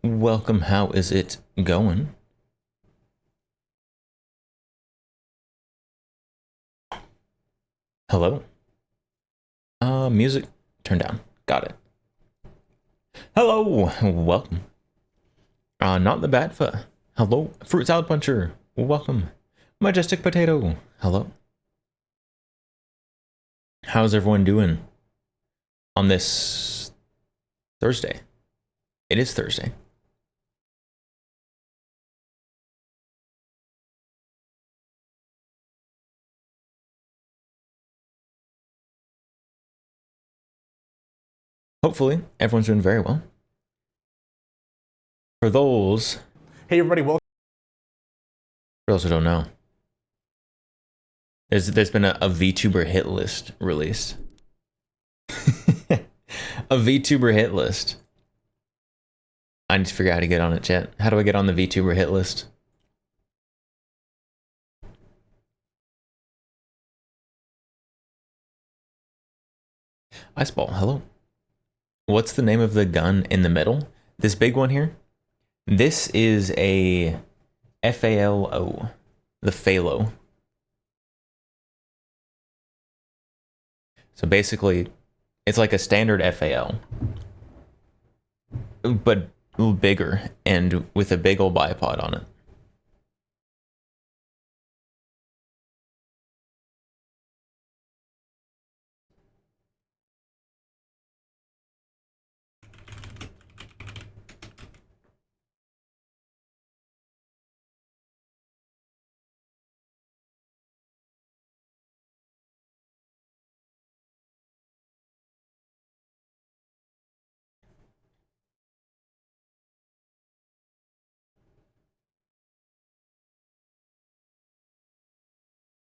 Welcome, how is it going? Hello? Music, turn down. Got it. Hello, welcome. Not the bad fur. Hello, fruit salad puncher. Welcome. Majestic potato. Hello. How's everyone doing on this Thursday? It is Thursday. Hopefully, everyone's doing very well. For those... Hey everybody, welcome. For those who don't know, there's been a Vtuber hit list released. A Vtuber hit list. I need to figure out how to get on it, chat. How do I get on the Vtuber hit list? Iceball, hello. What's the name of the gun in the middle? This big one here? This is a FALO, the Phalo. So basically, it's like a standard FAL, but bigger and with a big old bipod on it.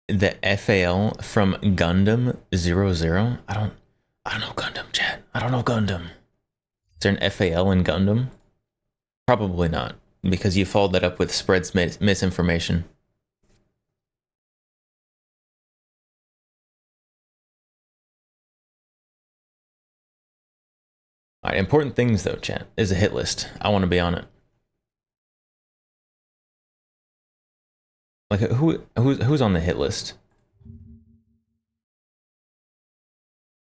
The FAL from Gundam 00? I don't know Gundam, chat. I don't know Gundam. Is there an FAL in Gundam? Probably not, because you followed that up with spreads misinformation. Alright, important things though, chat, is a hit list. I want to be on it. Like, who's on the hit list?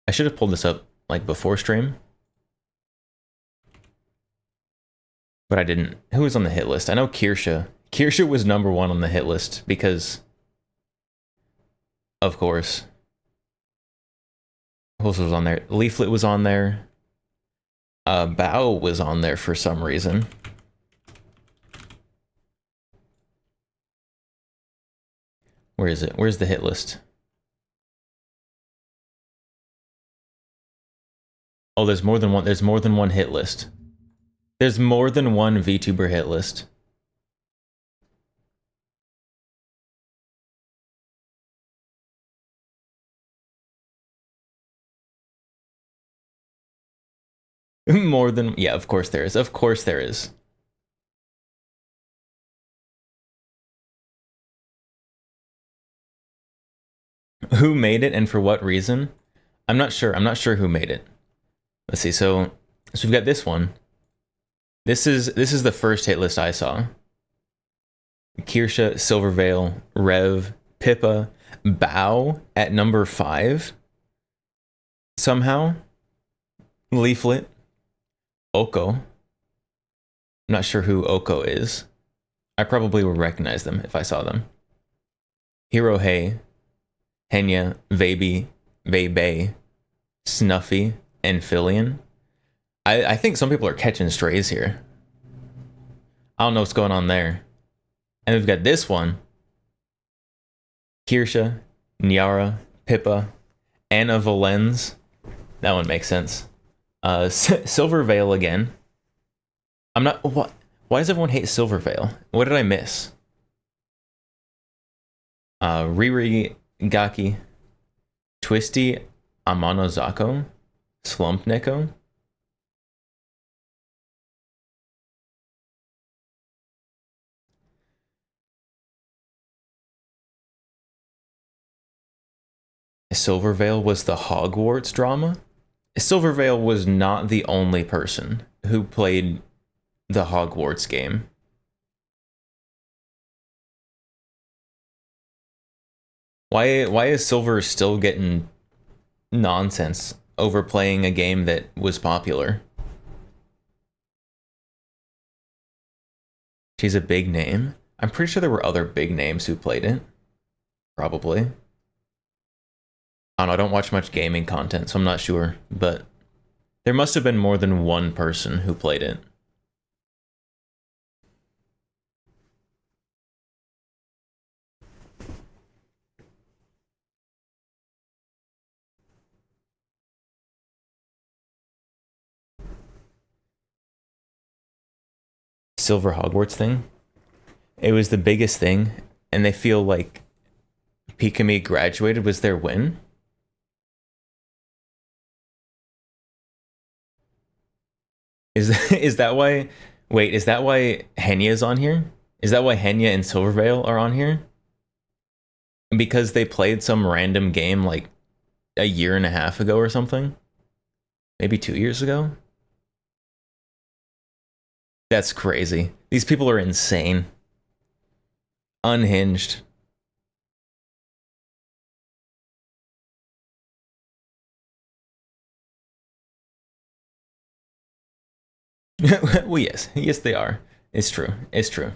I should have pulled this up, like, before stream. But I didn't. Who was on the hit list? I know Kirsha. Kirsha was #1 on the hit list because... Of course. Who else was on there? Leaflet was on there. Bao was on there for some reason. Where is it? Where's the hit list? Oh, there's more than one. There's more than one hit list. There's more than one VTuber hit list. More than... Yeah, of course there is. Of course there is. Who made it and for what reason? I'm not sure. I'm not sure who made it. Let's see. So we've got this one. This is the first hit list I saw. Kirsha, Silvervale, Rev, Pippa, Bao at #5. Somehow. Leaflet. Oko. I'm not sure who Oko is. I probably would recognize them if I saw them. Hero Hey, Henya, Vaby, Vaybay, Snuffy, and Fillion. I think some people are catching strays here. I don't know what's going on there. And we've got this one. Kirsha, Nyara, Pippa, Anna Valenz. That one makes sense. Silvervale again. I'm not... What? Why does everyone hate Silvervale? What did I miss? Riri Gaki, Twisty Amanozako, Slump Neko. Silvervale was the Hogwarts drama? Silvervale was not the only person who played the Hogwarts game. Why is Silver still getting nonsense over playing a game that was popular? She's a big name. I'm pretty sure there were other big names who played it. Probably. I don't know, I don't watch much gaming content, so I'm not sure, but there must have been more than one person who played it. Silver Hogwarts thing. It was the biggest thing, and they feel like Pikami graduated was their win. Is that why? Wait, is that why Henya's on here? Is that why Henya and Silvervale are on here? Because they played some random game like a year and a half ago or something? Maybe 2 years ago? That's crazy. These people are insane. Unhinged. Well, yes, they are. It's true. It's true.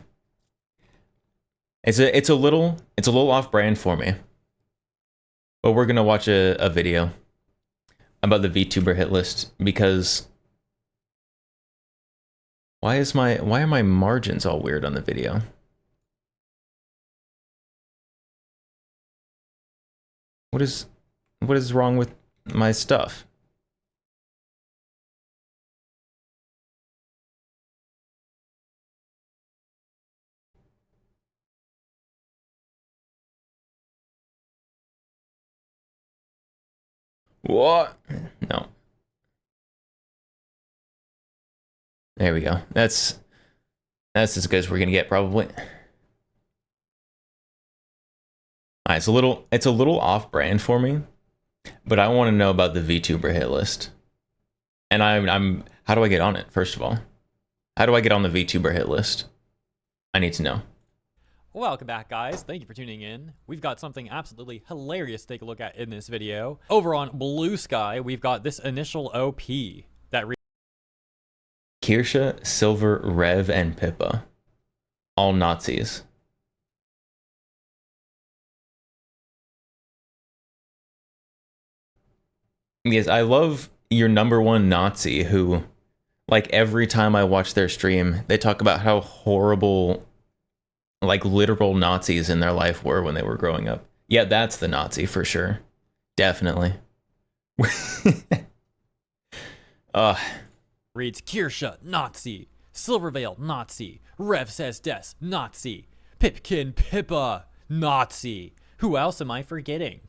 It's a little off brand for me. But we're gonna watch a video about the VTuber hit list because why are my margins all weird on the video? What is wrong with my stuff? What? No. There we go. That's as good as we're gonna get probably. Alright, it's a little off brand for me, but I want to know about the VTuber hit list. And I'm how do I get on it, first of all? How do I get on the VTuber hit list? I need to know. Welcome back, guys. Thank you for tuning in. We've got something absolutely hilarious to take a look at in this video. Over on Blue Sky, we've got this initial OP that Kirsha, Silver, Rev, and Pippa. All Nazis. Yes, I love your #1 Nazi who, like, every time I watch their stream, they talk about how horrible, like, literal Nazis in their life were when they were growing up. Yeah, that's the Nazi for sure. Definitely. reads Kirsha, Nazi. Silvervale, Nazi. Rev says Des, Nazi. Pipkin, Pippa, Nazi. Who else am I forgetting?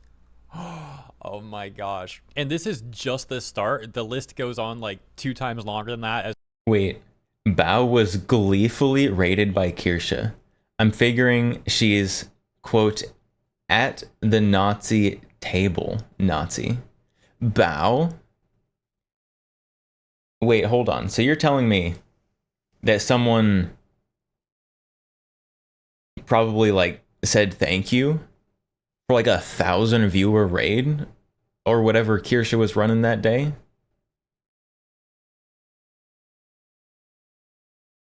Oh my gosh. And this is just the start. The list goes on like 2 times longer than that. Wait, Bao was gleefully rated by Kirsha. I'm figuring she's, quote, at the Nazi table, Nazi. Bao? Wait, hold on. So you're telling me that someone probably like said thank you for like 1,000 viewer raid or whatever Kirsha was running that day?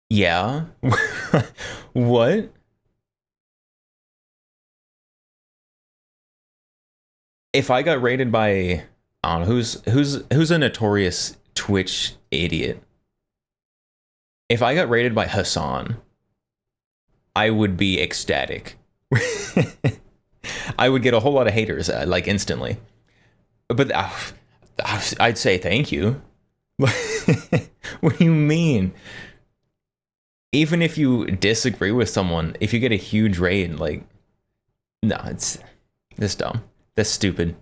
Yeah. What? If I got rated by, I don't know, who's a notorious Twitch idiot? If I got rated by Hassan, I would be ecstatic. I would get a whole lot of haters like instantly. But I'd say thank you. What do you mean? Even if you disagree with someone, if you get a huge raid, like, no, that's dumb. That's stupid.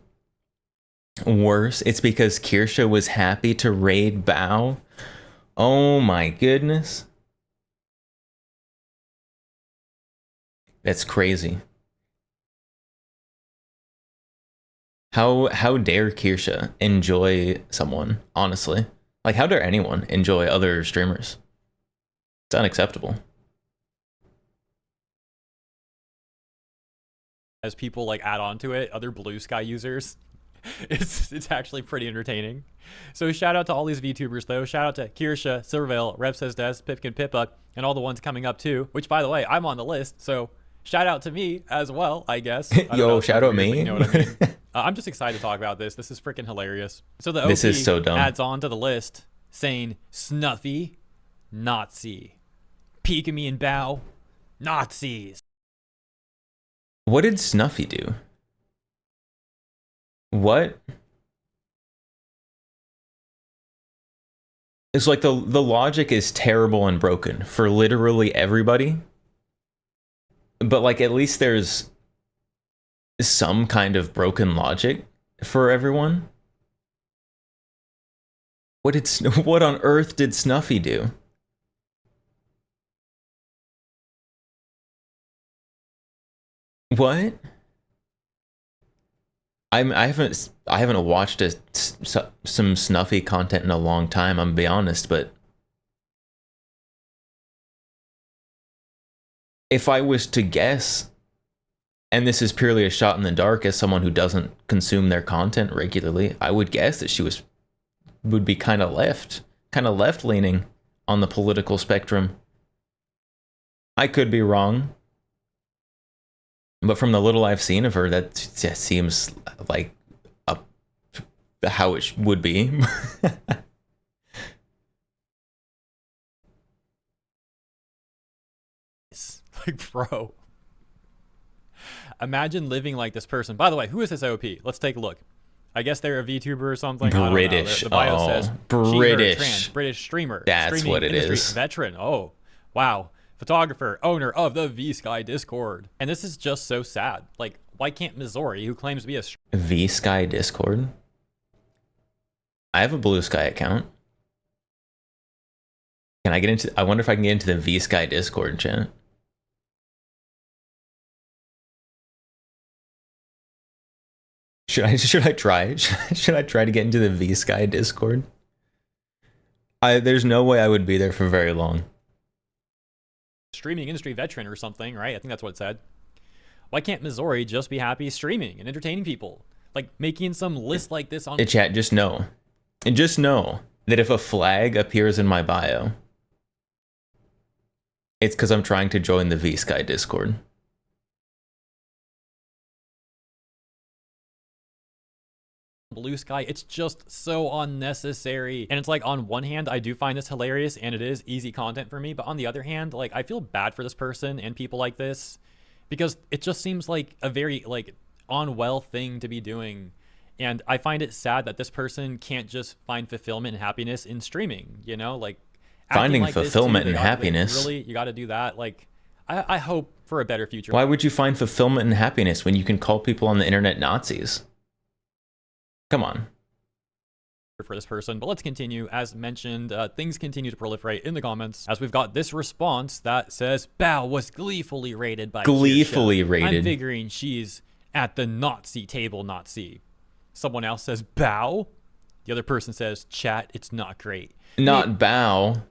Worse, it's because Kirsha was happy to raid Bao. Oh my goodness. That's crazy. How dare Kirsha enjoy someone, honestly? Like, how dare anyone enjoy other streamers? It's unacceptable. As people like add on to it, other Blue Sky users. It's actually pretty entertaining. So shout out to all these VTubers though. Shout out to Kirsha, Silvervale, Rev Says Des, Pipkin Pippa, and all the ones coming up too. Which by the way, I'm on the list. So shout out to me as well, I guess. I don't know, Yo, it's shout out weird, but me. you know what I mean. I'm just excited to talk about this. This is freaking hilarious. So the OP This is so dumb. adds on to the list saying Snuffy, Nazi, Pikami and Bow, Nazis. What did Snuffy do? What? It's like the logic is terrible and broken for literally everybody. But like at least there's some kind of broken logic for everyone. What on earth did Snuffy do? What? I haven't watched some Snuffy content in a long time. I'm gonna be honest, but if I was to guess, and this is purely a shot in the dark as someone who doesn't consume their content regularly, I would guess that she would be kind of left leaning on the political spectrum. I could be wrong. But from the little I've seen of her, that seems like how it would be. Like, bro. Imagine living like this person. By the way, who is this OP? Let's take a look. I guess they're a VTuber or something. British. The bio says British. She, her, trans, British streamer. That's streaming what it industry is. Veteran. Oh, wow. Photographer, owner of the V-Sky Discord. And this is just so sad. Like, why can't Missouri, who claims to be a V-Sky Discord? I have a Blue Sky account. Can I get into... I wonder if I can get into the V-Sky Discord, chat. Should I try? Should I try to get into the V-Sky Discord? There's no way I would be there for very long. streaming industry veteran or something, right? I think that's what it said. Why can't Missouri just be happy streaming and entertaining people? Like making some list like this on... Chat, just know. And just know that if a flag appears in my bio, it's because I'm trying to join the V-Sky Discord. Blue Sky, it's just so unnecessary. And it's like, on one hand, I do find this hilarious and it is easy content for me, but on the other hand, like, I feel bad for this person and people like this because it just seems like a very like unwell thing to be doing. And I find it sad that this person can't just find fulfillment and happiness in streaming, you know, like finding like fulfillment and happiness. Really, you got to do that. Like, I hope for a better future. Why would you find fulfillment and happiness when you can call people on the internet Nazis? Come on. For this person, but let's continue. As mentioned, things continue to proliferate in the comments as we've got this response that says Bao was gleefully rated by gleefully Kirsha. rated. I'm figuring she's at the Nazi table, Nazi. Someone else says Bao. The other person says chat, it's not great. Not Bao.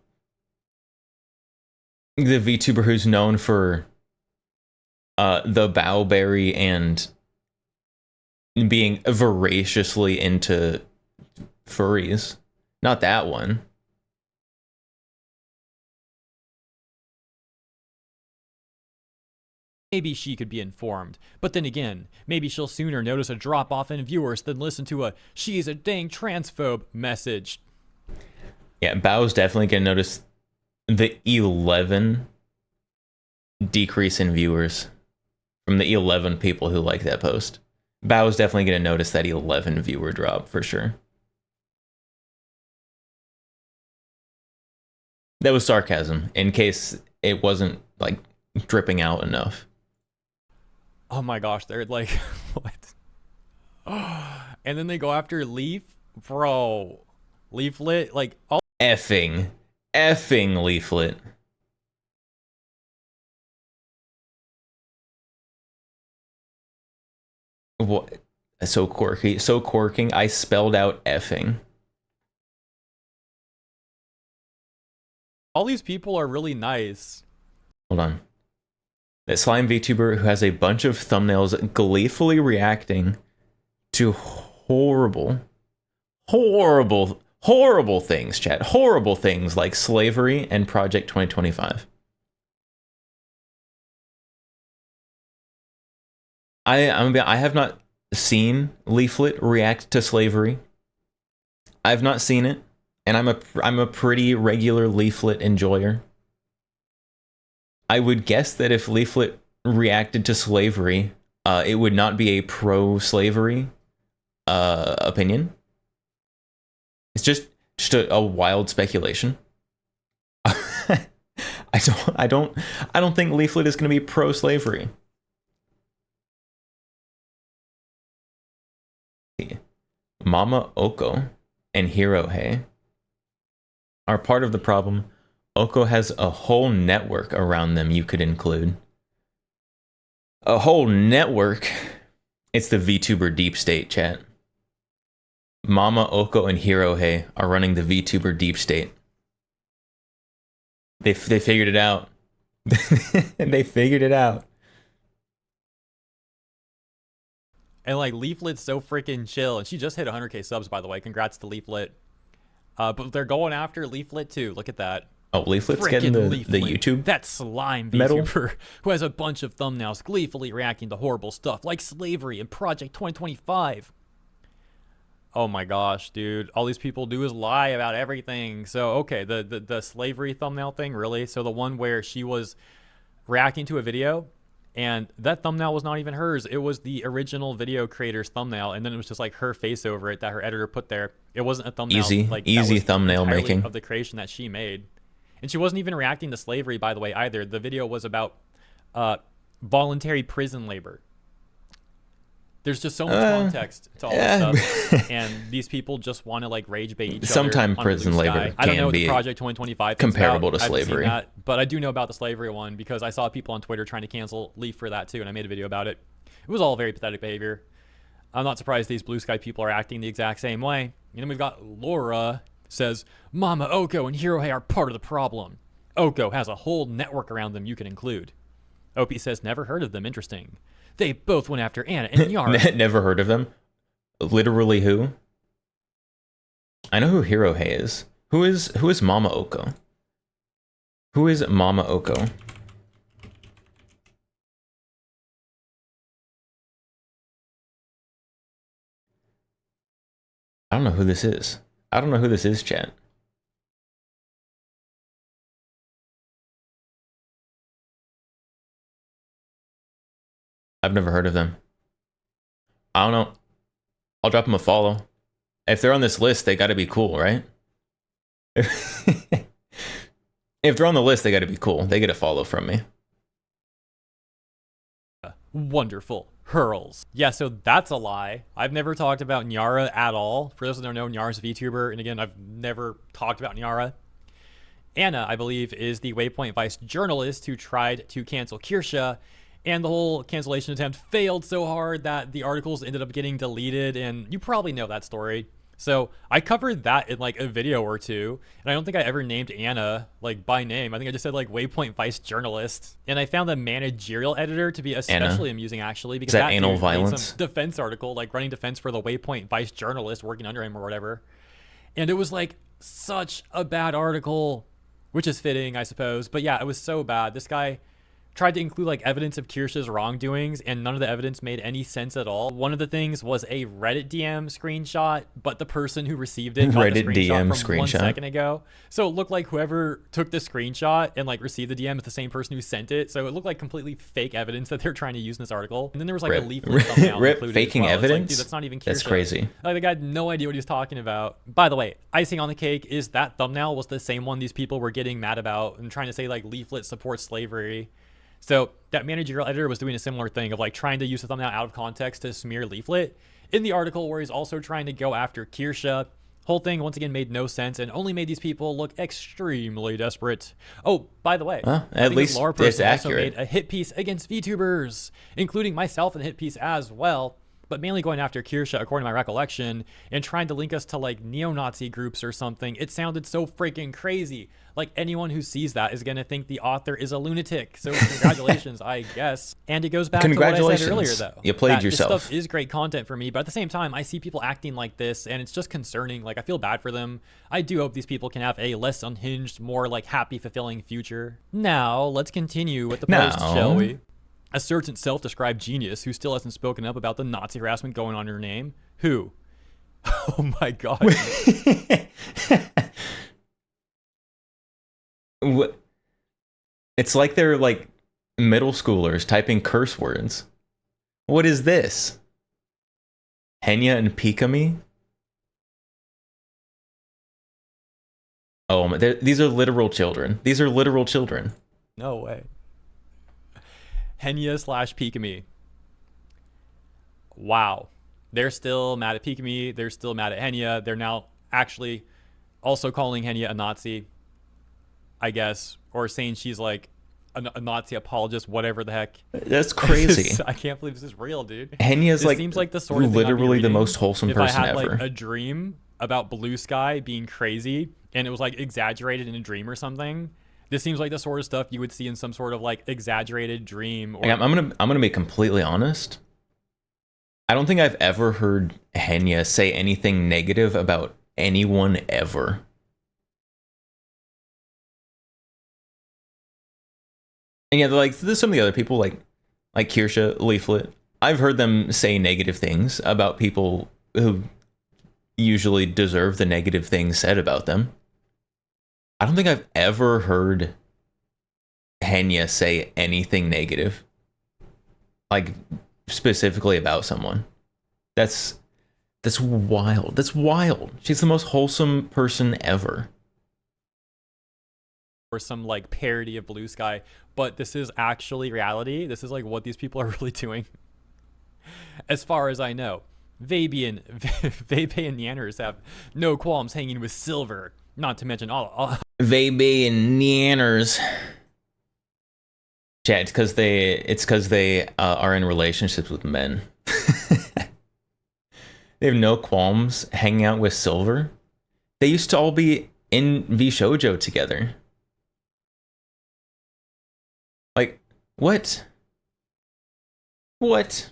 The VTuber who's known for the Bowberry and being voraciously into furries. Not that one. Maybe she could be informed, but then again, maybe she'll sooner notice a drop off in viewers than listen to a "she's a dang transphobe" message. Yeah, Bao's definitely gonna notice the 11 decrease in viewers from the 11 people who like that post. Bao's definitely gonna notice that 11 viewer drop for sure. That was sarcasm, in case it wasn't like dripping out enough. Oh my gosh, they're like, what? And then they go after Leaf? Bro. Leaflet? Like, all Effing Leaflet. What? So quirky, so quirking. I spelled out effing. All these people are really nice. Hold on. That slime VTuber who has a bunch of thumbnails gleefully reacting to horrible things, chat. Horrible things like slavery and Project 2025. I have not seen Leaflet react to slavery. I've not seen it, and I'm a pretty regular Leaflet enjoyer. I would guess that if Leaflet reacted to slavery, it would not be a pro-slavery opinion. It's just a wild speculation. I don't think Leaflet is going to be pro-slavery. Mama Oko and Hirohei are part of the problem. Oko has a whole network around them you could include. A whole network. It's the VTuber deep state, chat. Mama Oko and Hirohei are running the VTuber deep state. They figured it out. They figured it out. And like Leaflet's so freaking chill, and she just hit 100k subs, by the way. Congrats to Leaflet. But they're going after Leaflet too. Look at that. Oh, Leaflet's getting the YouTube. That slime medal? VTuber who has a bunch of thumbnails gleefully reacting to horrible stuff like slavery and Project 2025. Oh my gosh, dude. All these people do is lie about everything. So, okay, the slavery thumbnail thing, really? So the one where she was reacting to a video, and that thumbnail was not even hers. It was the original video creator's thumbnail, and then it was just like her face over it that her editor put there. It wasn't a thumbnail. Easy thumbnail making of the creation that she made. And she wasn't even reacting to slavery, by the way, either. The video was about voluntary prison labor. There's just so much context to all this stuff, and these people just want to like rage bait each other. Sometimes prison labor I don't know what be the Project 2025 comparable to slavery, but I do know about the slavery one because I saw people on Twitter trying to cancel Leaf for that too, and I made a video about it. It was all very pathetic behavior. I'm not surprised these blue sky people are acting the exact same way. And then we've got Laura says, Mama Oko and Hirohei are part of the problem. Oko has a whole network around them you can include. Opie says, never heard of them. Interesting. They both went after Anna and Yara. Never heard of them. Literally who? I know who Hirohei is. Who is Mama Oko? Who is Mama Oko? I don't know who this is. I don't know who this is, chat. I've never heard of them. I don't know. I'll drop them a follow. If they're on this list, they gotta be cool, right? If they're on the list, they gotta be cool. They get a follow from me. Wonderful. Hurls. Yeah, so that's a lie. I've never talked about Nyara at all. For those who don't know, Nyara's a VTuber, and again, I've never talked about Nyara. Anna, I believe, is the Waypoint Vice journalist who tried to cancel Kirsha, and the whole cancellation attempt failed so hard that the articles ended up getting deleted, and you probably know that story. So I covered that in like a video or two, and I don't think I ever named Anna like by name. I think I just said like Waypoint Vice journalist, and I found the managerial editor to be especially amusing actually because that anal dude violence made some defense article like running defense for the Waypoint Vice journalist working under him or whatever, and it was like such a bad article, which is fitting, I suppose. But yeah, it was so bad. This guy tried to include like evidence of Kirsha's wrongdoings, and none of the evidence made any sense at all. One of the things was a Reddit DM screenshot, but the person who received it got Reddit the screenshot DM from 1 second ago. So it looked like whoever took the screenshot and like received the DM is the same person who sent it. So it looked like completely fake evidence that they're trying to use in this article. And then there was like a leaflet thumbnail included faking as well. evidence? Like, dude, that's not even Kirsha. That's crazy. Like the guy had no idea what he was talking about. By the way, icing on the cake is that thumbnail was the same one these people were getting mad about and trying to say like Leaflet supports slavery. So that managerial editor was doing a similar thing of like trying to use the thumbnail out of context to smear Leaflet in the article where he's also trying to go after Kirsha. Whole thing once again made no sense and only made these people look extremely desperate. Oh, by the way, at least Laura it's person also accurate. made a hit piece against VTubers, including myself in the hit piece as well. but mainly going after Kirsche, according to my recollection, and trying to link us to like neo-Nazi groups or something. It sounded so freaking crazy. Like anyone who sees that is gonna think the author is a lunatic. So congratulations, I guess. And it goes back to what I said earlier, though. You played that yourself. This stuff is great content for me, but at the same time, I see people acting like this, and it's just concerning. Like I feel bad for them. I do hope these people can have a less unhinged, more like happy, fulfilling future. Now let's continue with the post, shall we? A certain self-described genius who still hasn't spoken up about the Nazi harassment going on in her name. Who? Oh my god. It's like they're like middle schoolers typing curse words. What is this? Henya and Pikami? Oh, these are literal children. These are literal children. No way. Henya / Pikami. Wow. They're still mad at Pikami. They're still mad at Henya. They're now actually also calling Henya a Nazi, I guess, or saying she's like a Nazi apologist, whatever the heck. That's crazy. I can't believe this is real, dude. Henya's like seems like the sort of thing literally the reading most wholesome if person I had ever. Like a dream about Blue Sky being crazy and it was like exaggerated in a dream or something. This seems like the sort of stuff you would see in some sort of like exaggerated dream. Or I'm gonna be completely honest. I don't think I've ever heard Henya say anything negative about anyone ever. And yeah, like there's some of the other people like Kirsche, Leaflet. I've heard them say negative things about people who usually deserve the negative things said about them. I don't think I've ever heard Henya say anything negative, like specifically about someone. That's wild. That's wild. She's the most wholesome person ever. Or some like parody of Blue Sky, but this is actually reality. This is like what these people are really doing. As far as I know, Vebe and Neanners have no qualms hanging with Silver. Not to mention all Vebe and Neanners. Yeah, it's because they are in relationships with men. They have no qualms hanging out with Silver. They used to all be in Vshoujo together. Like, what? What?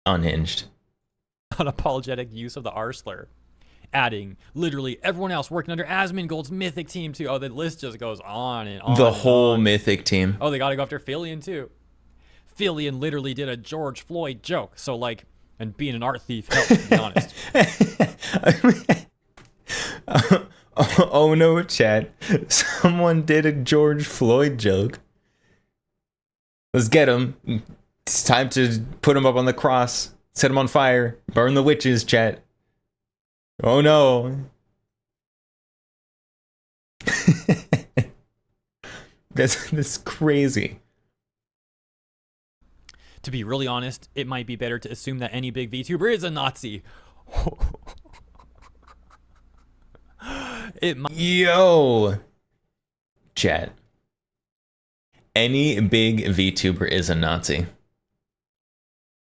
Unhinged. unapologetic use of the R slur. Adding literally everyone else working under Asmongold's Mythic team too. Oh, the list just goes on and on. The and whole on. Mythic team. Oh, they gotta go after Fillion too. Fillion literally did a George Floyd joke. So like, and being an art thief helps, to be honest. Oh no, chat. Someone did a George Floyd joke. Let's get him. It's time to put him up on the cross. Set him on fire. Burn the witches, chat. Oh no. That's crazy. To be really honest, it might be better to assume that any big VTuber is a Nazi. Yo, chat. Any big VTuber is a Nazi.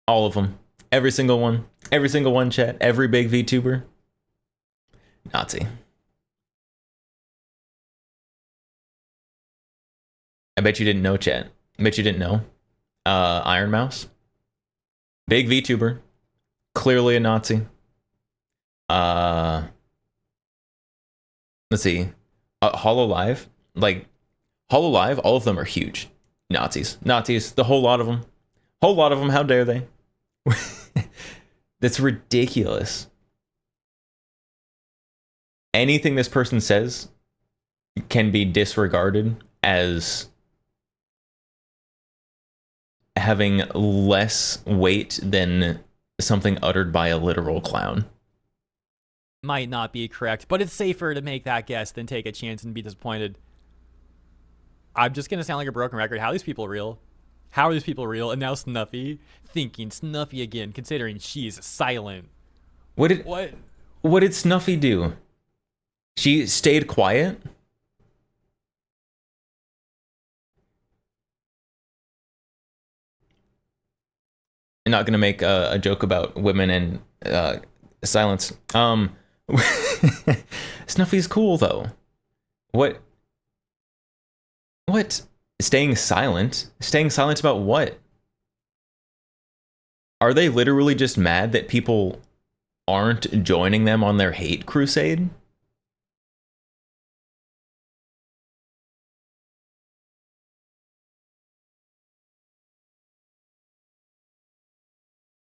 All of them. Every single one. Every single one, chat. Every big VTuber. Nazi. I bet you didn't know, chat. I bet you didn't know. Iron Mouse. Big VTuber. Clearly a Nazi. Let's see. HoloLive. Like, HoloLive, all of them are huge. Nazis. Nazis. The whole lot of them. Whole lot of them. How dare they? That's ridiculous. Anything this person says can be disregarded as having less weight than something uttered by a literal clown. Might not be correct, but it's safer to make that guess than take a chance and be disappointed. I'm just going to sound like a broken record. How are these people real? How are these people real? And now Snuffy, thinking Snuffy again, considering she's silent. What did Snuffy do? She stayed quiet? not gonna make a joke about women and silence. Snuffy's cool though. What? What? Staying silent? Staying silent about what? Are they literally just mad that people aren't joining them on their hate crusade?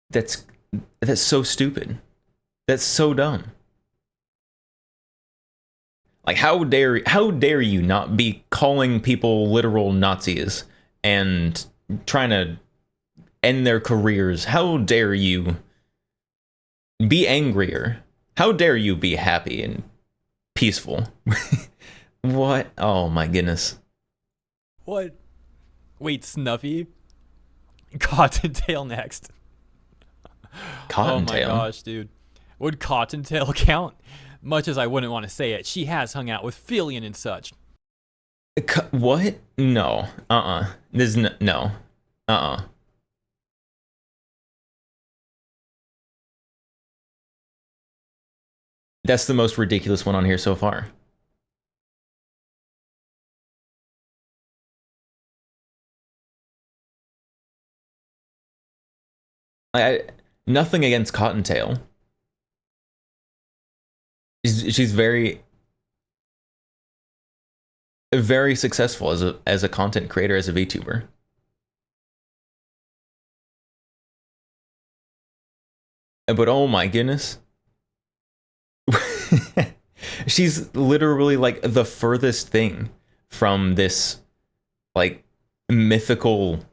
That's that's so stupid. That's so dumb. Like how dare you not be calling people literal Nazis and trying to end their careers? How dare you be angrier? How dare you be happy and peaceful? What? Oh my goodness. What? Wait, Snuffy? Cottontail next. Oh my Cottontail. gosh, dude. Would Cottontail count? Much as I wouldn't want to say it, she has hung out with Fillion and such. What? No. There's no. That's the most ridiculous one on here so far. Nothing against Cottontail. She's very, very successful as a content creator, as a VTuber. But oh my goodness. She's literally like the furthest thing from this like mythical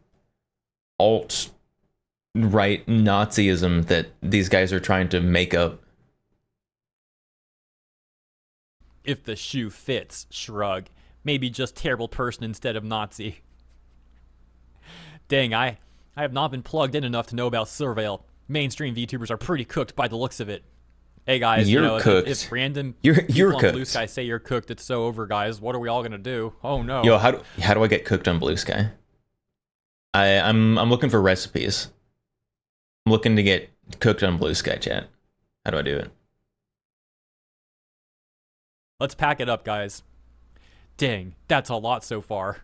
alt right Nazism that these guys are trying to make up. If the shoe fits, shrug. Maybe just terrible person instead of Nazi. Dang, I have not been plugged in enough to know about Surveil. Mainstream VTubers are pretty cooked by the looks of it. Hey guys, You're cooked. If random You're people on cooked. Blue Sky say you're cooked, it's so over, guys. What are we all gonna do? Oh no. Yo, how do I get cooked on Blue Sky? I'm looking for recipes. I'm looking to get cooked on Blue Sky, chat. How do I do it? Let's pack it up, guys. Dang, that's a lot so far.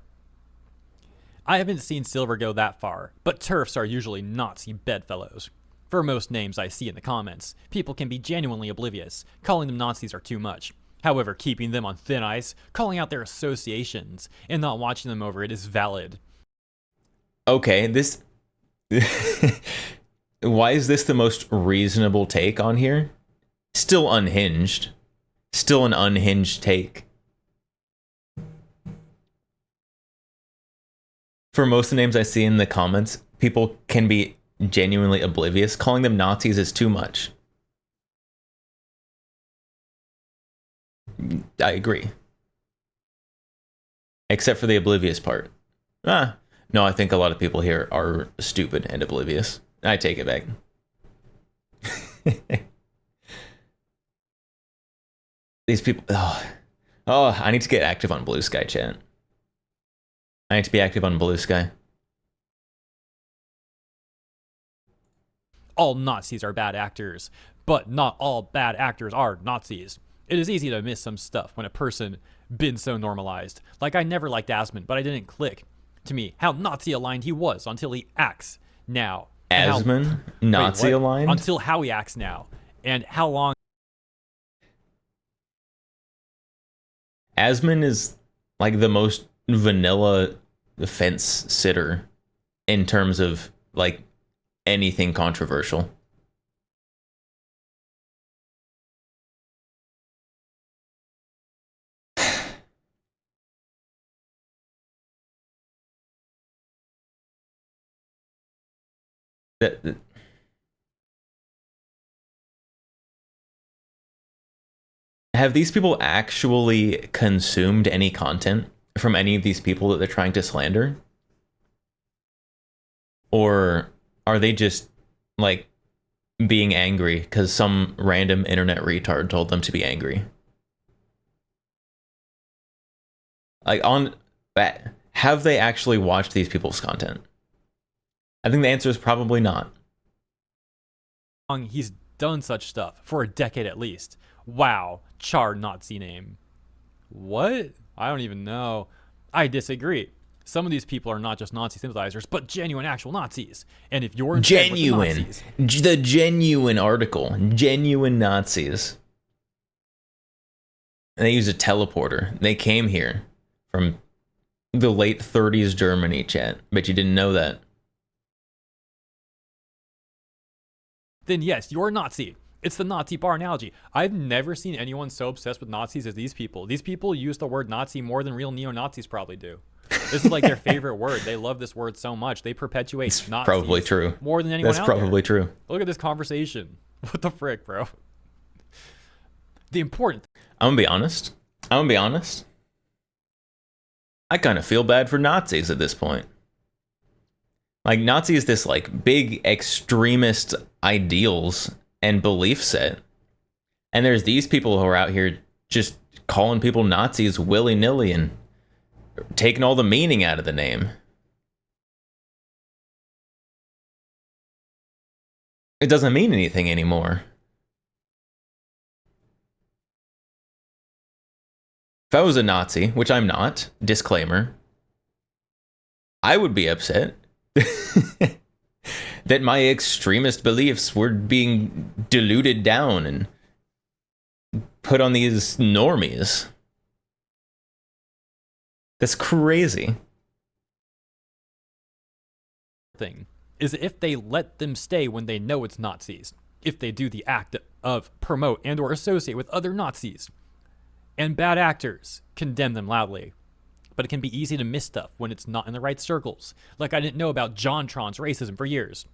I haven't seen Silver go that far, but TERFs are usually Nazi bedfellows. For most names I see in the comments, people can be genuinely oblivious, calling them Nazis are too much. However, keeping them on thin ice, calling out their associations, and not watching them over it is valid. Okay, this... Why is this the most reasonable take on here? Still unhinged. Still an unhinged take. For most of the names I see in the comments, people can be genuinely oblivious. Calling them Nazis is too much. I agree. Except for the oblivious part. No, I think a lot of people here are stupid and oblivious. I take it back. These people... I need to get active on Blue Sky, chat. I need to be active on Blue Sky. All Nazis are bad actors, but not all bad actors are Nazis. It is easy to miss some stuff when a person been so normalized. Like I never liked Asmund, but I didn't click to me how Nazi aligned he was until he acts now. Asmund? Nazi aligned? Until how he acts now. And how long... Asmund is like the most vanilla fence sitter in terms of like anything controversial. Have these people actually consumed any content from any of these people that they're trying to slander? Or are they just like being angry because some random internet retard told them to be angry? Like on that, have they actually watched these people's content? I think the answer is probably not. he's done such stuff for a decade at least. Wow, charred Nazi name. What? I don't even know. I disagree. Some of these people are not just Nazi sympathizers, but genuine actual Nazis. And if you're in bed with the Genuine. Nazis, The genuine article. Genuine Nazis. And they used a teleporter. They came here from the late 30s Germany, chat. Bet you didn't know that. then yes, you're a Nazi. It's the Nazi bar analogy. I've never seen anyone so obsessed with Nazis as these people. These people use the word Nazi more than real neo-Nazis probably do. This is like their favorite word. They love this word so much. They perpetuate It's Nazis probably true. more than anyone That's out probably there. true. Look at this conversation. What the frick, bro? The important I'm gonna be honest. I kind of feel bad for Nazis at this point. Like, Nazi is this like big extremist ideals and belief set, and there's these people who are out here just calling people Nazis willy-nilly and taking all the meaning out of the name. It doesn't mean anything anymore. If I was a Nazi, which I'm not, disclaimer, I would be upset that my extremist beliefs were being diluted down and put on these normies. That's crazy. thing is if they let them stay when they know it's Nazis. If they do the act of promote and or associate with other Nazis and bad actors, condemn them loudly. But it can be easy to miss stuff when it's not in the right circles. Like I didn't know about JonTron's racism for years.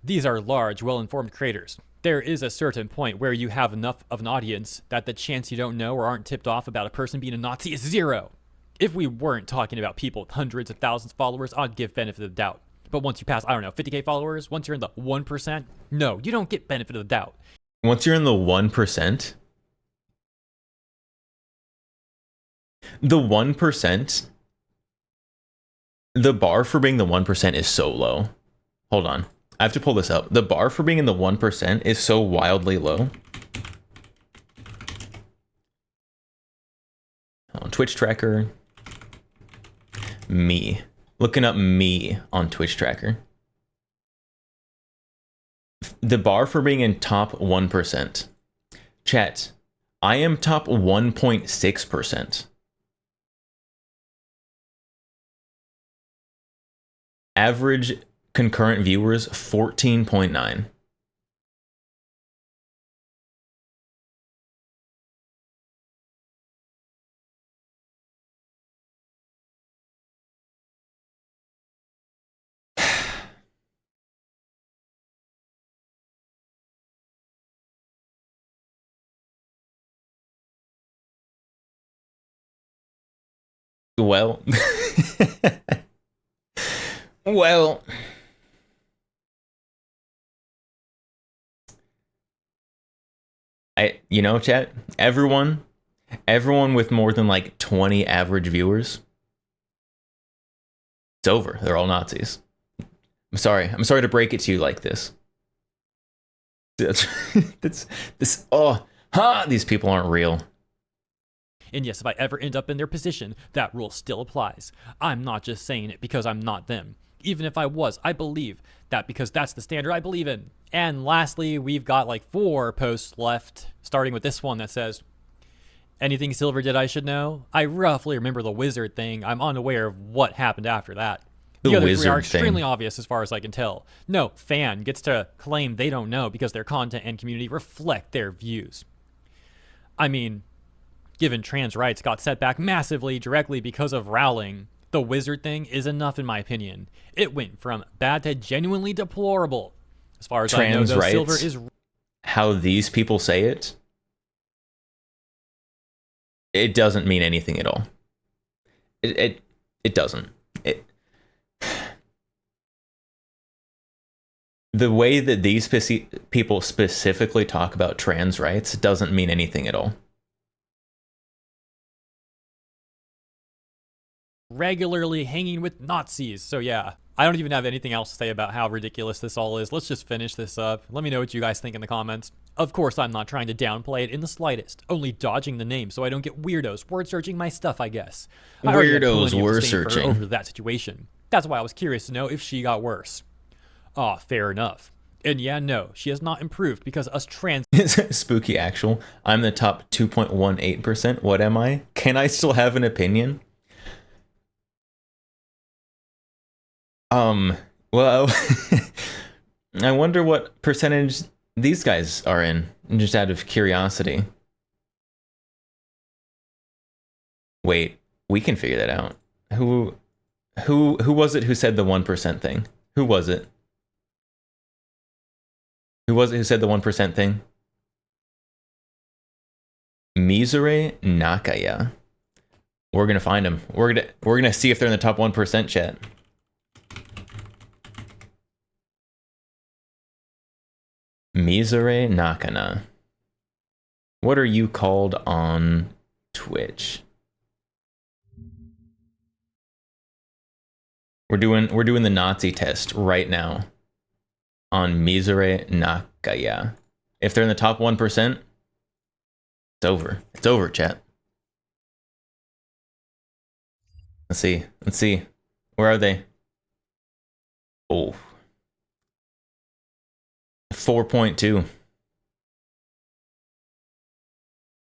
These are large, well-informed creators. There is a certain point where you have enough of an audience that the chance you don't know or aren't tipped off about a person being a Nazi is zero. If we weren't talking about people with hundreds of thousands of followers, I'd give benefit of the doubt. But once you pass, 50K followers, once you're in the 1%, no, you don't get benefit of the doubt. Once you're in the 1%, the 1%, the bar for being the 1% is so low. Hold on. I have to pull this up. The bar for being in the 1% is so wildly low. On Twitch tracker. Me. Looking up me on Twitch tracker. The bar for being in top 1%. Chat. I am top 1.6%. Average concurrent viewers 14.9. Well, well, chat, everyone with more than like 20 average viewers, it's over. They're all Nazis. I'm sorry to break it to you like this. These people aren't real. And yes, if I ever end up in their position, that rule still applies. I'm not just saying it because I'm not them. Even if I was, I believe that because that's the standard I believe in. And lastly, we've got like 4 posts left, starting with this one that says, anything Silver did I should know? I roughly remember the wizard thing. I'm unaware of what happened after that. The other 3 are extremely obvious as far as I can tell. No fan gets to claim they don't know because their content and community reflect their views. I mean, given trans rights got set back massively directly because of Rowling, the wizard thing is enough in my opinion. It went from bad to genuinely deplorable. As far as I know, though, Silver is... How these people say it, it doesn't mean anything at all. It doesn't. The way that these people specifically talk about trans rights doesn't mean anything at all. regularly hanging with Nazis. So yeah, I don't even have anything else to say about how ridiculous this all is. Let's just finish this up. Let me know what you guys think in the comments. Of course, I'm not trying to downplay it in the slightest, only dodging the name so I don't get weirdos word searching my stuff, I guess. I already had Weirdos plenty of word disdain for her searching. over that situation. That's why I was curious to know if she got worse. Ah, fair enough. And yeah, no, she has not improved because us trans Spooky actual. I'm the top 2.18%. What am I? Can I still have an opinion? Well, I wonder what percentage these guys are in, just out of curiosity. Wait, we can figure that out. Who was it who said the 1% thing? Who was it? Who was it who said the 1% thing? Mizure Nakaya. We're gonna find them. We're gonna see if they're in the top 1% chat. Mizure Nakana. What are you called on Twitch? We're doing the Nazi test right now on Mizure Nakaya. If they're in the top 1%, it's over. It's over, chat. Let's see. Let's see. Where are they? Oh. 4.2.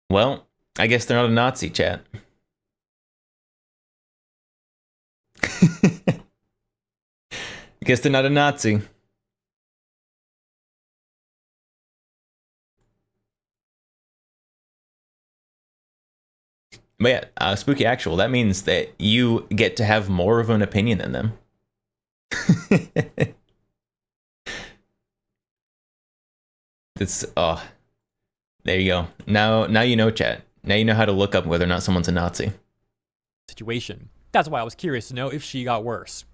Well, I guess they're not a Nazi, chat. I guess they're not a Nazi. But yeah, Spooky Actual, that means that you get to have more of an opinion than them. It's, oh, there you go. Now you know, chat. Now you know how to look up whether or not someone's a Nazi. situation. That's why I was curious to know if she got worse.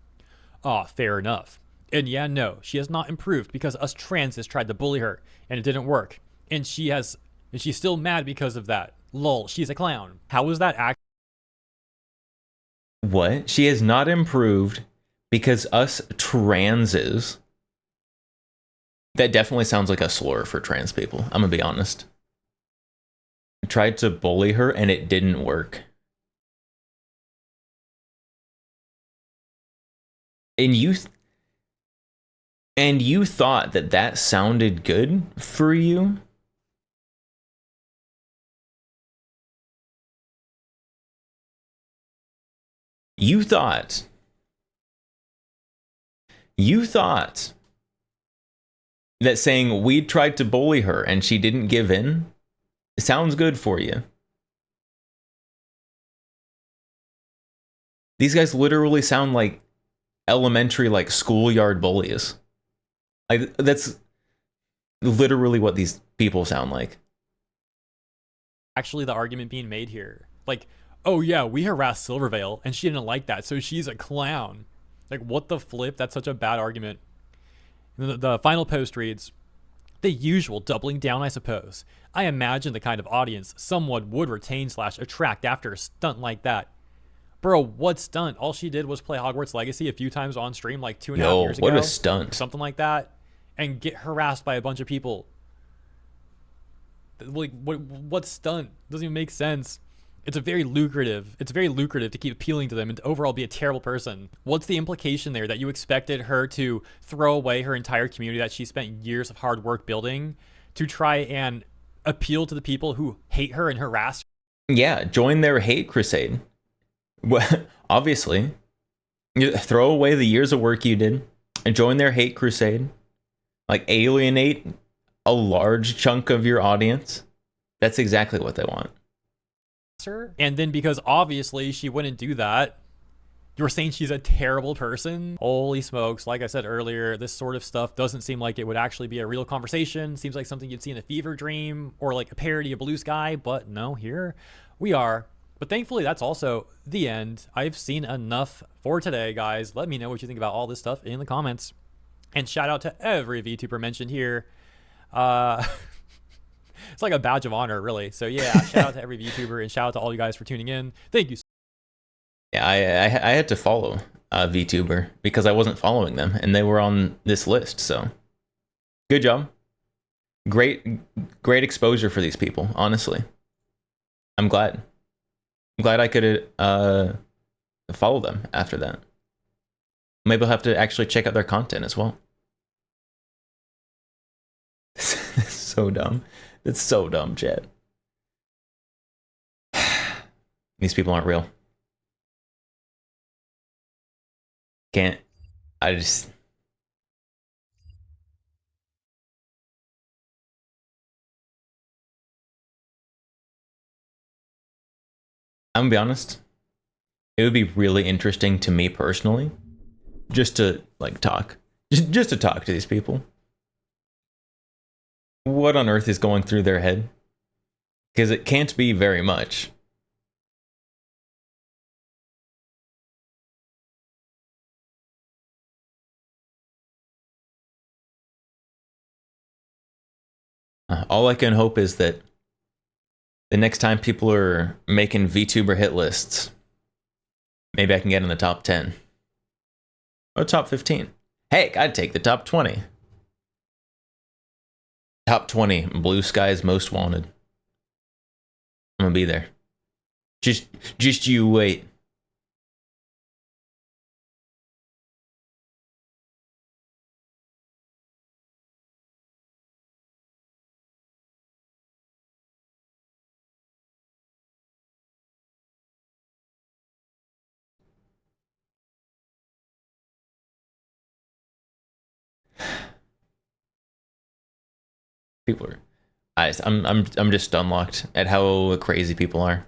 Ah, fair enough. And yeah, no, she has not improved because us transes tried to bully her and it didn't work. And she's still mad because of that. Lol, she's a clown. How was that act? What? She has not improved because us transes. That definitely sounds like a slur for trans people. I'm gonna be honest. I tried to bully her and it didn't work. And you thought that that sounded good for you? You thought that saying we tried to bully her and she didn't give in sounds good for you. These guys literally sound like elementary, like schoolyard bullies. Like, that's literally what these people sound like. Actually, the argument being made here. Like, oh yeah, we harassed Silvervale and she didn't like that, so she's a clown. Like, what the flip? That's such a bad argument. The final post reads, the usual doubling down, I suppose. I imagine the kind of audience someone would retain / attract after a stunt like that. Bro, what stunt? All she did was play Hogwarts Legacy a few times on stream like 2.5 years ago. What a stunt. Something like that. And get harassed by a bunch of people. Like, what stunt? Doesn't even make sense. It's very lucrative to keep appealing to them and to overall be a terrible person. What's the implication there that you expected her to throw away her entire community that she spent years of hard work building to try and appeal to the people who hate her and harass her? Yeah, join their hate crusade. Well, obviously, you throw away the years of work you did and join their hate crusade. Like, alienate a large chunk of your audience. That's exactly what they want. And then because obviously she wouldn't do that, you're saying she's a terrible person? Holy smokes. Like I said earlier, this sort of stuff doesn't seem like it would actually be a real conversation. Seems like something you'd see in a fever dream or like a parody of Blue Sky, but no, here we are. But thankfully, that's also the end. I've seen enough for today, guys. Let me know what you think about all this stuff in the comments. And shout out to every VTuber mentioned here. It's like a badge of honor, really. So yeah, shout out to every VTuber and shout out to all you guys for tuning in. Thank you Yeah, I had to follow Vtuber because I wasn't following them, and they were on this list. So good job, great great exposure for these people. Honestly, I'm glad. I'm glad I could follow them after that. Maybe I'll have to actually check out their content as well. It's so dumb. It's so dumb, Chad. These people aren't real. Can't. I just. I'm gonna be honest. It would be really interesting to me personally, just to like talk, just to talk to these people. What on earth is going through their head? Because it can't be very much. All I can hope is that the next time people are making VTuber hit lists, maybe I can get in the top 10 or top 15. Heck, I'd take the top 20. Top 20 Blue Sky's Most Wanted. I'm gonna be there. Just you wait. People are. I'm just unlocked at how crazy people are.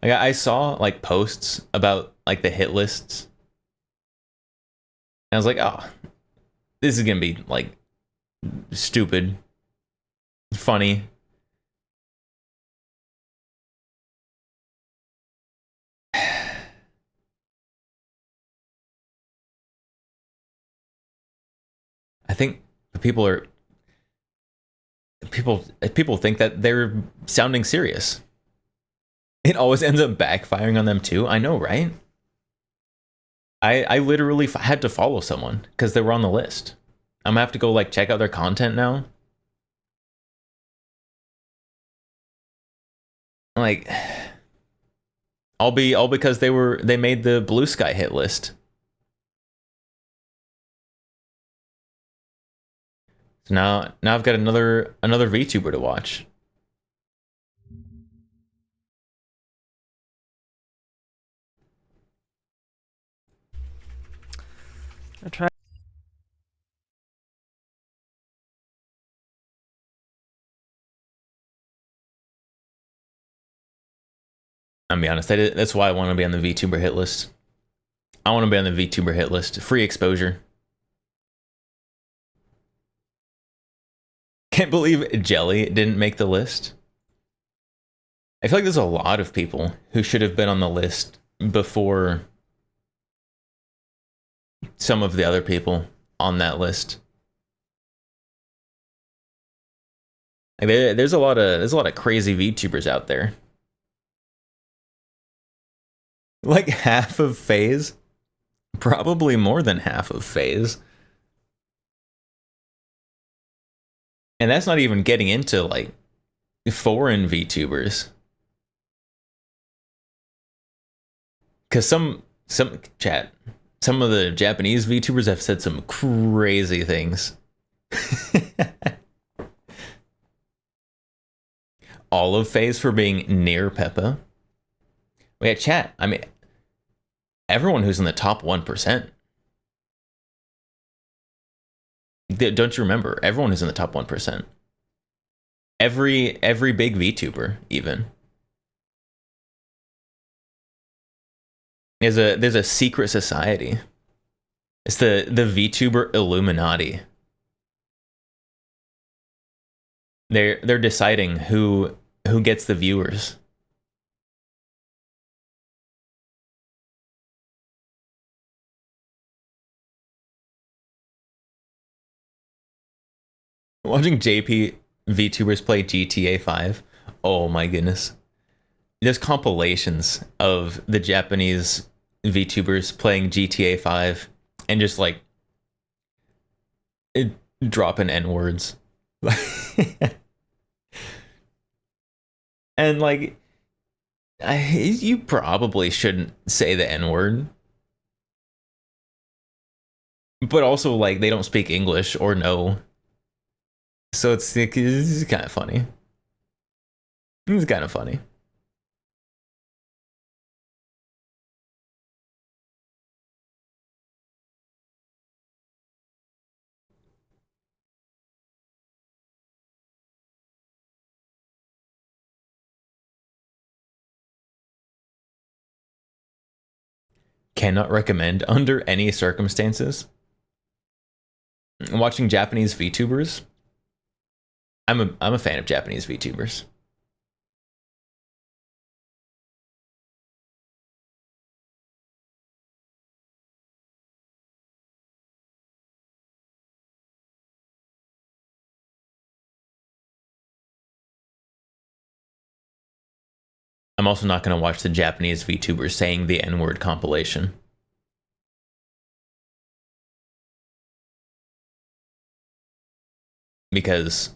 Like I saw like posts about like the hit lists. And I was like, oh, this is gonna be like stupid, funny. I think people are people think that they're sounding serious. It always ends up backfiring on them too. I know, right? I literally had to follow someone because they were on the list. I'm gonna have to go like check out their content now. Like, all because they made the Blue Sky hit list. So now I've got another VTuber to watch. I try. I'm gonna be honest, that's why I want to be on the VTuber hit list. I want to be on the VTuber hit list. Free exposure. Can't believe Jelly didn't make the list. I feel like there's a lot of people who should have been on the list before some of the other people on that list. Like there's a lot of crazy VTubers out there. Like half of FaZe, probably more than half of FaZe. And that's not even getting into like foreign VTubers. Cause some chat, some of the Japanese VTubers have said some crazy things. All of FaZe for being near Peppa. Yeah, chat. I mean, everyone who's in the top 1%. Don't you remember? Everyone who's in the top 1%. Every big VTuber, even. There's a secret society. It's the VTuber Illuminati. They're deciding who gets the viewers. Watching JP VTubers play GTA 5. Oh my goodness. there's compilations of the Japanese VTubers playing GTA 5 and just like dropping N words. And like, you probably shouldn't say the N word, but also like they don't speak English or know, so it's kind of funny. It's kind of funny. Cannot recommend under any circumstances. Watching Japanese VTubers. I'm a fan of Japanese VTubers. I'm also not going to watch the Japanese VTubers saying the N-word compilation. Because,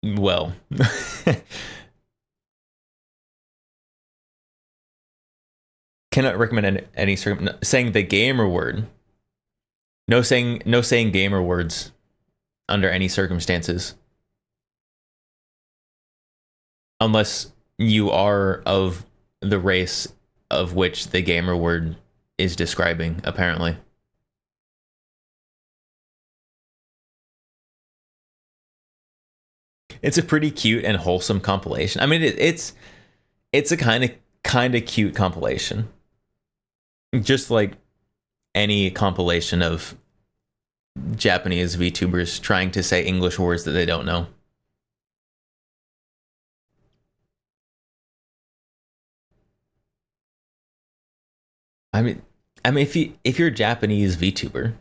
well, cannot recommend any saying the gamer word. No saying gamer words under any circumstances. Unless you are of the race of which the gamer word is describing, apparently. It's a pretty cute and wholesome compilation. I mean, it's a kind of cute compilation. Just like any compilation of Japanese VTubers trying to say English words that they don't know. I mean, if you're a Japanese VTuber,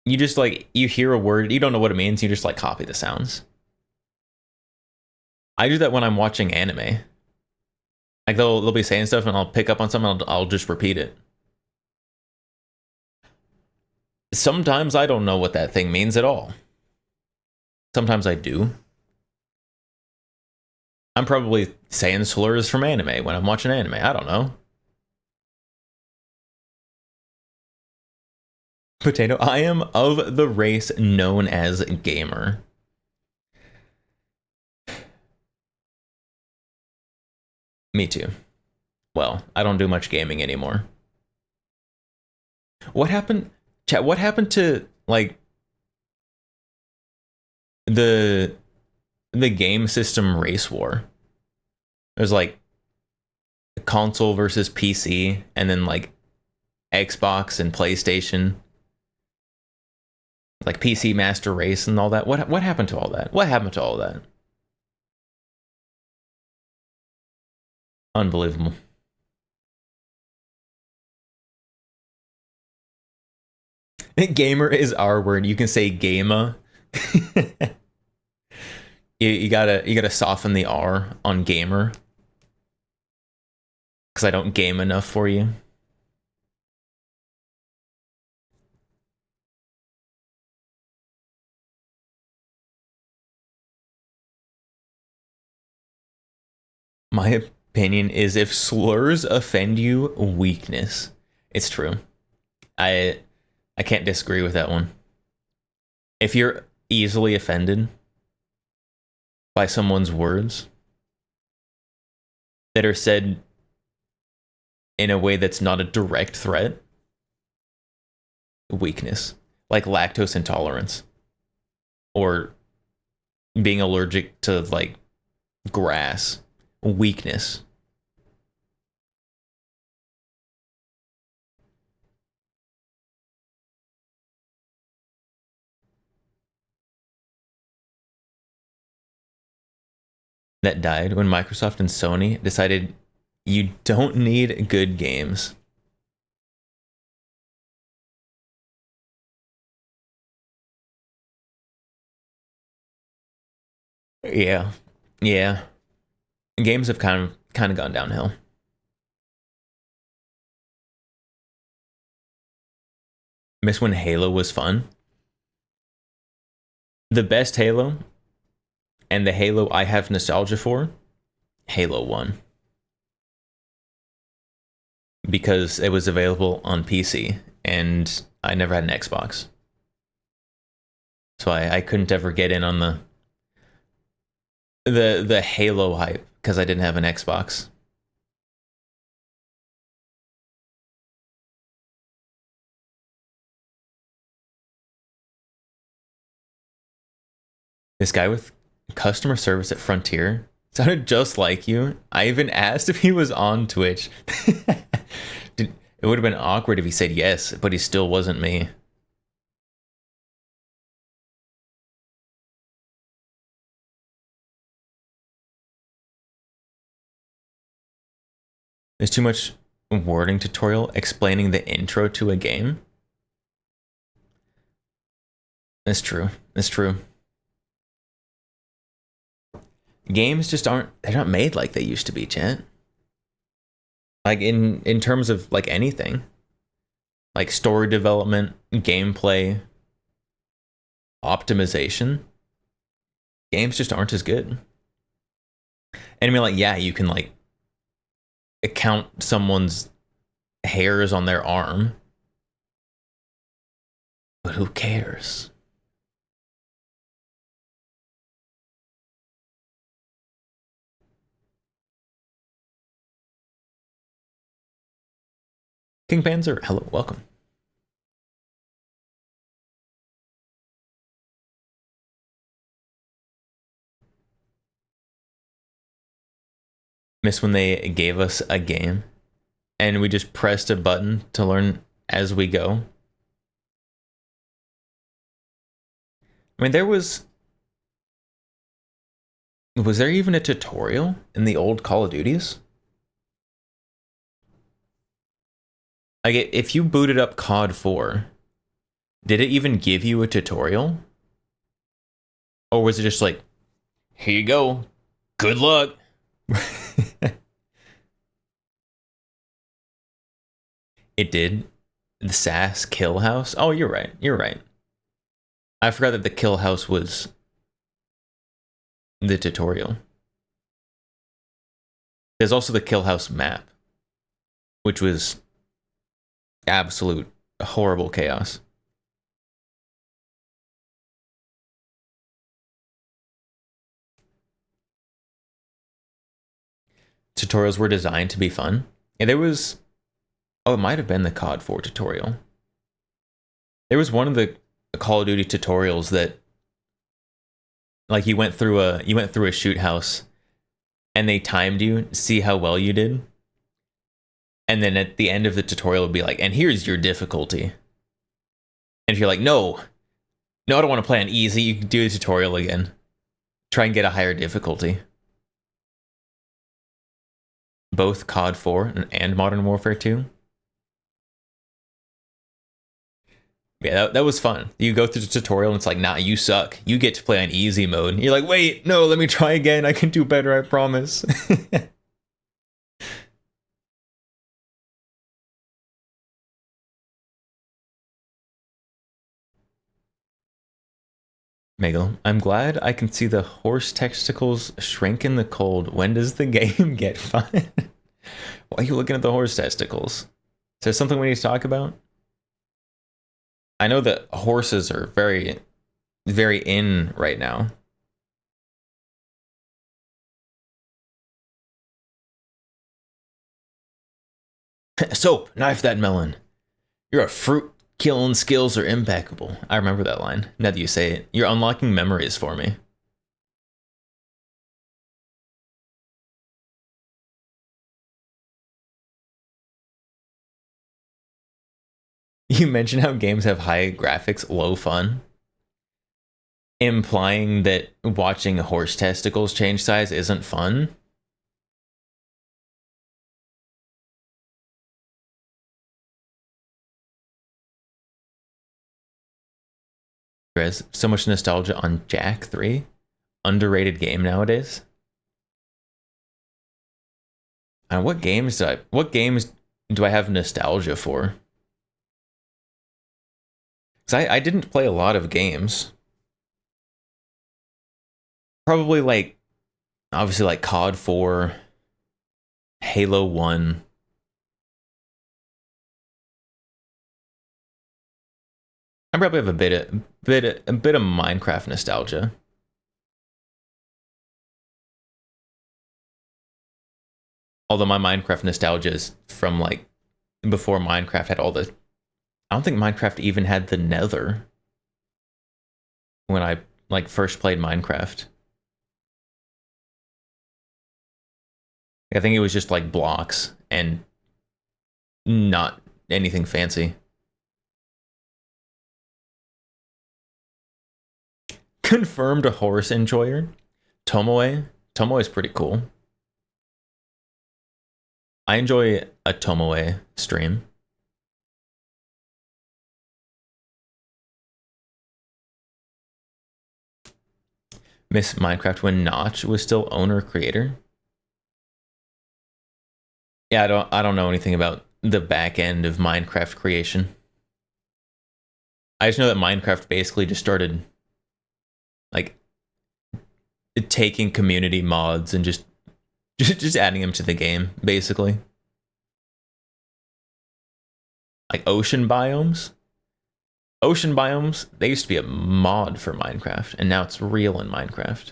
you just like you hear a word, you don't know what it means, you just like copy the sounds. I do that when I'm watching anime. Like they'll be saying stuff and I'll pick up on something, I'll just repeat it. Sometimes I don't know what that thing means at all. Sometimes I do. I'm probably saying slurs from anime when I'm watching anime. I don't know. Potato, I am of the race known as gamer. Me too. Well, I don't do much gaming anymore. What happened, chat? What happened to like the the game system race war? There's like console versus PC, and then like Xbox and PlayStation, like PC Master Race and all that. What happened to all that? What happened to all that? Unbelievable. Gamer is our word. You can say gama. You gotta soften the R on gamer. Because I don't game enough for you. My opinion is if slurs offend you, weakness. It's true. I I can't disagree with that one. If you're easily offended by someone's words that are said in a way that's not a direct threat, weakness, like lactose intolerance or being allergic to like grass, weakness. That died when Microsoft and Sony decided you don't need good games. Yeah. Yeah. games have kind of gone downhill. Miss when Halo was fun. The best Halo, and the Halo I have nostalgia for, Halo 1. Because it was available on PC, and I never had an Xbox. So I couldn't ever get in on the Halo hype because I didn't have an Xbox. This guy with customer service at Frontier sounded just like you. I even asked if he was on Twitch. It would have been awkward if he said yes, but he still wasn't me. There's too much wording tutorial explaining the intro to a game. That's true. That's true. Games just they're not made like they used to be, chat. Like in terms of like anything. Like story development, gameplay, optimization. Games just aren't as good. And I mean, like, yeah, you can like count someone's hairs on their arm. But who cares? King Panzer, hello, welcome. Miss when they gave us a game and we just pressed a button to learn as we go. I mean, was there even a tutorial in the old Call of Duties? Like, if you booted up COD 4, did it even give you a tutorial? Or was it just like, here you go, good luck? It did. The SAS kill house. Oh, you're right. You're right. I forgot that the kill house was the tutorial. There's also the kill house map, which was absolute horrible chaos. Tutorials were designed to be fun. And there was, oh, it might have been the COD 4 tutorial. There was one of the Call of Duty tutorials that, like, you went through a shoot house, and they timed you to see how well you did. And then at the end of the tutorial, it would be like, and here's your difficulty. And if you're like, no, I don't want to play on easy, you can do the tutorial again. Try and get a higher difficulty. Both COD 4 and Modern Warfare 2. Yeah, that was fun. You go through the tutorial and it's like, nah, you suck. You get to play on easy mode. You're like, wait, no, let me try again. I can do better, I promise. Megal, I'm glad I can see the horse testicles shrink in the cold. When does the game get fun? Why are you looking at the horse testicles? Is there something we need to talk about? I know that horses are very, very in right now. Soap, knife that melon. Your fruit killing skills are impeccable. I remember that line. Now that you say it, you're unlocking memories for me. You mentioned how games have high graphics, low fun, implying that watching horse testicles change size isn't fun. There's so much nostalgia on Jak 3. Underrated game nowadays. And what games do I have nostalgia for? Because I didn't play a lot of games. Probably like, obviously like COD 4, Halo 1. I probably have a bit of Minecraft nostalgia. Although my Minecraft nostalgia is from like before Minecraft had all the. I don't think Minecraft even had the Nether when I like first played Minecraft. I think it was just like blocks and not anything fancy. Confirmed a horse enjoyer. Tomoe. Tomoe is pretty cool. I enjoy a Tomoe stream. Miss Minecraft when Notch was still owner creator. Yeah, I don't know anything about the back end of Minecraft creation. I just know that Minecraft basically just started like taking community mods and just adding them to the game, basically. Like ocean biomes. Ocean biomes, they used to be a mod for Minecraft, and now it's real in Minecraft.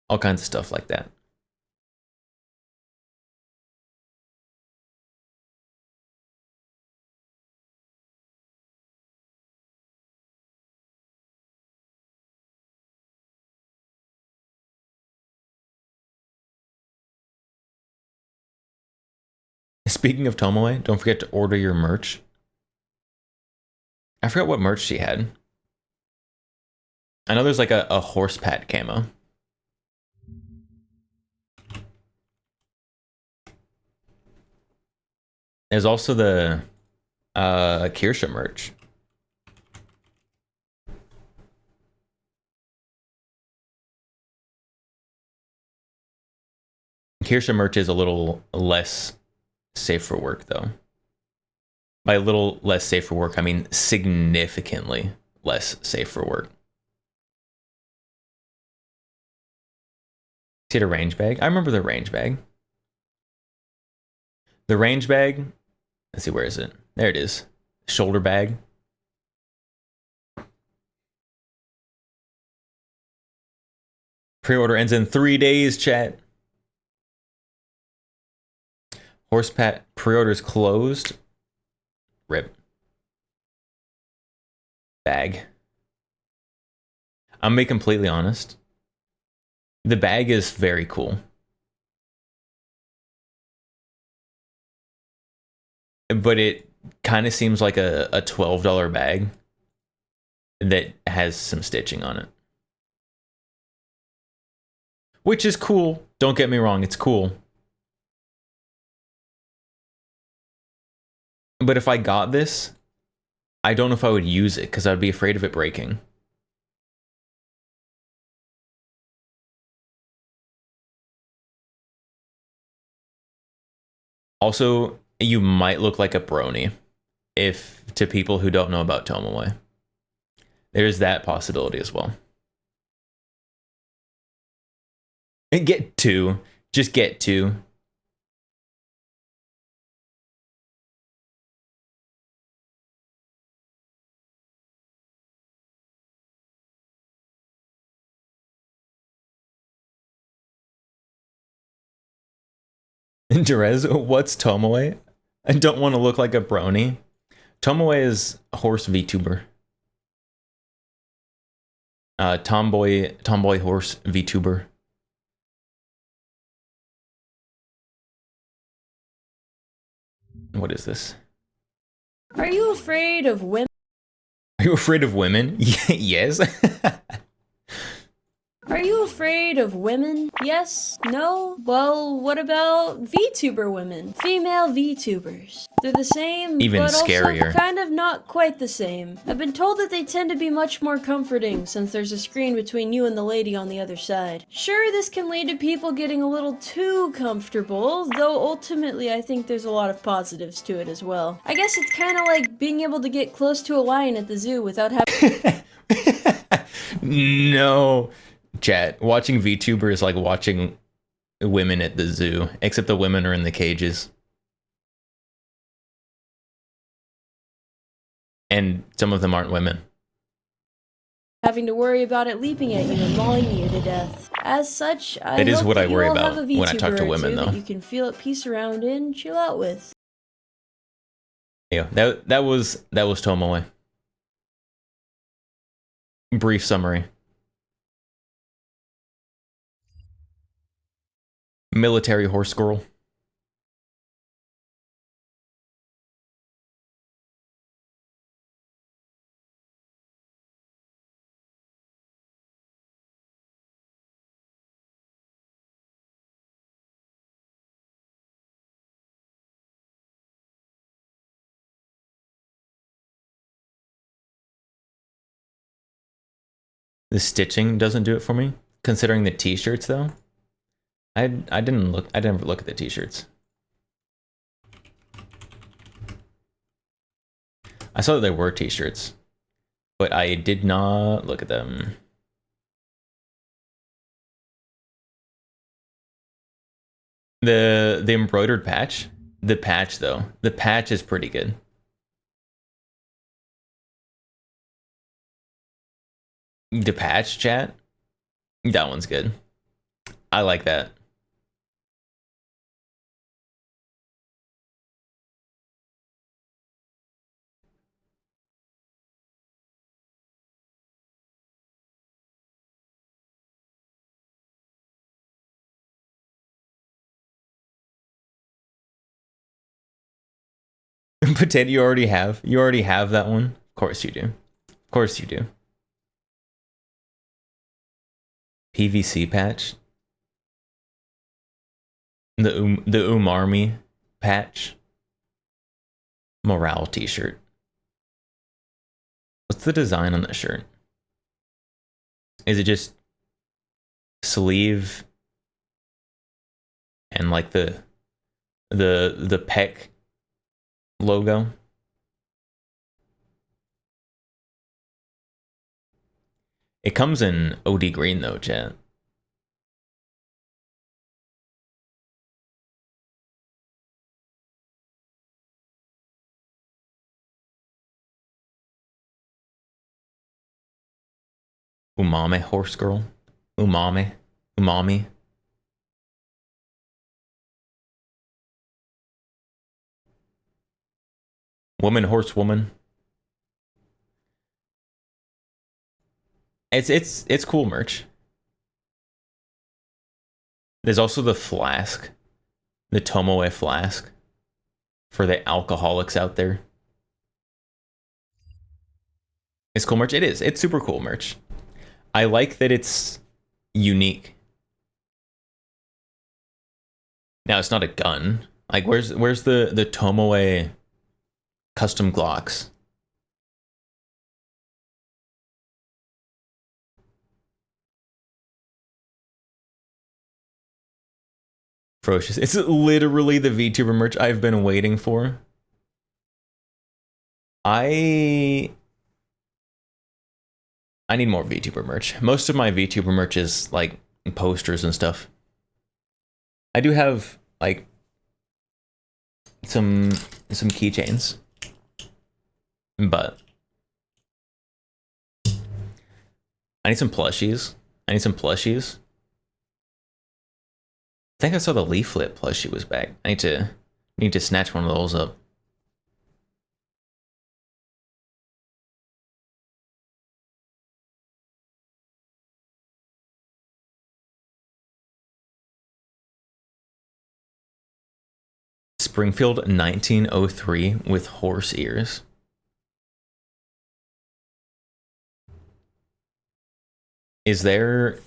All kinds of stuff like that. Speaking of Tomoe, don't forget to order your merch. I forgot what merch she had. I know there's like a horse pat camo. There's also the Kirsha merch. Kirsha merch is a little less safe for work, though. By a little less safe for work, I mean significantly less safe for work. See a range bag? I remember the range bag. The range bag, let's see, where is it? There it is. Shoulder bag. Pre-order ends in 3 days, chat. Horse pat pre-orders closed. Rip. Bag. I'm gonna be completely honest. The bag is very cool. But it kind of seems like a $12 bag that has some stitching on it. Which is cool. Don't get me wrong, it's cool. But if I got this, I don't know if I would use it because I'd be afraid of it breaking. Also, you might look like a brony if to people who don't know about Tomoe. There's that possibility as well. And get two. Just get two. Jerez, what's Tomoe? I don't want to look like a brony. Tomoe is horse VTuber. Tomboy horse VTuber. What is this? Are you afraid of women? Are you afraid of women? Yes. Are you afraid of women? Yes? No? Well, what about VTuber women? Female VTubers. They're the same, Even but scarier. also kind of not quite the same. I've been told that they tend to be much more comforting since there's a screen between you and the lady on the other side. Sure, this can lead to people getting a little too comfortable, though ultimately I think there's a lot of positives to it as well. I guess it's kind of like being able to get close to a lion at the zoo without having No. Chat, watching VTuber is like watching women at the zoo, except the women are in the cages. And some of them aren't women. having to worry about it leaping at you and mauling you to death. As such, I It is hope what that I you worry all about have a when I talk to VTuber or women, two though. that you can feel at peace around and chill out with. Yeah, that was Tomoe. Brief summary. Military horse girl. The stitching doesn't do it for me. Considering the t-shirts though, I didn't look at the t-shirts. I saw that there were t-shirts, but I did not look at them. The embroidered patch, the patch is pretty good. The patch chat, that one's good. I like that. Potato, you already have that one. Of course you do. Of course you do. PVC patch. The Umarmi patch. Morale t-shirt. What's the design on that shirt? Is it just sleeve and like the pec logo? It comes in OD green though, chat. Umame horse girl. Umami. Woman horse woman. It's cool merch. There's also the flask, the Tomoe flask, for the alcoholics out there. It's cool merch. It is. It's super cool merch. I like that it's unique. Now it's not a gun. Like where's the Tomoe custom Glocks? Ferocious. It's literally the VTuber merch I've been waiting for. I need more VTuber merch. Most of my VTuber merch is like posters and stuff. I do have like some keychains, but I need some plushies. I think I saw the leaflet plushie was back. I need to snatch one of those up. Springfield 1903 with horse ears. Is there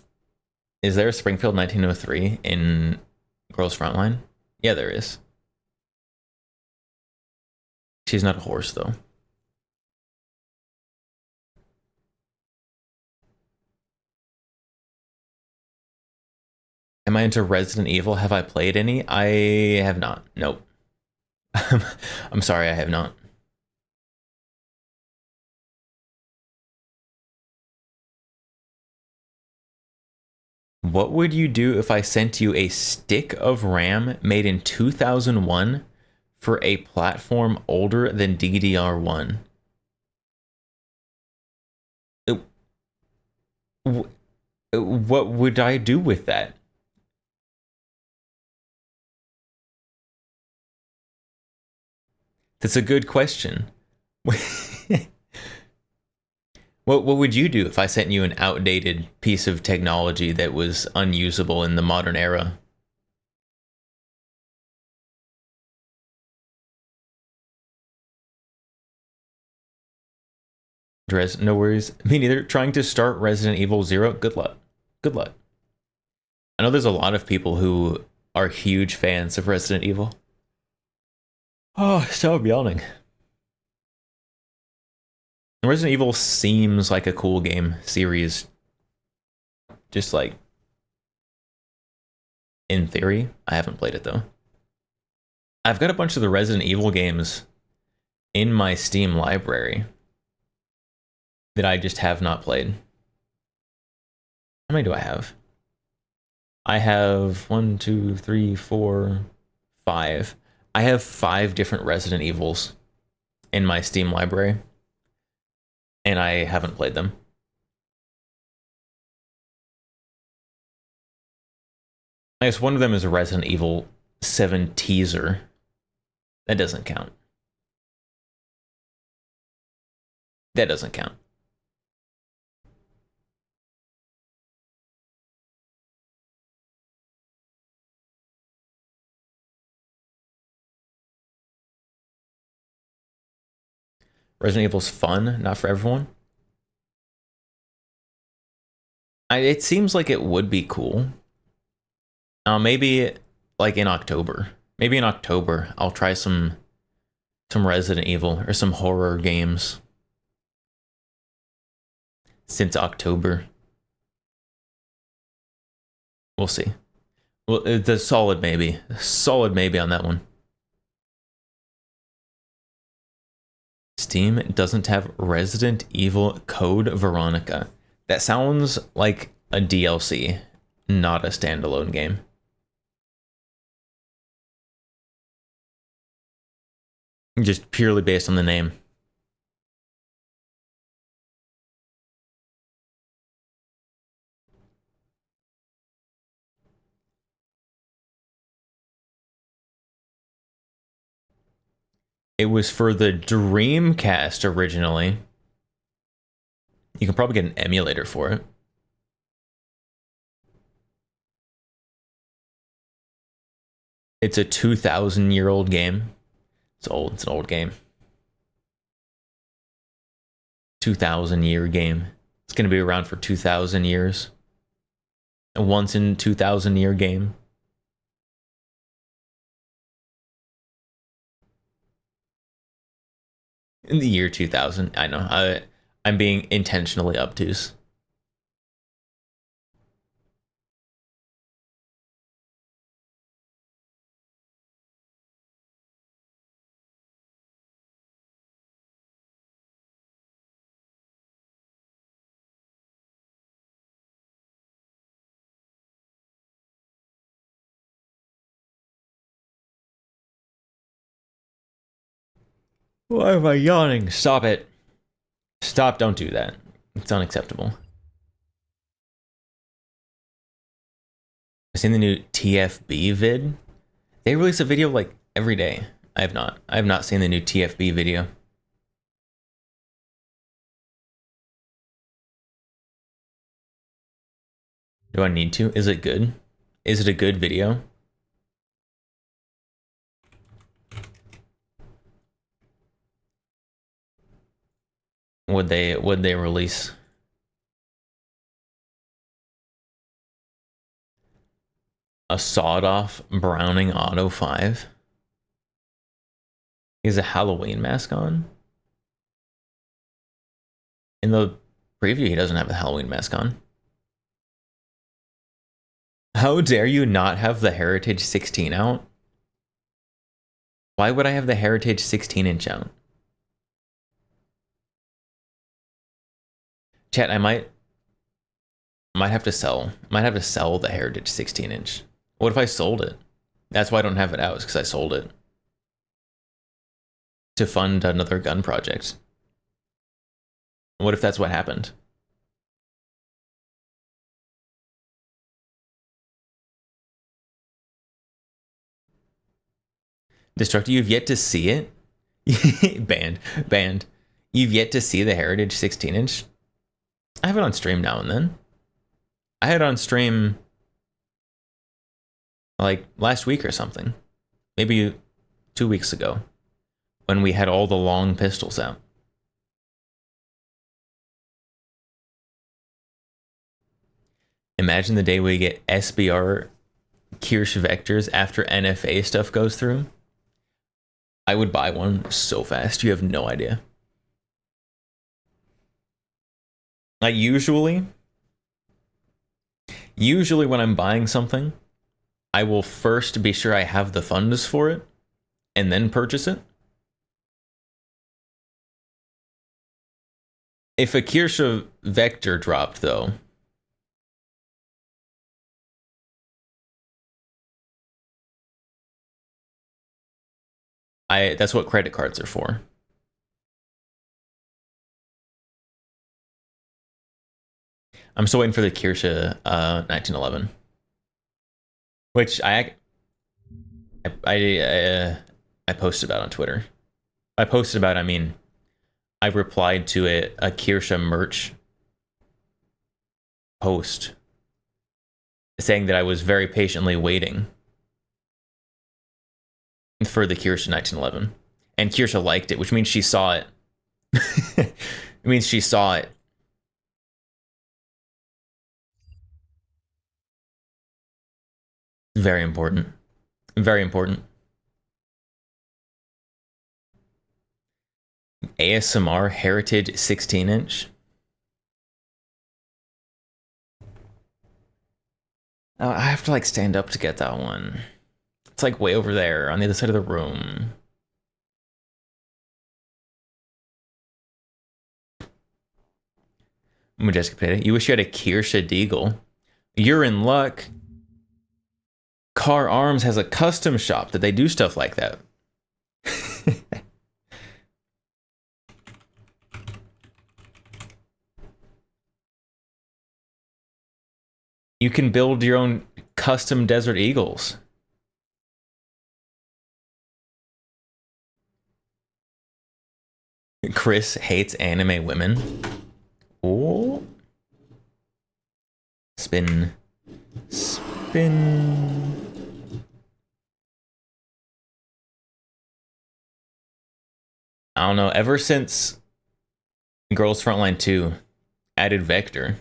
Is there a Springfield 1903 in Girls Frontline? Yeah, there is. She's not a horse, though. Am I into Resident Evil? Have I played any? I have not. Nope. I'm sorry, I have not. What would you do if I sent you a stick of RAM made in 2001 for a platform older than DDR1? What would I do with that? That's a good question. What would you do if I sent you an outdated piece of technology that was unusable in the modern era? Drez, no worries. Me neither. Trying to start Resident Evil 0. Good luck. Good luck. I know there's a lot of people who are huge fans of Resident Evil. Oh, so I'm yawning. Resident Evil seems like a cool game series. Just like in theory. I haven't played it though. I've got a bunch of the Resident Evil games in my Steam library that I just have not played. How many do I have? I have 1, 2, 3, 4, 5. I have 5 different Resident Evils in my Steam library, and I haven't played them. I guess one of them is a Resident Evil 7 teaser. That doesn't count. That doesn't count. Resident Evil's fun, not for everyone. It seems like it would be cool. Maybe like in October. Maybe in October I'll try some Resident Evil or some horror games. Since October. We'll see. Well, it's a solid maybe. Solid maybe on that one. Steam doesn't have Resident Evil Code Veronica. That sounds like a DLC, not a standalone game. Just purely based on the name. It was for the Dreamcast originally. You can probably get an emulator for it. It's a 2,000-year-old game. It's old. It's an old game. 2,000-year game. It's going to be around for 2,000 years. A once in 2,000-year game. In the year 2000. I know. I'm being intentionally obtuse. Why am I yawning? Stop it. Stop, don't do that. It's unacceptable. I've seen the new TFB vid. They release a video like every day. I have not. I have not seen the new TFB video. Do I need to? Is it good? Is it a good video? Would they release? a sawed-off Browning Auto 5. He has a Halloween mask on. In the preview, he doesn't have a Halloween mask on. How dare you not have the Heritage 16 out? Why would I have the Heritage 16-inch out? Chat, I might have to sell. Might have to sell the Heritage 16-inch. What if I sold it? That's why I don't have it out, is because I sold it to fund another gun project. What if that's what happened? Destructor, you've yet to see it? Banned. You've yet to see the Heritage 16-inch? I have it on stream now and then. I had it on stream like last week or something. Maybe 2 weeks ago. When we had all the long pistols out. Imagine the day we get SBR Kirsch Vectors after NFA stuff goes through. I would buy one so fast, you have no idea. Like usually when I'm buying something, I will first be sure I have the funds for it and then purchase it. If a Kirsch Vector dropped though, that's what credit cards are for. I'm still waiting for the Kirsch 1911, which I posted about on Twitter. I posted about, I mean, I replied to a Kirsch merch post saying that I was very patiently waiting for the Kirsch 1911, and Kirsch liked it, which means she saw it. It means she saw it. Very important. Very important. ASMR Heritage 16-inch. Oh, I have to like stand up to get that one. It's like way over there on the other side of the room. Majestic Potato, you wish you had a Kirsch Deagle. You're in luck. Car Arms has a custom shop that they do stuff like that. You can build your own custom Desert Eagles. Chris hates anime women. Oh. Spin. I don't know, ever since Girls Frontline 2 added Vector,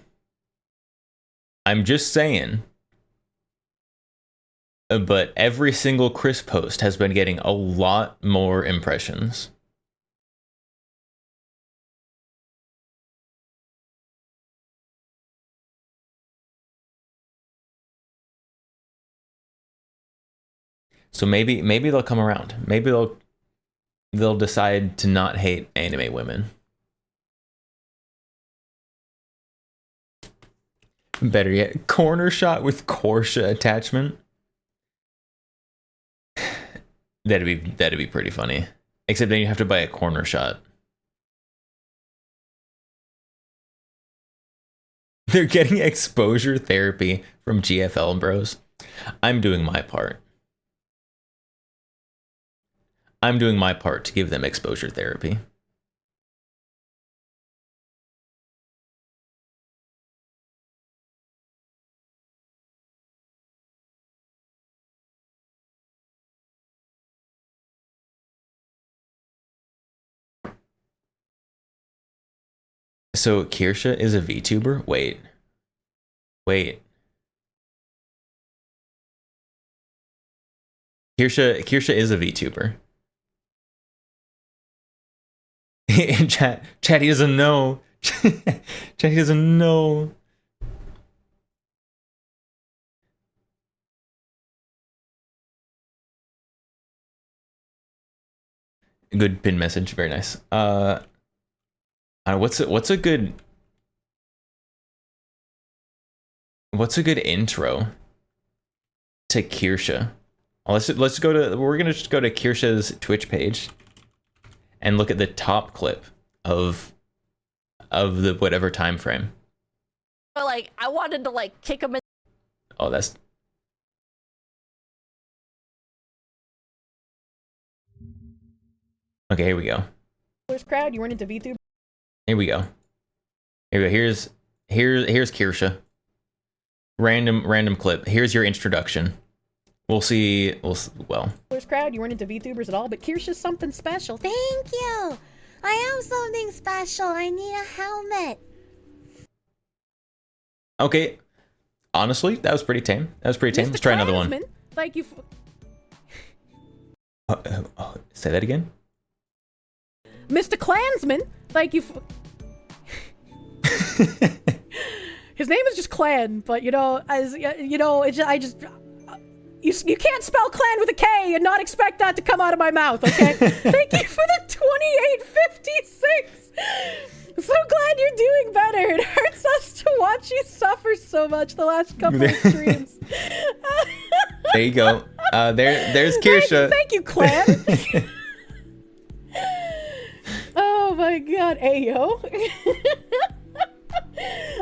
I'm just saying, but every single Chris post has been getting a lot more impressions. So maybe they'll come around. Maybe they'll decide to not hate anime women. Better yet, corner shot with Porsche attachment. That'd be pretty funny. Except then you have to buy a corner shot. They're getting exposure therapy from GFL bros. I'm doing my part. I'm doing my part to give them exposure therapy. So Kirsha is a VTuber? Wait. Kirsha is a VTuber. In chat, he doesn't know. Chat, he doesn't know. Good pin message, very nice. What's a good intro to Kirsha? Let's go to, we're gonna just go to Kirsha's Twitch page and look at the top clip of the whatever time frame. Like, I wanted to like kick him in. Oh, that's okay. Here we go. Crowd, you weren't into VTuber. Here we go. Here we go. Here's Kirsha. Random clip. Here's your introduction. We'll see. Well. Crowd, you weren't into VTubers at all, but Kirsha's something special. Thank you. I am something special. I need a helmet. Okay. Honestly, that was pretty tame. Let's try another one. Thank you. Say that again. Mr. Klansman, thank you. His name is just Clan, but you know, as you know, you can't spell clan with a K and not expect that to come out of my mouth, okay? Thank you for the 2856. So glad you're doing better. It hurts us to watch you suffer so much the last couple of streams. There you go. There's Kirsha. Thank you, Clan. Oh my god, Ayo.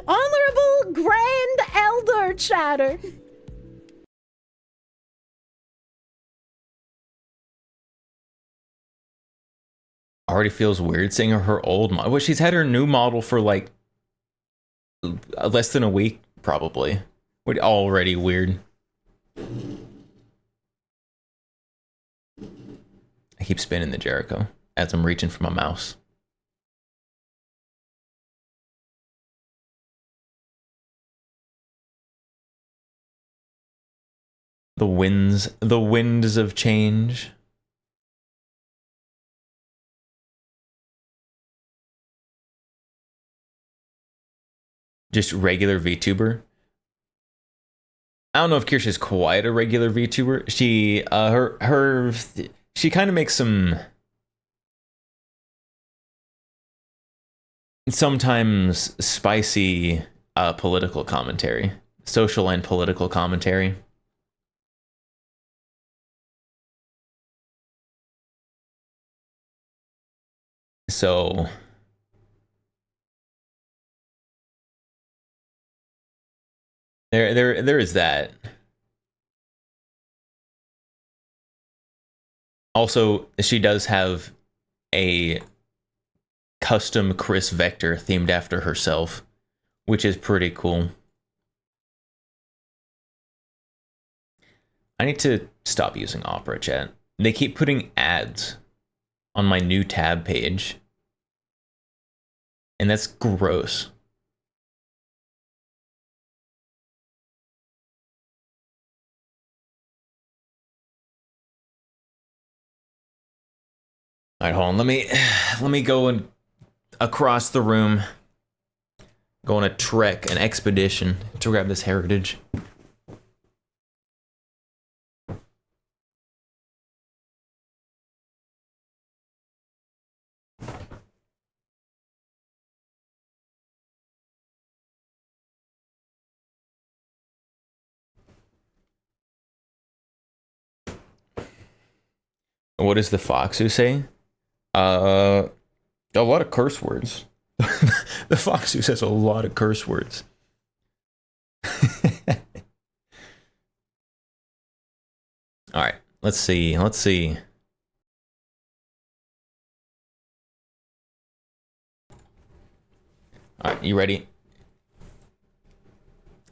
Honorable Grand Elder Chatter. Already feels weird seeing her old model. Well, she's had her new model for like less than a week, probably. Already weird. I keep spinning the Jericho as I'm reaching for my mouse. The winds of change. Just regular VTuber. I don't know if Kirsha's quite a regular VTuber. She kind of makes some sometimes spicy political commentary, social and political commentary. So there is that. Also, she does have a custom Chris Vector themed after herself, which is pretty cool. I need to stop using Opera Chat. They keep putting ads on my new tab page, and that's gross. All right, hold on. Let me go across the room. Go on a trek, an expedition to grab this heritage. What does the fox who say? A lot of curse words. The fox who says a lot of curse words. All right, let's see. All right, you ready?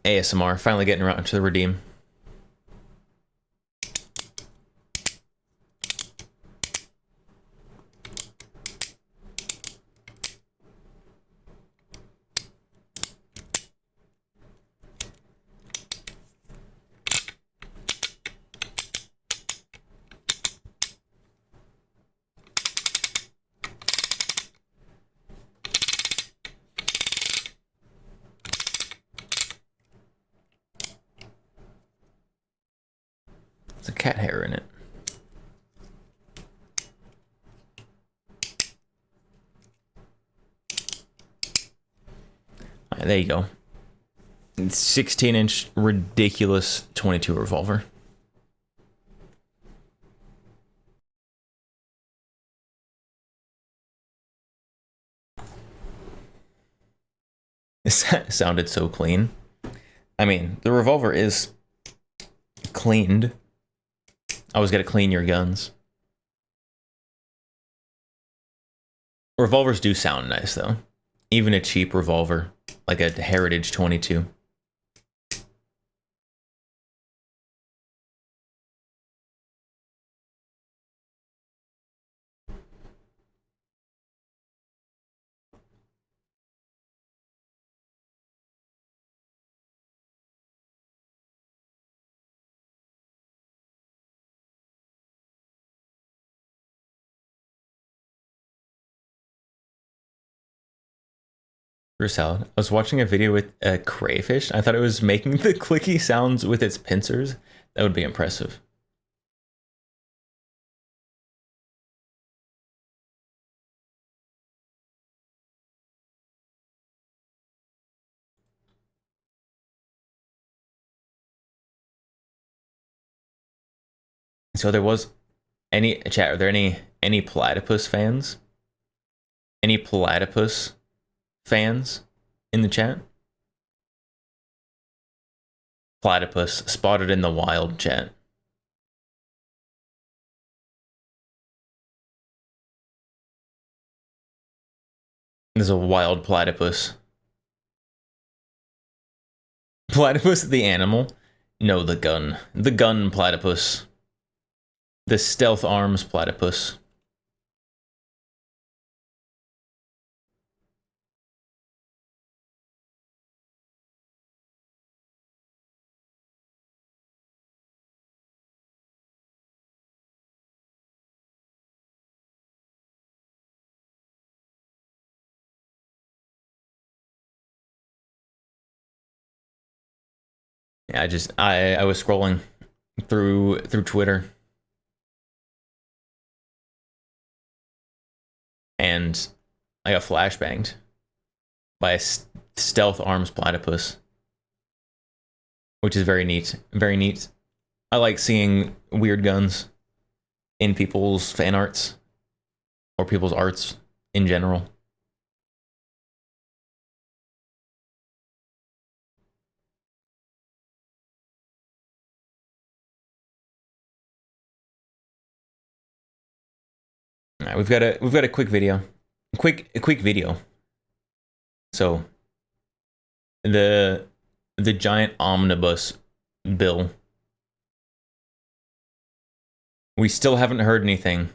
ASMR, finally getting around to the redeem. cat hair in it. All right, there you go. 16-inch ridiculous 22 revolver. It sounded so clean. I mean, the revolver is cleaned. Always got to clean your guns. Revolvers do sound nice, though. Even a cheap revolver, like a Heritage 22. For salad. I was watching a video with a crayfish. I thought it was making the clicky sounds with its pincers. That would be impressive. So there was any chat. Are there any platypus fans? Any platypus fans in the chat? Platypus spotted in the wild chat. There's a wild platypus. Platypus the animal? No, the gun. The gun platypus. The stealth arms platypus. Yeah, I was scrolling through Twitter, and I got flashbanged by a stealth arms platypus, which is very neat. Very neat. I like seeing weird guns in people's fan arts or people's arts in general. All right, we've got a quick video. A quick video. So the giant omnibus bill. We still haven't heard anything,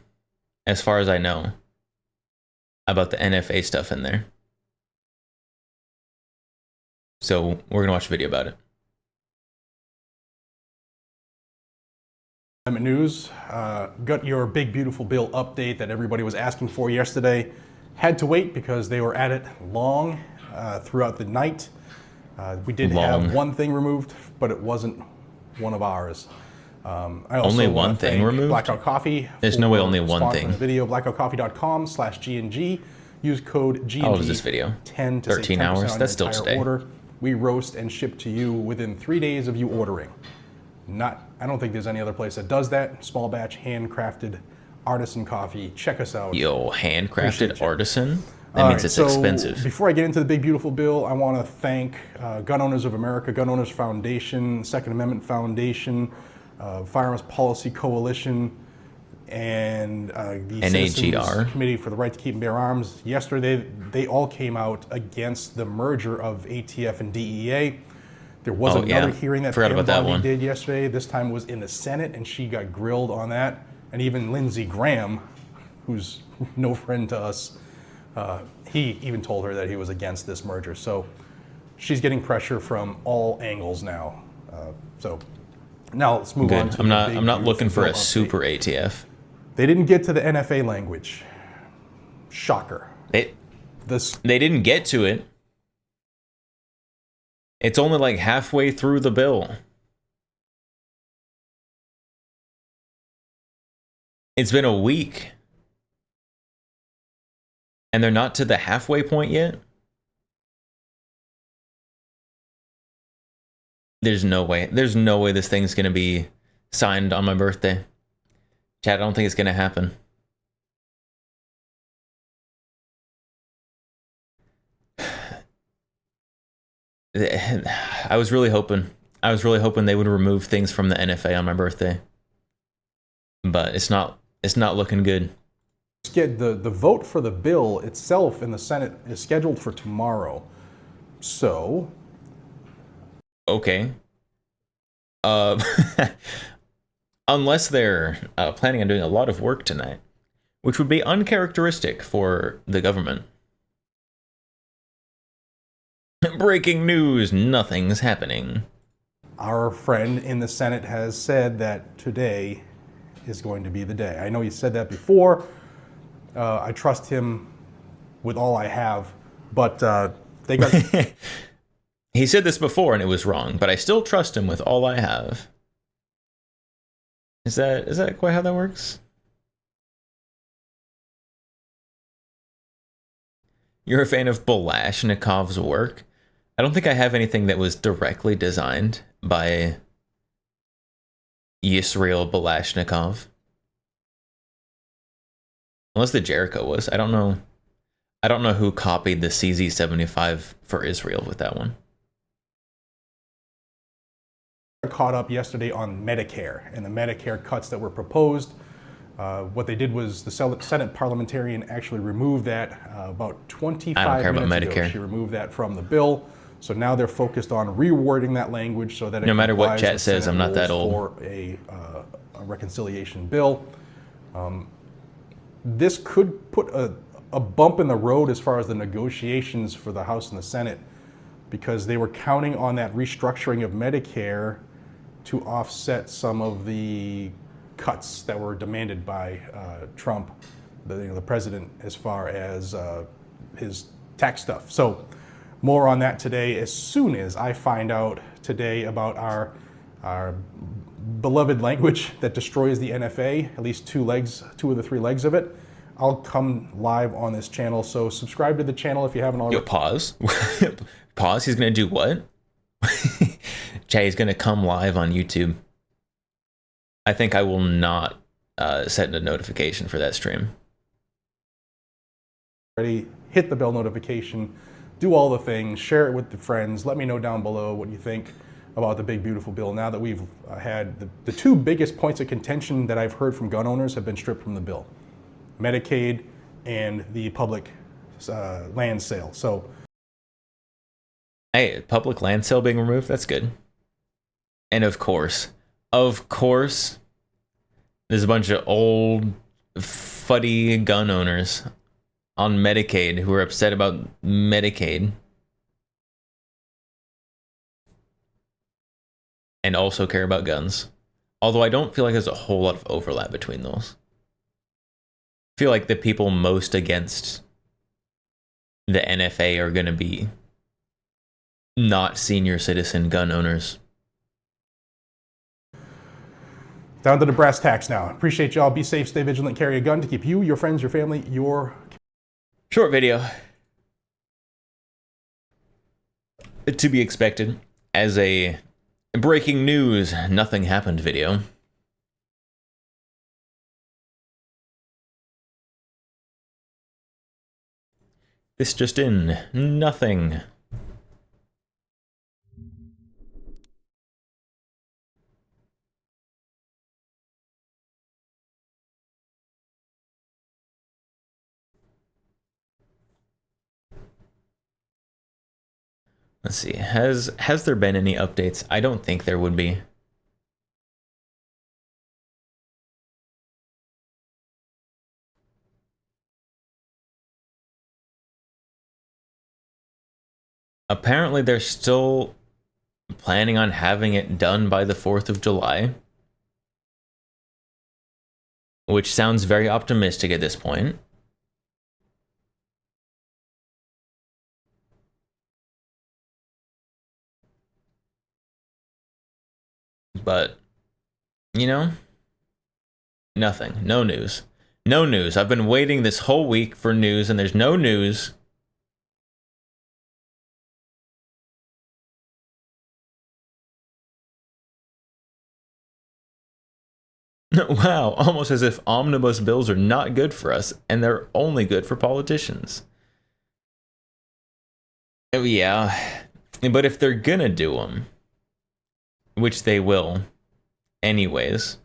as far as I know, about the NFA stuff in there. So we're gonna watch a video about it. News, got your big beautiful bill update that everybody was asking for yesterday. Had to wait because they were at it long throughout the night. We did have one thing removed, but it wasn't one of ours. I also only one thing removed? Blackout Coffee. There's no way only one thing. The video blackoutcoffee.com/GNG. Use code GNG. How old is this video? 10 to 13 hours. That's still today. Order. We roast and ship to you within 3 days of you ordering. I don't think there's any other place that does that. Small batch, handcrafted, artisan coffee. Check us out. Yo, handcrafted artisan? That means it's expensive. Before I get into the big beautiful bill, I want to thank Gun Owners of America, Gun Owners Foundation, Second Amendment Foundation, Firearms Policy Coalition, and the Citizens Committee for the Right to Keep and Bear Arms. Yesterday, they all came out against the merger of ATF and DEA. There was another hearing that Pam Bondi did yesterday. This time it was in the Senate, and she got grilled on that. And even Lindsey Graham, who's no friend to us, he even told her that he was against this merger. So she's getting pressure from all angles now. So now let's move on to I'm not looking for a super ATF. They didn't get to the NFA language. Shocker. They didn't get to it. It's only like halfway through the bill. It's been a week. And they're not to the halfway point yet? There's no way. There's no way this thing's gonna be signed on my birthday. Chat, I don't think it's gonna happen. I was really hoping they would remove things from the NFA on my birthday. But it's not looking good. The vote for the bill itself in the Senate is scheduled for tomorrow. So, Okay. Unless they're planning on doing a lot of work tonight, which would be uncharacteristic for the government. Breaking news, nothing's happening. our friend in the Senate has said that today is going to be the day. I know he said that before. I trust him with all I have, but they got... He said this before and it was wrong, but I still trust him with all I have. Is that quite how that works? You're a fan of Balashnikov's work? I don't think I have anything that was directly designed by Yisrael Balashnikov. Unless the Jericho was. I don't know who copied the CZ75 for Israel with that one. Caught up yesterday on Medicare and the Medicare cuts that were proposed. What they did was the Senate parliamentarian actually removed that about 25 minutes ago. She removed that from the bill. So now they're focused on rewording that language so that it no matter what chat complies says, I'm not that old. for a reconciliation bill. This could put a bump in the road as far as the negotiations for the House and the Senate, because they were counting on that restructuring of Medicare to offset some of the cuts that were demanded by Trump, the president, as far as his tax stuff. So more on that today as soon as I find out today about our beloved language that destroys the NFA, at least two of the three legs of it. I'll come live on this channel, so subscribe to the channel if you haven't already. Yo, pause. Pause, he's gonna do what? Jay, he's gonna come live on YouTube. I think I will not set a notification for that stream. Hit the bell notification, do all the things, share it with the friends. Let me know down below what you think about the big, beautiful bill. Now that we've had the two biggest points of contention that I've heard from gun owners have been stripped from the bill: Medicaid and the public land sale. So, hey, public land sale being removed, that's good. And of course, there's a bunch of old, fuddy gun owners on Medicaid who are upset about Medicaid. And also care about guns. Although I don't feel like there's a whole lot of overlap between those. I feel like the people most against the NFA are going to be not senior citizen gun owners. down to the brass tacks now. Appreciate y'all. Be safe, stay vigilant, carry a gun to keep you, your friends, your family, your... Short video. To be expected as a breaking news, nothing happened video. This just in, nothing. Let's see, has there been any updates? I don't think there would be. Apparently they're still planning on having it done by the 4th of July. Which sounds very optimistic at this point. But, you know, Nothing. No news. No news. I've been waiting this whole week for news, and there's no news. Wow, almost as if omnibus bills are not good for us, and they're only good for politicians. Oh, yeah, but if they're gonna do them, which they will, anyways,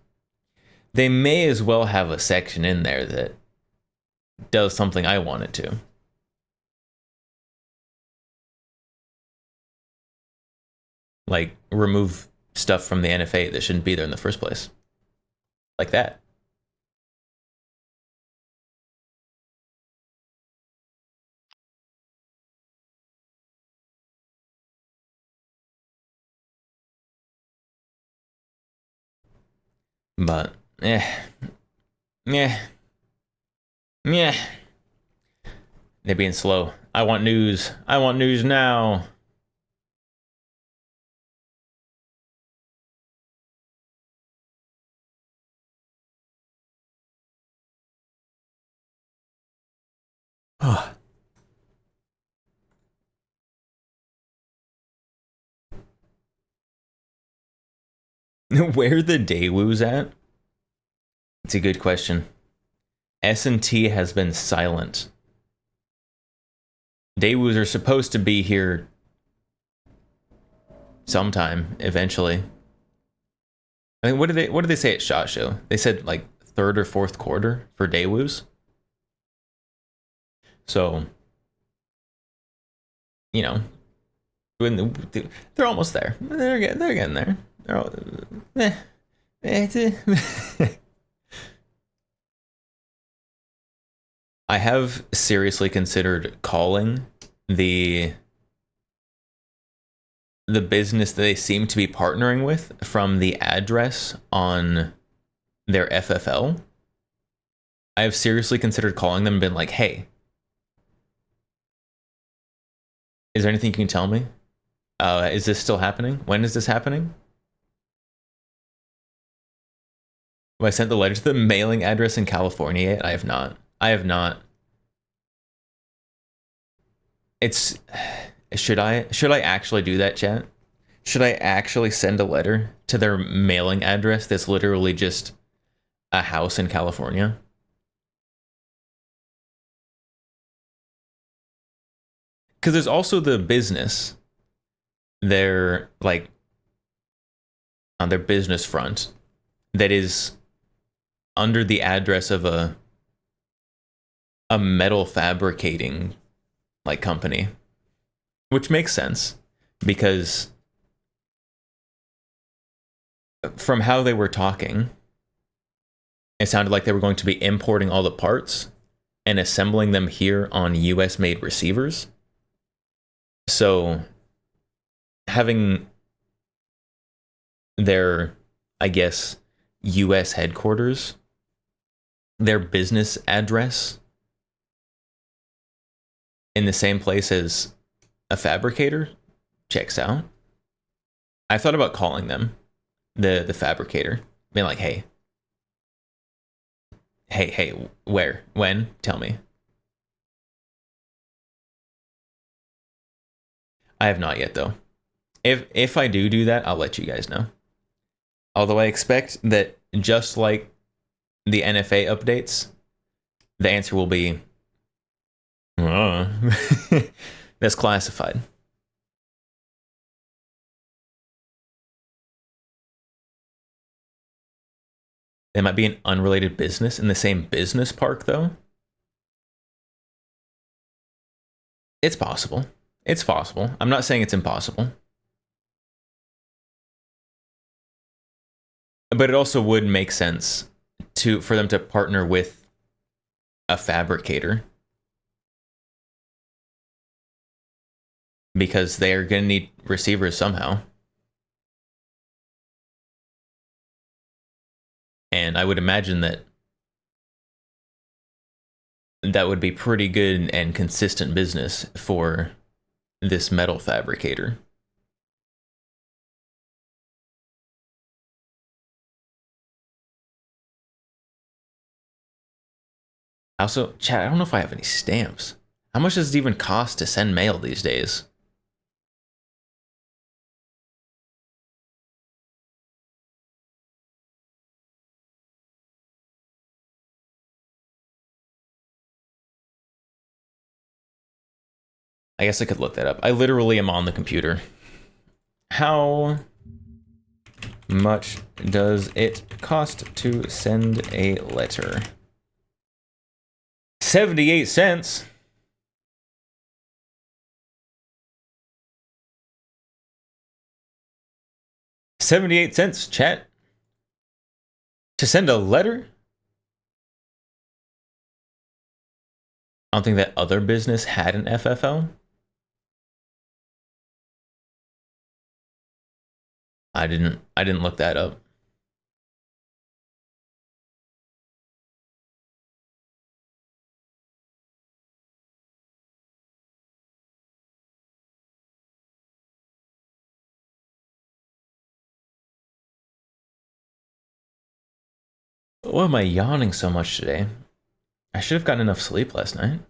they may as well have a section in there that does something I want it to. Like, remove stuff from the NFA that shouldn't be there in the first place. Like that. But, yeah. They're being slow. I want news. I want news now. Where the Daewoo's at? It's a good question. S&T has been silent. Daewoo's are supposed to be here sometime, eventually. I mean, what did they say at SHOT Show? They said like third or fourth quarter for Daewoo's. So, you know, they're almost there. They're getting there. I have seriously considered calling the business that they seem to be partnering with from the address on their FFL. I have seriously considered calling them and been like, hey, is there anything you can tell me? Is this still happening? When is this happening? Have I sent the letter to the mailing address in California yet? I have not. I have not. It's... Should I actually do that, chat? Should I actually send a letter to their mailing address that's literally just a house in California? Because there's also the business. They're like on their business front that is under the address of a metal fabricating like company, which makes sense because from how they were talking, it sounded like they were going to be importing all the parts and assembling them here on US made receivers. So having their, I guess, US headquarters, their business address in the same place as a fabricator checks out. I thought about calling them the fabricator, being like, hey, where, when, tell me. I have not yet though. If I do that, I'll let you guys know. Although I expect that just like the NFA updates, the answer will be, that's classified. It might be an unrelated business in the same business park, though. It's possible. It's possible. I'm not saying it's impossible. But it also would make sense for them to partner with a fabricator. Because they are going to need receivers somehow. And I would imagine that that would be pretty good and consistent business for this metal fabricator. Also, chat, I don't know if I have any stamps. How much does it even cost to send mail these days? I guess I could look that up. I literally am on the computer. How much does it cost to send a letter? 78 cents. $0.78, chat. To send a letter? I don't think that other business had an FFL. I didn't look that up. Why am I yawning so much today? I should have gotten enough sleep last night.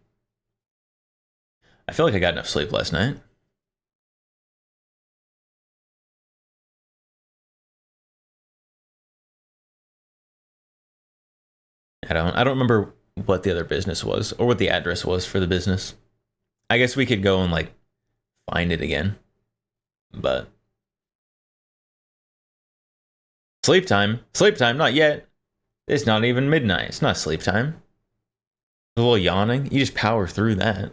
I feel like I got enough sleep last night. I don't remember what the other business was or what the address was for the business. I guess we could go and like find it again. But sleep time, not yet. It's not even midnight. It's not sleep time. A little yawning. You just power through that.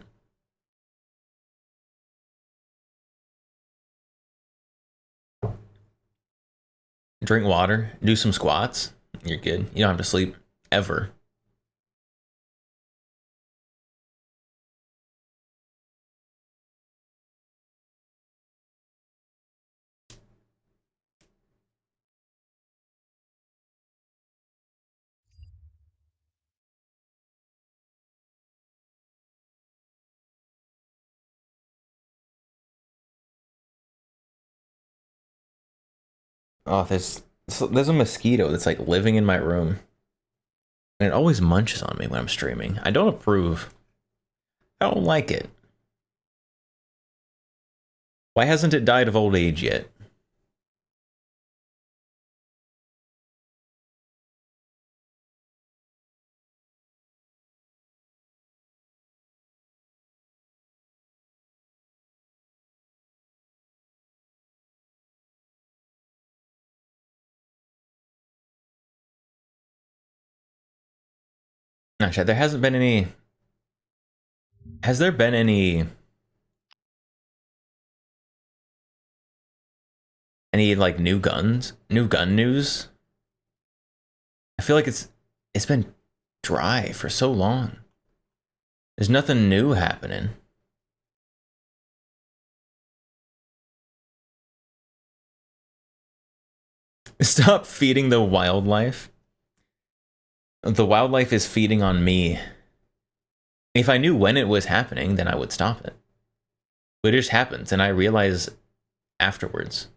Drink water, do some squats. You're good. You don't have to sleep ever. Oh, there's a mosquito that's like living in my room. And it always munches on me when I'm streaming. I don't approve. I don't like it. Why hasn't it died of old age yet? No, Chad, there hasn't been any... Has there been any like new gun news? I feel like it's been dry for so long. There's nothing new happening. Stop feeding the wildlife. The wildlife is feeding on me. If I knew when it was happening, then I would stop it. But it just happens, and I realize afterwards.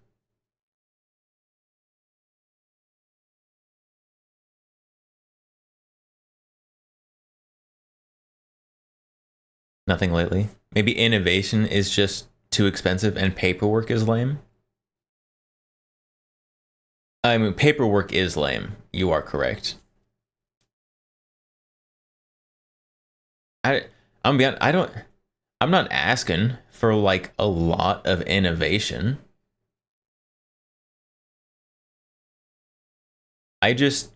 Nothing lately. Maybe innovation is just too expensive and paperwork is lame. I mean, paperwork is lame. You are correct. I'm beyond, I'm not asking for like a lot of innovation. I just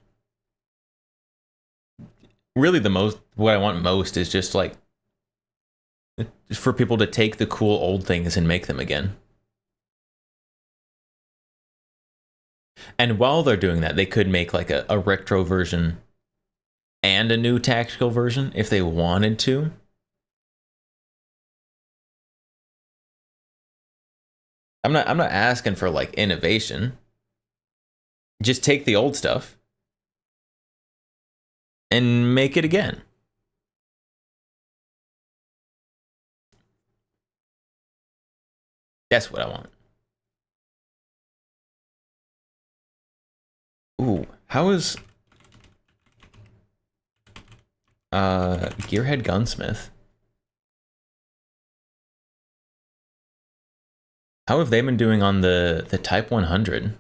really what I want most is just like for people to take the cool old things and make them again. And while they're doing that, they could make like a retro version and a new tactical version if they wanted to. I'm not asking for like innovation. Just take the old stuff and make it again. That's what I want. Ooh, how is... Gearhead Gunsmith. How have they been doing on the Type 100?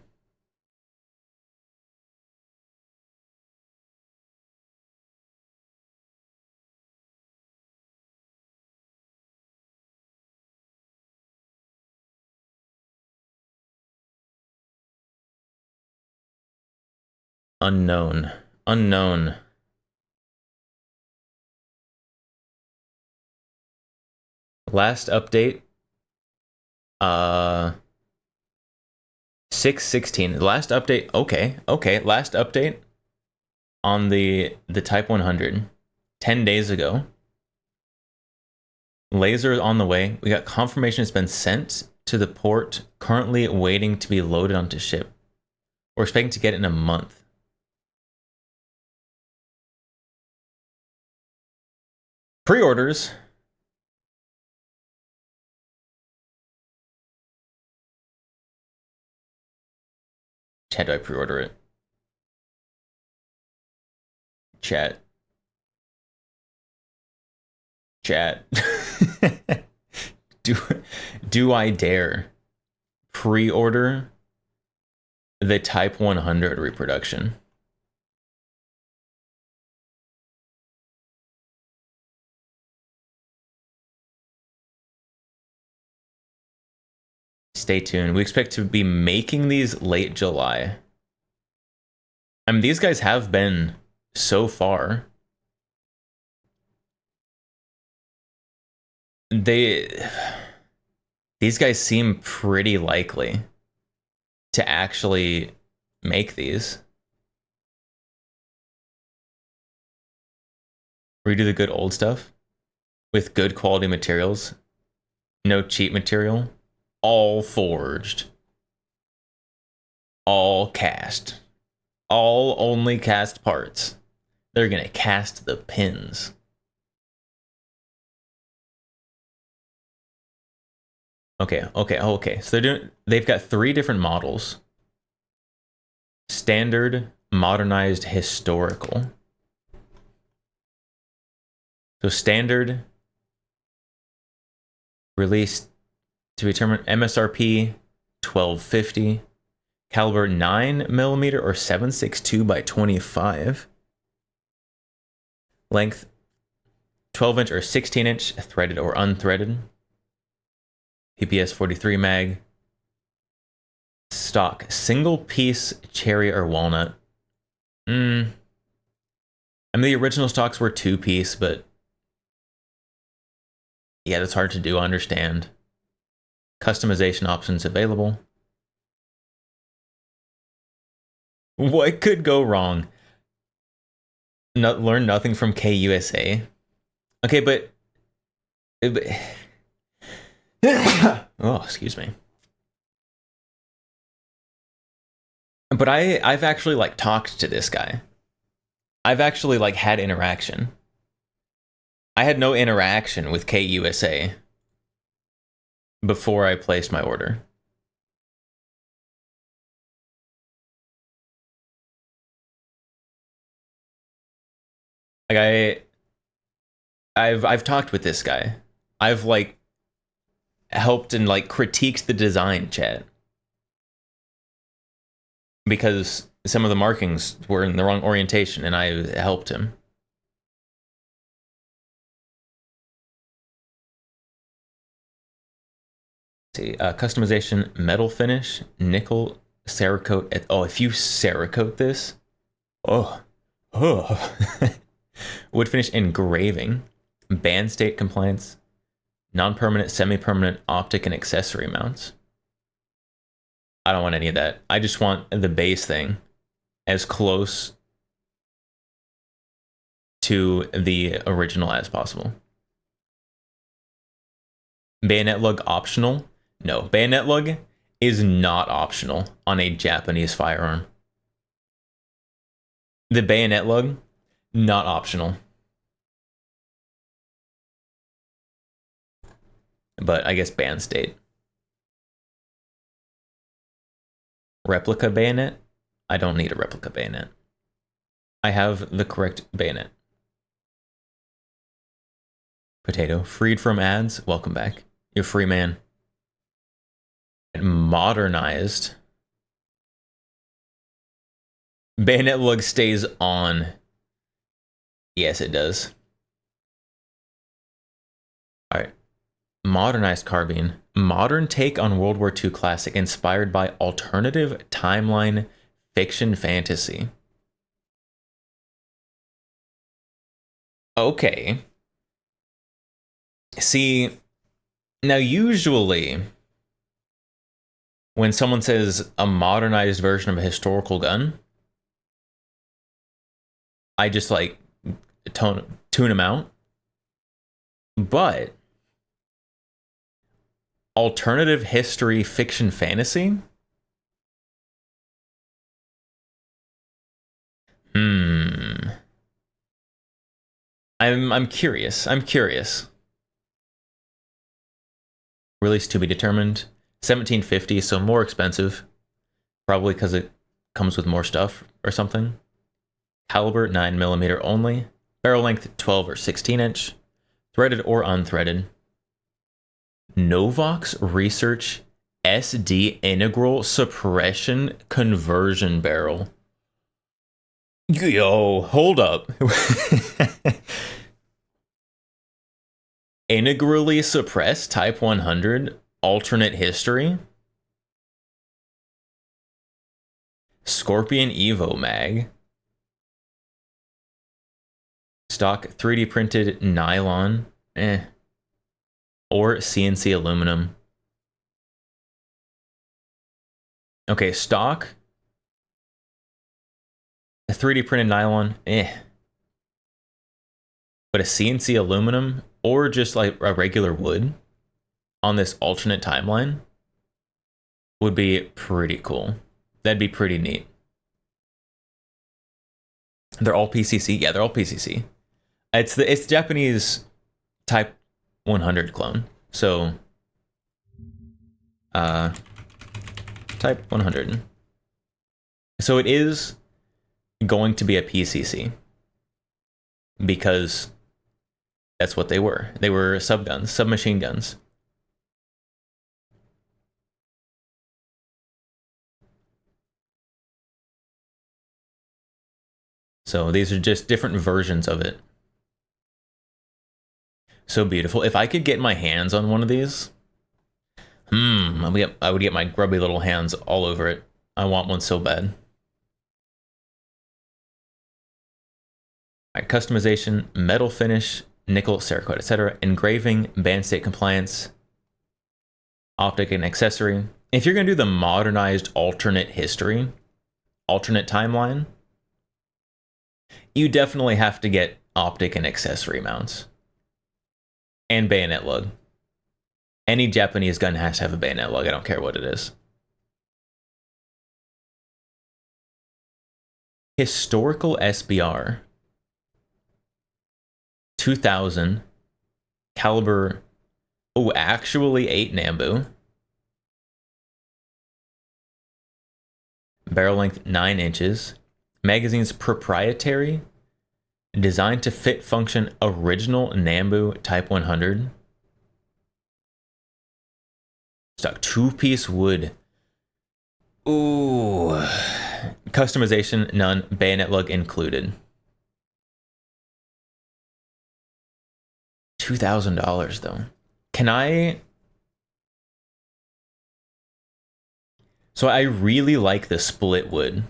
Unknown. Unknown. Last update. 616. Last update. Okay. Last update on the Type 100. 10 days ago. Laser on the way. We got confirmation it's been sent to the port. Currently waiting to be loaded onto ship. We're expecting to get it in a month. Pre-orders. How do I pre-order it? Chat. do I dare pre-order the Type 100 reproduction? Stay tuned. We expect to be making these late July. I mean, these guys have been so far. These guys seem pretty likely to actually make these. Redo the good old stuff with good quality materials. No cheap material. All forged. All cast. All only cast parts. They're gonna cast the pins. Okay. So they've got 3 different models. Standard, modernized, historical. So standard released to be determined MSRP 1250, caliber 9mm or 7.62 by 25, length 12-inch or 16-inch, threaded or unthreaded, PPS 43 mag, stock single piece cherry or walnut. I mean, the original stocks were 2-piece, but yeah, that's hard to do, I understand. Customization options available. What could go wrong? Learn nothing from KUSA. Okay, but oh, excuse me. But I've actually like talked to this guy. I've actually like had interaction. I had no interaction with KUSA before I placed my order. Like I've talked with this guy. I've like helped and like critiqued the design, chat, because some of the markings were in the wrong orientation, and I helped him. See, customization, metal finish, nickel, Cerakote. Oh, if you Cerakote this, oh, wood finish engraving, band state compliance, non-permanent, semi-permanent optic and accessory mounts. I don't want any of that. I just want the base thing as close to the original as possible. Bayonet lug optional? No, bayonet lug is not optional on a Japanese firearm. The bayonet lug, not optional. But I guess band state. Replica bayonet? I don't need a replica bayonet. I have the correct bayonet. Potato. Freed from ads. Welcome back. You're a free man. Modernized. Bayonet lug stays on. Yes, it does. Alright. Modernized carbine. Modern take on World War II classic inspired by alternative timeline fiction fantasy. Okay. See, now usually when someone says a modernized version of a historical gun, I just like tune them out. But alternative history fiction fantasy? I'm curious. Release to be determined. 1750, so more expensive. Probably because it comes with more stuff or something. Caliber 9mm only. Barrel length 12 or 16 inch. Threaded or unthreaded. Novox Research SD Integral Suppression Conversion Barrel. Yo, hold up. Integrally suppressed Type 100 alternate history. Scorpion Evo mag. Stock 3D printed nylon. Or CNC aluminum. Okay, stock. A 3D printed nylon. But a CNC aluminum or just like a regular wood on this alternate timeline would be pretty cool. That'd be pretty neat. They're all PCC. Yeah, they're all PCC. It's Japanese Type 100 clone. So Type 100. So it is going to be a PCC because that's what they were. They were subguns, submachine guns. So these are just different versions of it. So beautiful. If I could get my hands on one of these, I would get my grubby little hands all over it. I want one so bad. All right, customization, metal finish, nickel, Cerakote, etc. Engraving, band state compliance, optic and accessory. If you're going to do the modernized alternate history, alternate timeline, you definitely have to get optic and accessory mounts. And bayonet lug. Any Japanese gun has to have a bayonet lug. I don't care what it is. Historical SBR. 2000. Caliber. Oh, actually 8 Nambu. Barrel length 9 inches. Magazine's proprietary. Designed to fit function original Nambu Type 100. Stock 2-piece wood. Ooh. Customization, none. Bayonet lug included. $2,000 though. Can I... So I really like the split wood.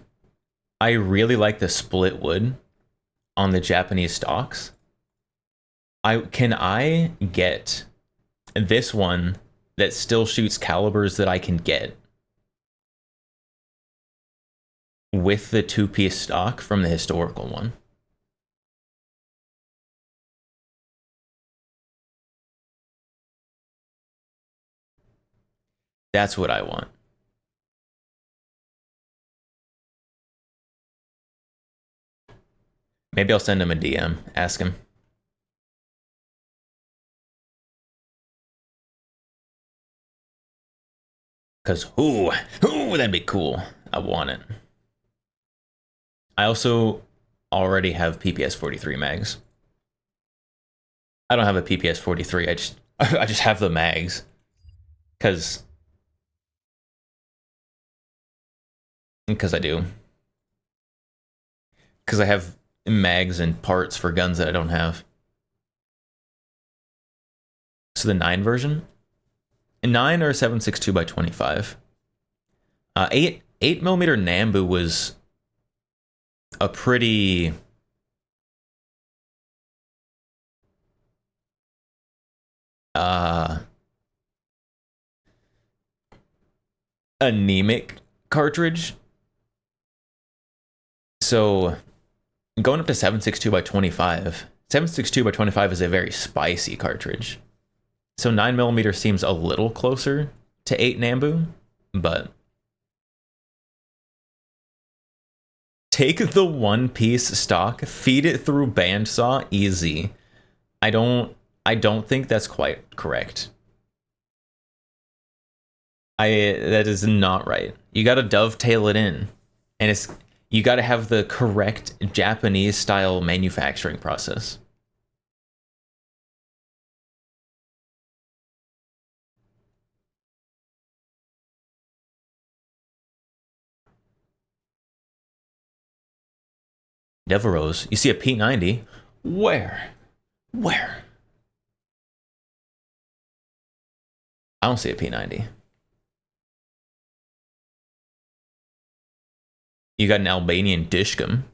I really like the split wood on the Japanese stocks. Can I get this one that still shoots calibers that I can get with the 2-piece stock from the historical one? That's what I want. Maybe I'll send him a DM, ask him. Because, ooh, that'd be cool. I want it. I also already have PPS 43 mags. I don't have a PPS 43. I just have the mags, because I do. Because I have mags and parts for guns that I don't have. So the 9 version, 9 or 7.62 by 25. 8mm Nambu was a pretty anemic cartridge. So going up to 7.62 by 25, 7.62 by 25 is a very spicy cartridge. So 9mm seems a little closer to 8 Nambu, but take the one-piece stock, feed it through bandsaw, easy. I don't think that's quite correct. That is not right. You got to dovetail it in, and you got to have the correct Japanese style manufacturing process. Devereaux, you see a P90? Where? I don't see a P90. You got an Albanian Dishcom,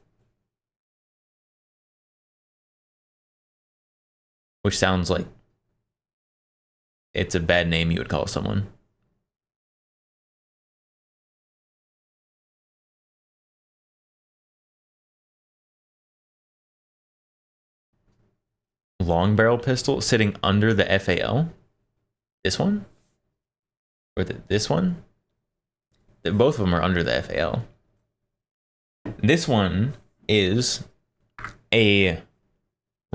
which sounds like it's a bad name you would call someone. Long barrel pistol sitting under the FAL. This one? Or this one? Both of them are under the FAL. This one is a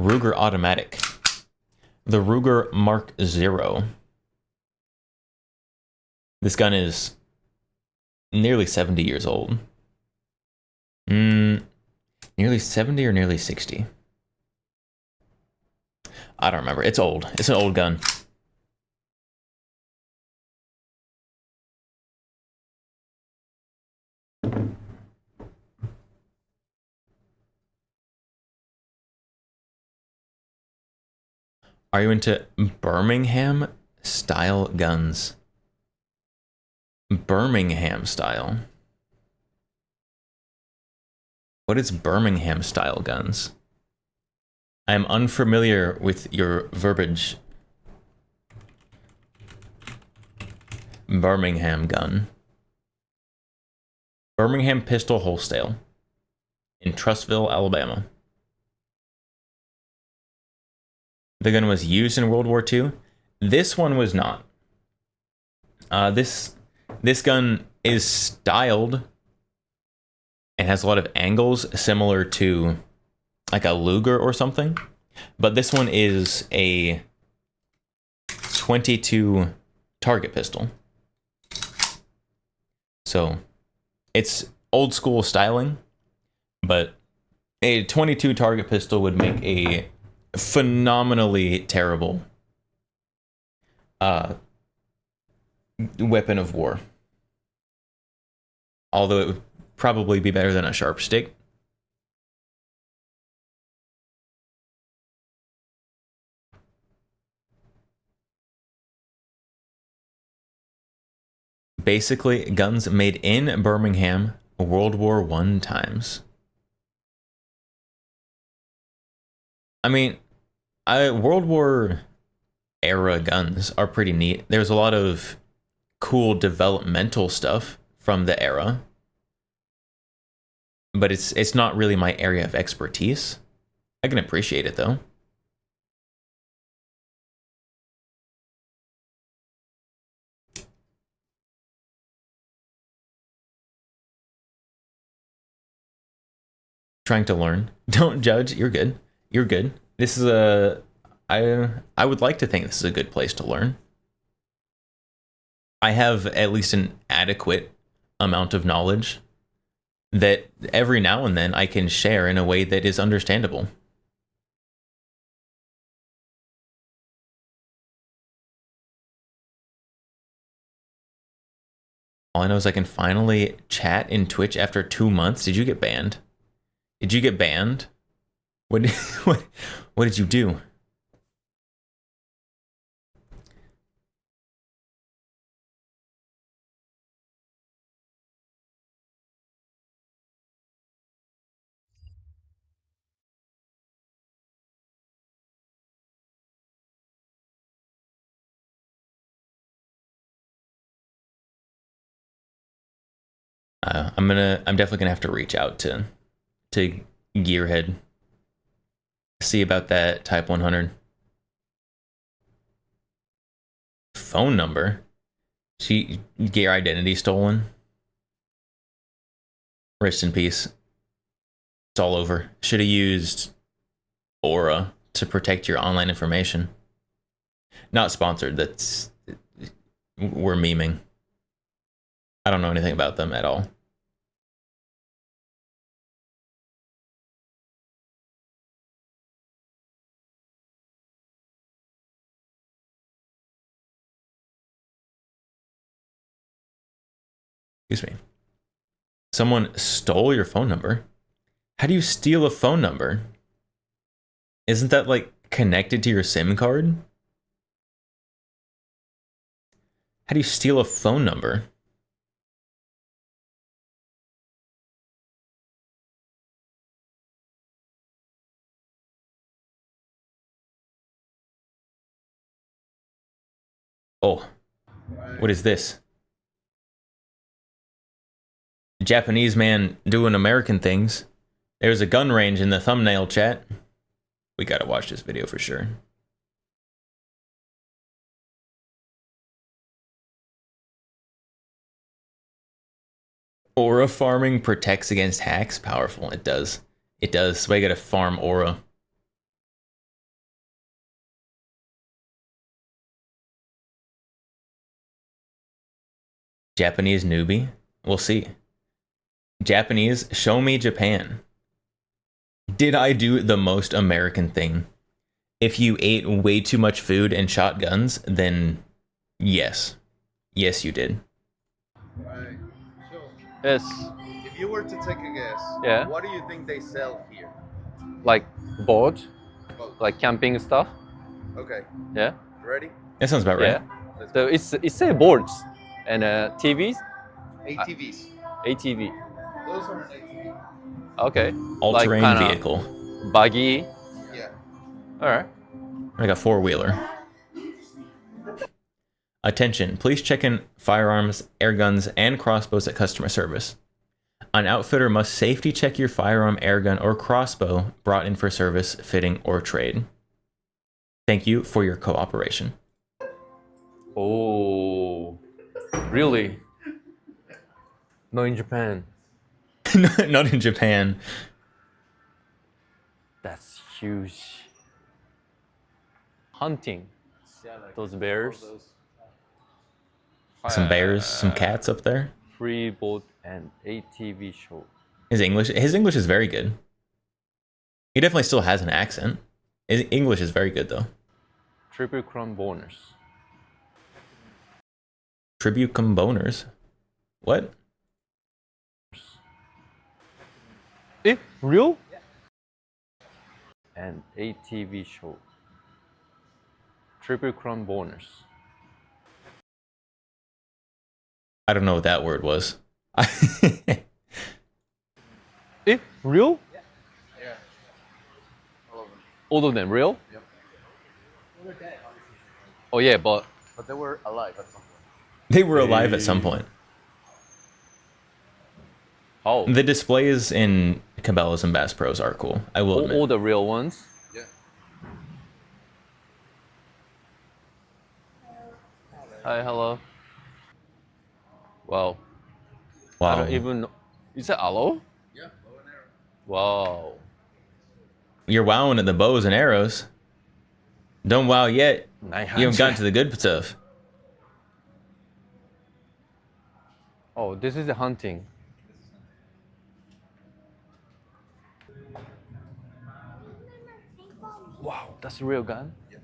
Ruger automatic. The Ruger Mark 0. This gun is nearly 70 years old. Nearly 70 or nearly 60? I don't remember. It's old. It's an old gun. Are you into Birmingham style guns? Birmingham style. What is Birmingham style guns? I am unfamiliar with your verbiage. Birmingham gun. Birmingham pistol wholesale in Trustville, Alabama. The gun was used in World War II. This one was not. This gun is styled and has a lot of angles similar to like a Luger or something, but this one is a 22 target pistol. So it's old school styling, but a 22 target pistol would make a phenomenally terrible weapon of war. Although it would probably be better than a sharp stick. Basically, guns made in Birmingham, World War I times. I mean, World War era guns are pretty neat. There's a lot of cool developmental stuff from the era, but it's not really my area of expertise. I can appreciate it though. Trying to learn. Don't judge. You're good. You're good. This is I would like to think this is a good place to learn. I have at least an adequate amount of knowledge that every now and then I can share in a way that is understandable. All I know is I can finally chat in Twitch after 2 months. Did you get banned? Did you get banned? What what did you do? I'm definitely gonna have to reach out to Gearhead. See about that Type 100 phone number. She get your identity stolen. Rest in peace. It's all over. Should have used Aura to protect your online information. Not sponsored. We're memeing. I don't know anything about them at all. Excuse me. Someone stole your phone number? How do you steal a phone number? Isn't that like connected to your SIM card? How do you steal a phone number? Oh, what is this? Japanese man doing American things. There's a gun range in the thumbnail, chat. We gotta watch this video for sure. Aura farming protects against hacks. Powerful. It does. It does. So I gotta farm aura. Japanese newbie? We'll see. Japanese, show me Japan. Did I do the most American thing? If you ate way too much food and shot guns, then yes. Yes, you did. Right. So, Yes, if you were to take a guess, Yeah. what do you think they sell here? like board, Both. like camping stuff. Okay, Yeah, ready? That sounds about right. yeah. Let's So it's a boards and TVs, ATVs. ATV. Those are an ATV. Okay. All-terrain Like kinda vehicle. Buggy. Yeah. All right. Like a four-wheeler. Attention, please check in firearms, air guns, and crossbows at customer service. An outfitter must safety check your firearm, airgun, or crossbow brought in for service, fitting, or trade. Thank you for your cooperation. Oh, really? No, in Japan. Not in Japan. That's huge. Hunting. Those bears. Some bears, some cats up there. Free boat and ATV show. His English is very good. He definitely still has an accent. His English is very good though. Triple crown bonus. Tribute cum boners. What? Eh, real? And ATV show. Triple crown bonus. I don't know what that word was. Eh, real? Yeah. All of them. All of them real? Yep. Oh yeah, but But they were alive at some point. They were alive at some point. how? The displays in Cabela's and Bass Pros are cool. I will admit. All the real ones? Yeah. Hi, hello. Wow. I Wow. don't even know. Is that hello? Yeah. Bow and arrow. Wow. You're wowing at the bows and arrows. Don't wow yet. 900. You haven't gotten to the good stuff. Oh, this is the hunting. Wow, that's a real gun? Yeah.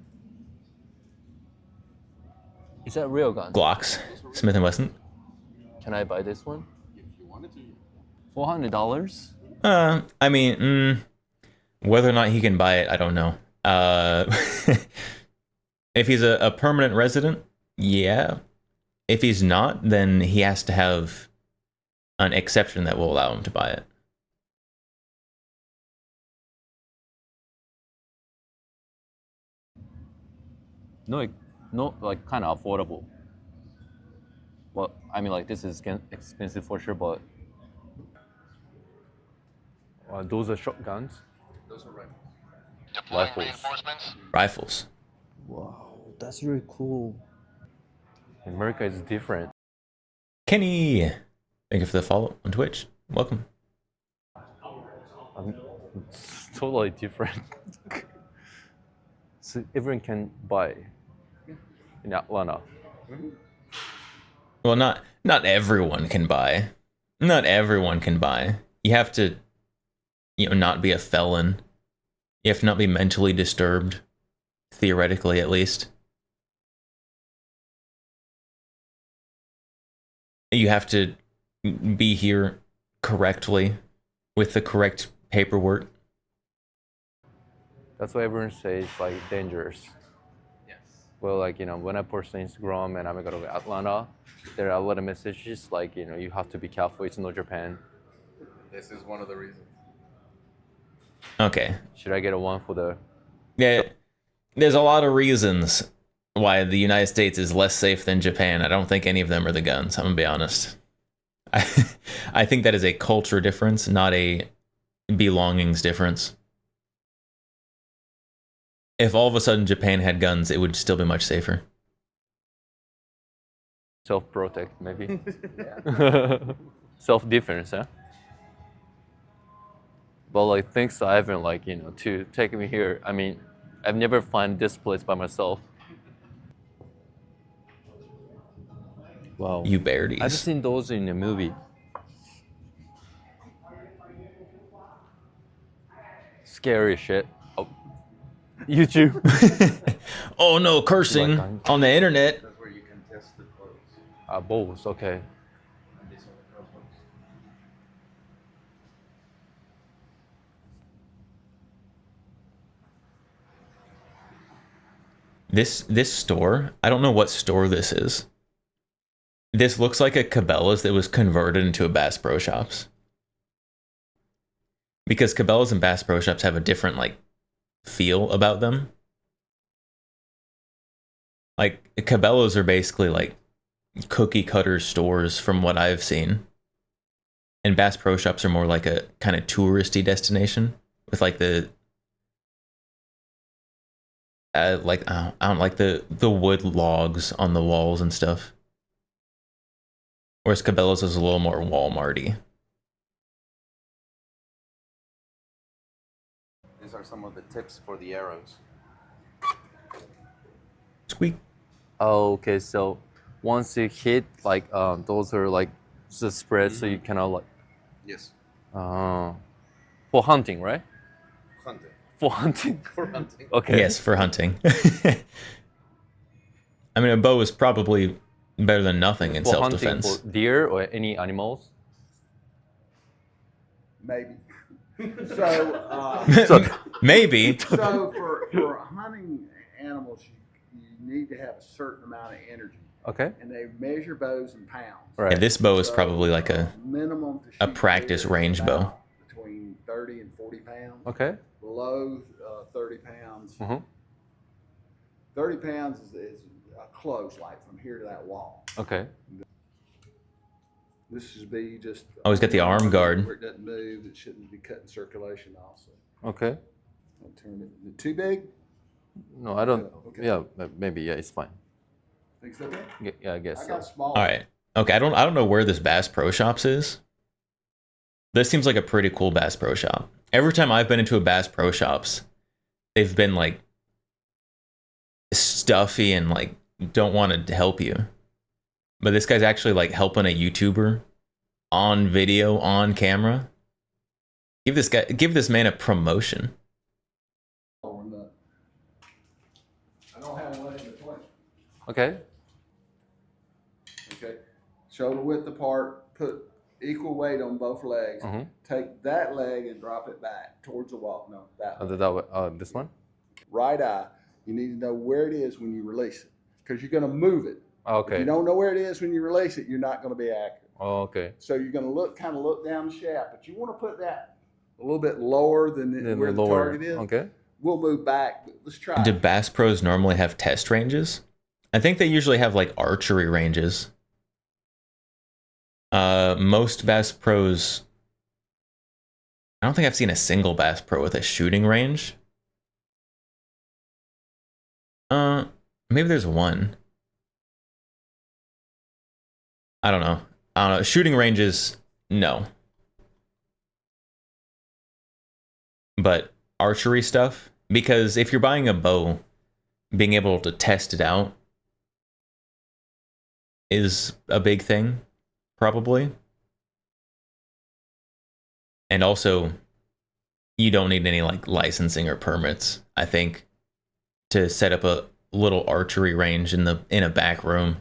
Is that a real gun? Glocks. Smith & Wesson. Can I buy this one? If you wanted to. $400? I mean, whether or not he can buy it, I don't know. If he's a permanent resident, yeah. If he's not, then he has to have an exception that will allow him to buy it. No, like kind of affordable. Well, I mean, like this is expensive for sure, but those are shotguns. Those are right. Rifles. Rifles. Wow, that's really cool. America is different. Kenny, thank you for the follow on Twitch. Welcome. It's totally different. So everyone can buy in Atlanta. Well, not everyone can buy. Not everyone can buy. You have to, not be a felon. You have to not be mentally disturbed, theoretically at least. You have to be here correctly with the correct paperwork. That's why everyone says like dangerous. Yes. Well, like when I post on Instagram and I'm gonna go to Atlanta, there are a lot of messages like you have to be careful. It's not Japan. This is one of the reasons. Okay. Should I get a one for the? Yeah, there's a lot of reasons why the United States is less safe than Japan. I don't think any of them are the guns. I'm gonna be honest. I think that is a culture difference, not a belongings difference. If all of a sudden Japan had guns, it would still be much safer. Self-protect, maybe. Self-defense, huh? But like thanks to Ivan, like to take me here. I mean, I've never found this place by myself. Wow. You beardies. I've seen those in a movie. Scary shit. Oh. YouTube. Oh no, cursing on the internet. That's where you can test the clothes. Bows, okay. And these are the crossbows. This store, I don't know what store this is. This looks like a Cabela's that was converted into a Bass Pro Shops. Because Cabela's and Bass Pro Shops have a different feel about them. Like Cabela's are basically like cookie cutter stores from what I've seen. And Bass Pro Shops are more like a kind of touristy destination with like the I don't like the wood logs on the walls and stuff. Whereas Cabela's is a little more Walmarty. These are some of the tips for the arrows. Squeak. Oh, okay. So once you hit, like those are like the spread, so you cannot like. Yes. For hunting, right? Hunting. For hunting. For hunting. Okay. Yes, for hunting. I mean, a bow is probably better than nothing in For hunting self-defense. for deer or any animals. Maybe. So, Maybe. so for hunting animals, you need to have a certain amount of energy, Okay. and they measure bows in pounds. Right. Yeah, this bow is So, probably like a minimum to a shoot practice deer is range bow. about between 30 and 40 pounds. Okay. Below 30 pounds. Mhm. 30 pounds is close, like from here to that wall. Okay. This should be just. Oh, he's got the arm guard. Where it doesn't move, it shouldn't be cutting circulation also. Okay. I'll turn it. Is it too big? No, I don't. Okay. Yeah, maybe. Yeah, it's fine. Think so? Yeah, I guess I so. got small. All right. Okay, I don't know where this Bass Pro Shops is. This seems like a pretty cool Bass Pro Shop. Every time I've been into a Bass Pro Shops, they've been like stuffy and like don't want to help you. But this guy's actually like helping a YouTuber on video, on camera. Give this man a promotion. Oh, and, I don't have one in between. Okay. Okay. shoulder width apart, put equal weight on both legs. Mm-hmm. Take that leg and drop it back towards the wall. No, that way. This one? Right eye. You need to know where it is when you release it, because you're going to move it. If Okay. you don't know where it is when you release it, you're not going to be accurate. Oh, okay. So you're going to kind of look down the shaft, but you want to put that a little bit lower than where the target is. Okay. We'll move back. But let's try. Do Bass Pros normally have test ranges? I think they usually have like archery ranges. Most Bass Pros, I don't think I've seen a single Bass Pro with a shooting range. Maybe there's one. I don't know. Shooting ranges, no. But archery stuff, because if you're buying a bow, being able to test it out is a big thing, probably. And also, you don't need any like licensing or permits, I think, to set up a little archery range in a back room.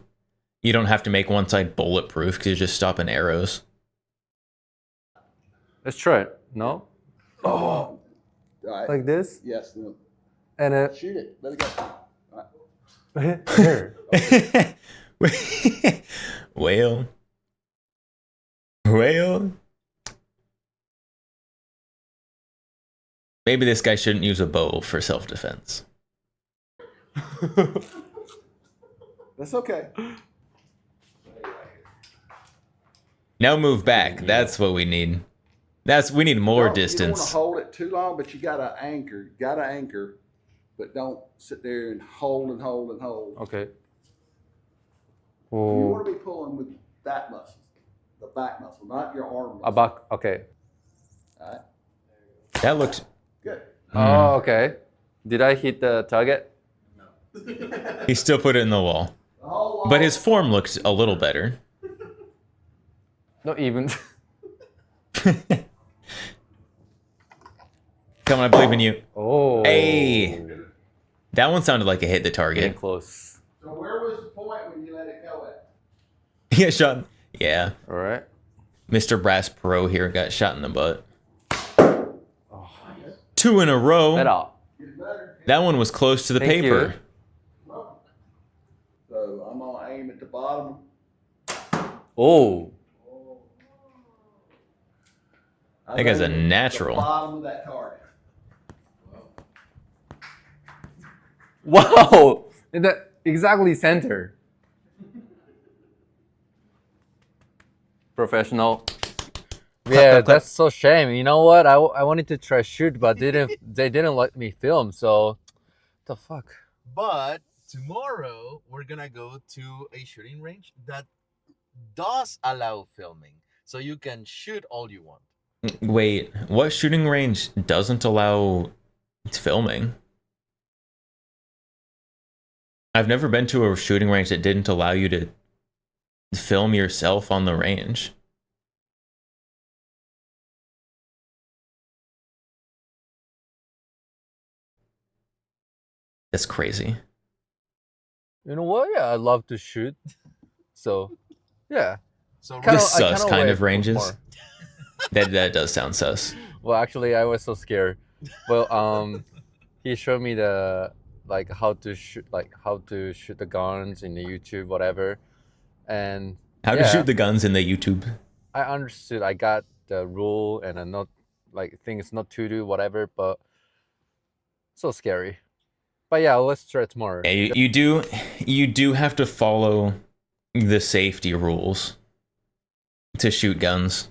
You don't have to make one side bulletproof because you're just stopping arrows. Let's try it. No? Oh. All right. Like this? Yes. No. And Shoot it. Let it go. All right. here. Well. Maybe this guy shouldn't use a bow for self-defense. That's okay. Now move back. That's what we need. We need more distance. You don't want to hold it too long, but you gotta anchor. But don't sit there and hold and hold and hold. Okay. You want to be pulling with that muscle, the back muscle, not your arm muscle. Back. Okay. All right. That looked Good. Oh, okay. Did I hit the target? He still put it in the wall. The whole wall. But his form looked a little better. Not even. Come on, I believe in you. Oh. Hey. That one sounded like it hit the Getting target. close. So where was the point when you let it go at? He got shot. Yeah. All right. Mr. Brass Pro here got shot in the butt. 2 in a row. Better. Get better. That one was close to the Thank paper. So I'm gonna aim at the bottom. Oh. That guy's a I'm aiming at natural. The bottom of that target. Wow. In the exactly center. Professional. Yeah, clap. that's so shame. You know what? I wanted to try shoot, but they didn't let me film. So, the fuck. But tomorrow we're gonna go to a shooting range that does allow filming, so you can shoot all you want. Wait, what shooting range doesn't allow filming? I've never been to a shooting range that didn't allow you to film yourself on the range. That's crazy. You know what? Yeah, I love to shoot. So, yeah. So Kinda- This I sus kinda kind wait of ranges. more. That does sound sus. Well, actually, I was so scared. Well, he showed me the how to shoot the guns in the YouTube, whatever, and How to shoot the guns in the YouTube. I understood. I got the rule and I'm not things not to do whatever, but so scary. But yeah, let's try it tomorrow. Yeah, you do have to follow the safety rules to shoot guns.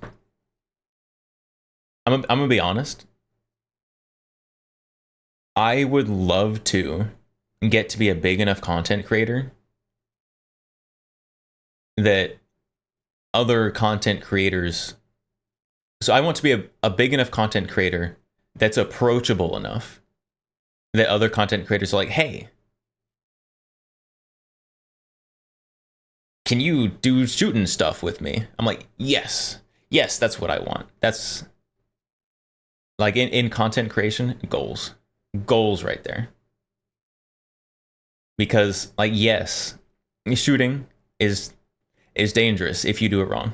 I'm gonna be honest. I would love to get to be a big enough content creator that other content creators. So I want to be a big enough content creator that's approachable enough that other content creators are like, hey, can you do shooting stuff with me? I'm like, yes, that's what I want. That's like in content creation, goals right there. Because like, yes, shooting is is dangerous if you do it wrong.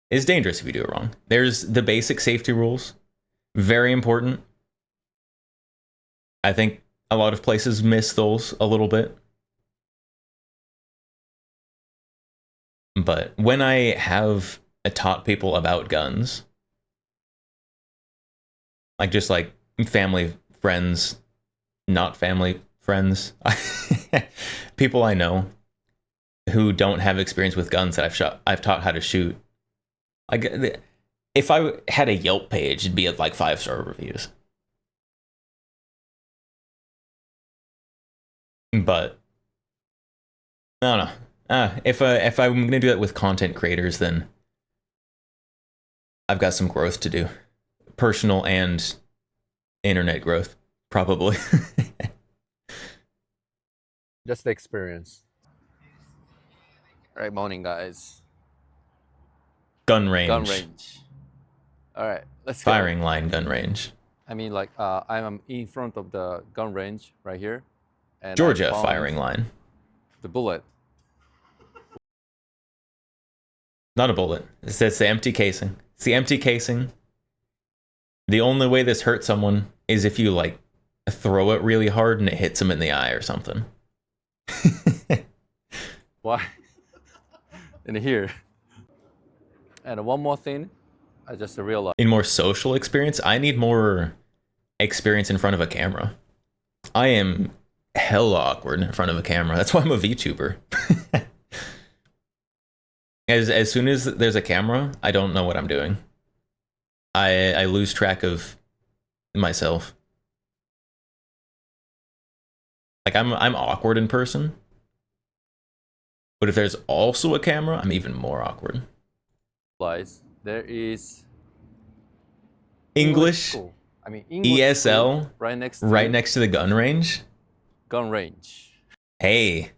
It's dangerous if you do it wrong. There's the basic safety rules. Very important. I think a lot of places miss those a little bit. But when I have taught people about guns, like just like family, friends, not family, friends, people I know who don't have experience with guns that I've taught how to shoot. Like, if I had a Yelp page, it'd be at like 5-star reviews. But I don't know. If I'm gonna do that with content creators, then I've got some growth to do, personal and internet growth, probably. Just the experience. All right, morning, guys. Gun range. Gun range. All right, let's go. Firing line gun range. I mean, like, I'm in front of the gun range right here. And Georgia firing line. The bullet. Not a bullet. It's the empty casing. It's the empty casing. The only way this hurts someone is if you, like, throw it really hard and it hits them in the eye or something. Why? In here. And one more thing, I just realized. In more social experience, I need more experience in front of a camera. I am hella awkward in front of a camera. That's why I'm a VTuber. As soon as there's a camera, I don't know what I'm doing. I lose track of myself. Like I'm awkward in person. But if there's also a camera, I'm even more awkward. There is English school. I mean, English ESL school right next to the gun range. Gun range. Hey,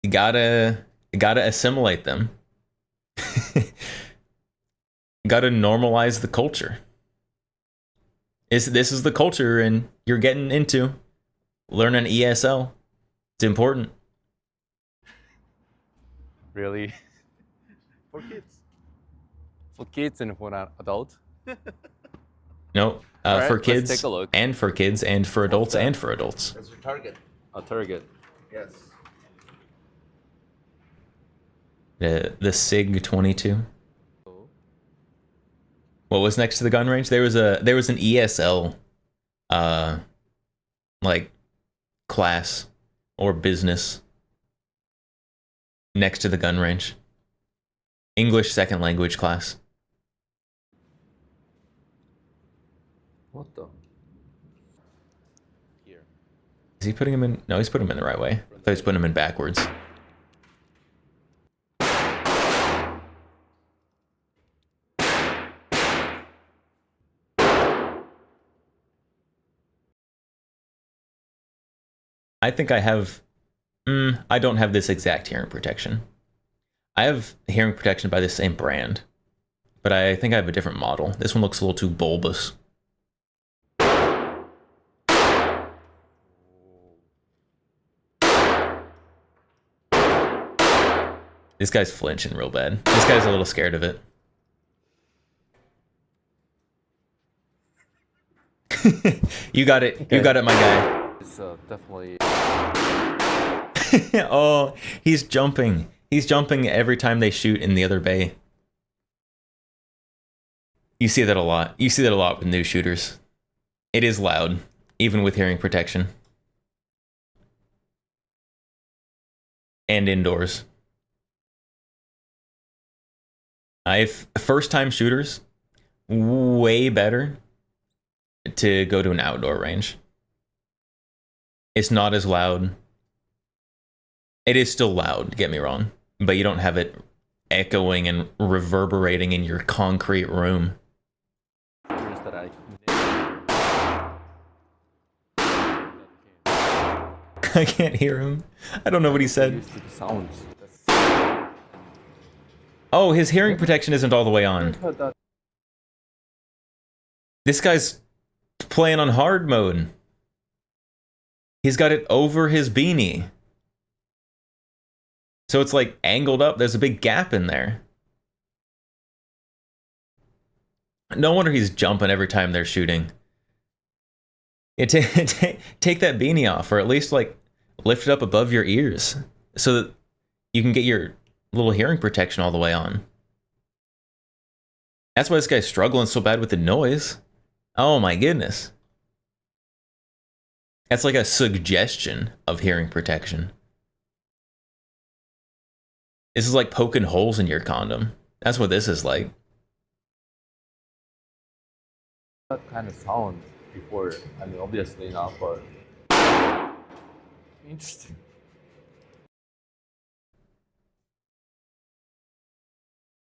you gotta assimilate them. Gotta normalize the culture. This is the culture, and you're getting into learning ESL. It's important. Really? For kids. For kids and for an adult? No, Alright, for let's kids take a look. and for kids and for adults and for adults. That's your target. A target. Yes. The SIG 22. What was next to the gun range? There was an ESL like class or business next to the gun range. English second language class. What the? Here. Is he putting him in? No, he's putting him in the right way. I thought he was putting him in backwards. I think I have... I don't have this exact hearing protection. I have hearing protection by the same brand, but I think I have a different model. This one looks a little too bulbous. This guy's flinching real bad. This guy's a little scared of it. You got it. You got it, my guy. It's definitely... Oh, he's jumping. He's jumping every time they shoot in the other bay. You see that a lot. You see that a lot with new shooters. It is loud, even with hearing protection. And indoors. First-time shooters, way better to go to an outdoor range. It's not as loud. It is still loud, get me wrong, but you don't have it echoing and reverberating in your concrete room. That I can't hear him. I don't know what he said. Sounds. Oh, his hearing protection isn't all the way on. This guy's playing on hard mode. He's got it over his beanie. So it's like angled up. There's a big gap in there. No wonder he's jumping every time they're shooting. Yeah, take that beanie off, or at least like lift it up above your ears so that you can get your little hearing protection all the way on. That's why this guy's struggling so bad with the noise. Oh my goodness. That's like a suggestion of hearing protection. This is like poking holes in your condom. That's what this is like. That kind of sound before. I mean, obviously not, but interesting.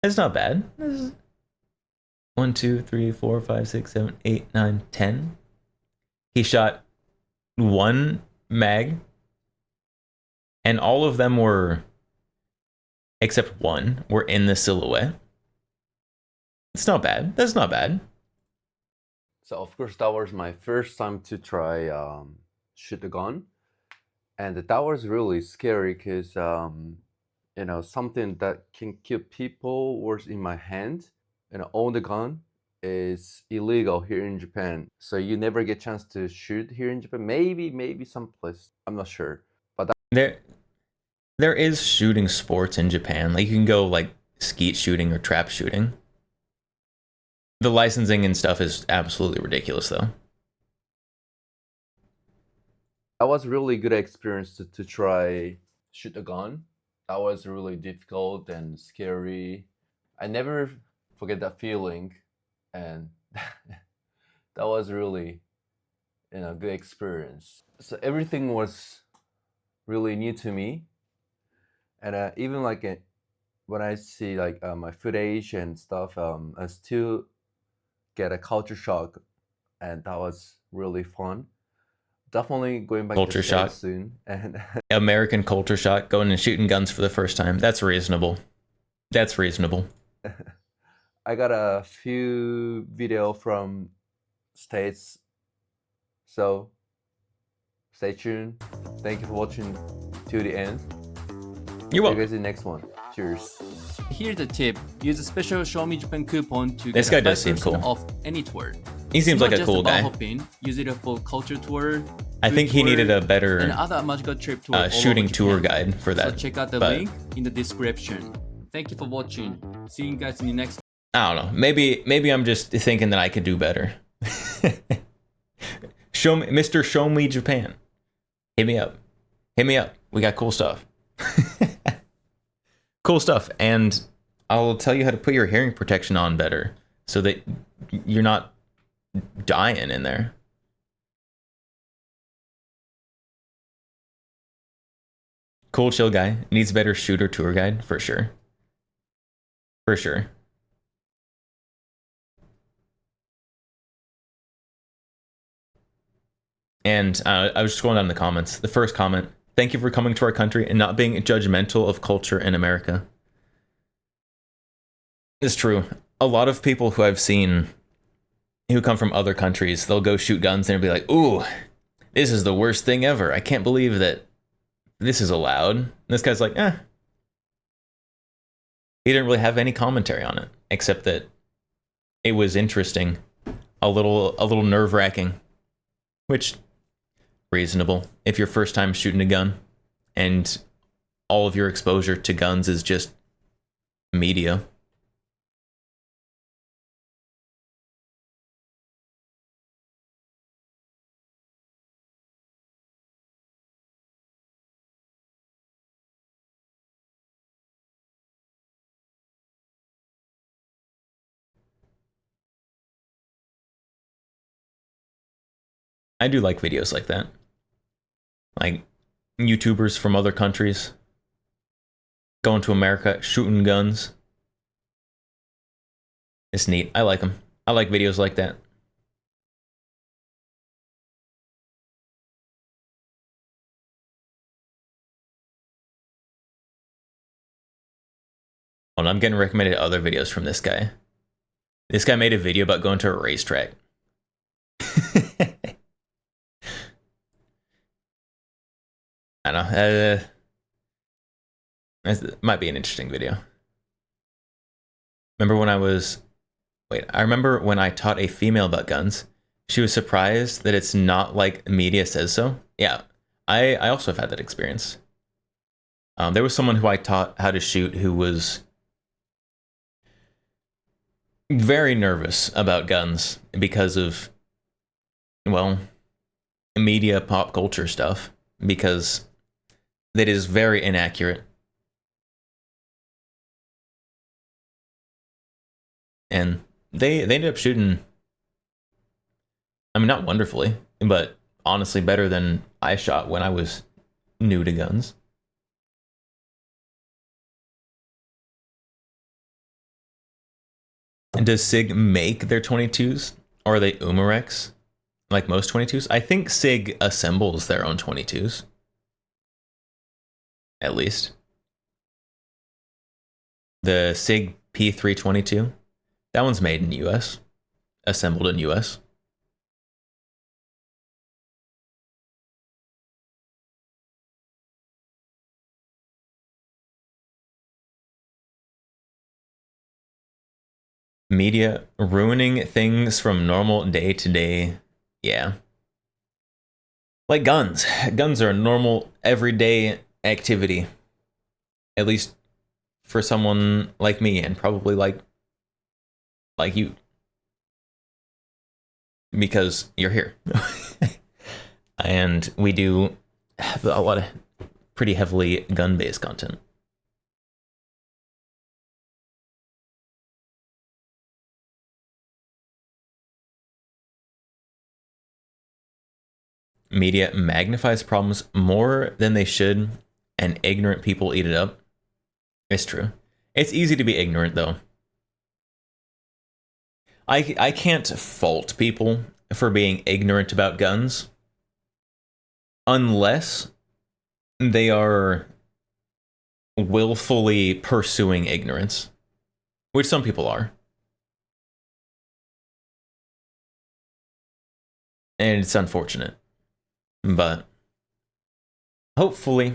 It's not bad. 1, 2, 3, 4, 5, 6, 7, 8, 9, 10. He shot 1 mag, and all of them were, except 1, were in the silhouette. It's not bad. That's not bad. So of course that was my first time to try shoot the gun, and that was really scary because you know, something that can kill people was in my hand. You know, own the gun is illegal here in Japan, so you never get chance to shoot here in Japan. Maybe someplace, I'm not sure, but There is shooting sports in Japan. Like you can go like skeet shooting or trap shooting. The licensing and stuff is absolutely ridiculous though. that was really good experience to try shoot a gun. That was really difficult and scary. I never forget that feeling, and that was really, you know, good experience. So everything was really new to me, and even like when I see like my footage and stuff, I still get a culture shock, and that was really fun. Definitely going back Culture to shock. States soon, and American culture shock, going and shooting guns for the first time. That's reasonable. That's reasonable. I got a few video from States, so stay tuned. Thank you for watching to the end. You're See you welcome. guys in the next one. Cheers. Here's the tip: use a special Show Me Japan coupon to This get guy does seem 5% cool. off any tour. He seems It's like not a just cool about guy. Hopping. Use it for culture tour. I food think he tour, needed a and better other magical trip tour all over shooting tour Japan. guide for So that. check out the but link in the description. Thank you for watching. See you guys in the next. I don't know. Maybe I'm just thinking that I could do better. Show me, Mr. Show Me Japan. Hit me up. Hit me up. We got cool stuff. Cool stuff. And I'll tell you how to put your hearing protection on better so that you're not dying in there. Cool, chill guy. Needs a better shooter tour guide for sure. For sure. And I was just scrolling down the comments. The first comment: thank you for coming to our country and not being judgmental of culture in America. It's true. A lot of people who I've seen who come from other countries, they'll go shoot guns and they'll be like, ooh, this is the worst thing ever. I can't believe that this is allowed. And this guy's like, eh. He didn't really have any commentary on it, except that it was interesting, a little nerve-wracking, which reasonable if your first time shooting a gun and all of your exposure to guns is just media. I do like videos like that. Like YouTubers from other countries going to America, shooting guns. It's neat. I like them. I like videos like that. Oh, and I'm getting recommended other videos from this guy. This guy made a video about going to a racetrack. I don't know. That might be an interesting video. Remember when I remember when I taught a female about guns. She was surprised that it's not like media says so. Yeah, I also have had that experience. There was someone who I taught how to shoot who was very nervous about guns because of, well, media pop culture stuff, because that is very inaccurate. And they ended up shooting, I mean, not wonderfully, but honestly better than I shot when I was new to guns. Does SIG make their 22s? Or are they Umarex? Like most 22s? I think SIG assembles their own 22s. At least. The SIG P322. That one's made in US. Assembled in US. Media ruining things from normal day to day. Yeah. Like guns. Guns are a normal, everyday activity. At least for someone like me, and probably like you. Because you're here. And we do a lot of pretty heavily gun-based content. Media magnifies problems more than they should, and ignorant people eat it up. It's true. It's easy to be ignorant, though. I can't fault people for being ignorant about guns unless they are willfully pursuing ignorance, which some people are. And it's unfortunate. But hopefully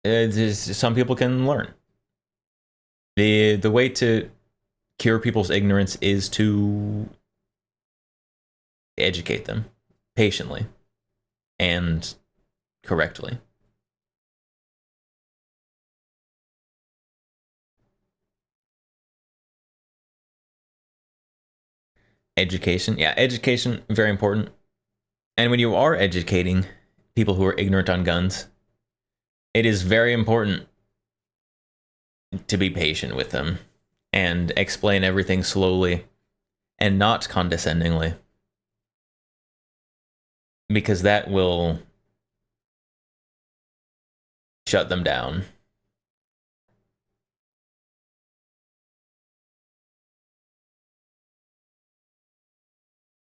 some people can learn. The way to cure people's ignorance is to educate them patiently and correctly. Education. Yeah, education, very important. And when you are educating people who are ignorant on guns, it is very important to be patient with them and explain everything slowly and not condescendingly, because that will shut them down.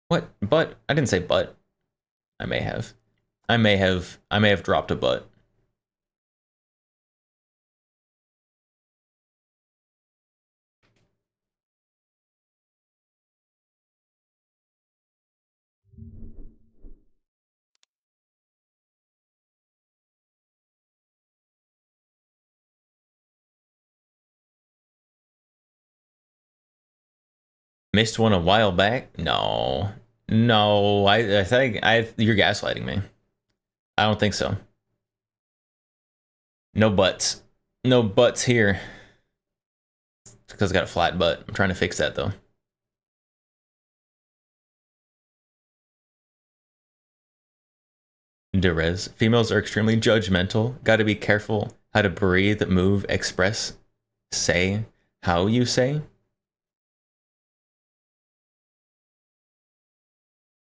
What? But? I didn't say but. I may have. I may have dropped a but. Missed one a while back? No. No, I think you're gaslighting me. I don't think so. No buts. No buts here. Because I got a flat butt. I'm trying to fix that though. Derez. Females are extremely judgmental. Gotta be careful how to breathe, move, express, say, how you say.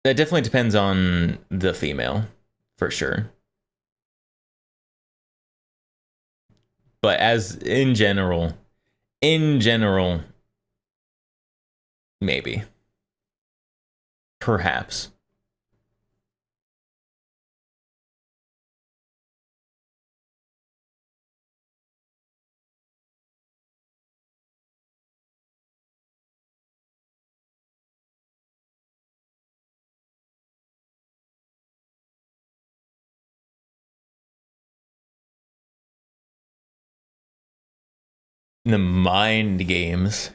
That definitely depends on the female, for sure. But as in general, maybe. Perhaps. The mind games.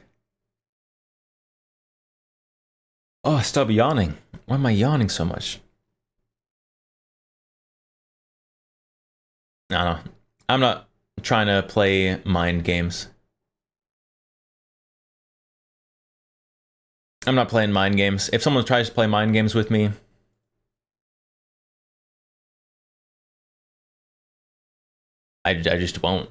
Oh, stop yawning. Why am I yawning so much? I don't know. I'm not trying to play mind games. I'm not playing mind games. If someone tries to play mind games with me, I just won't.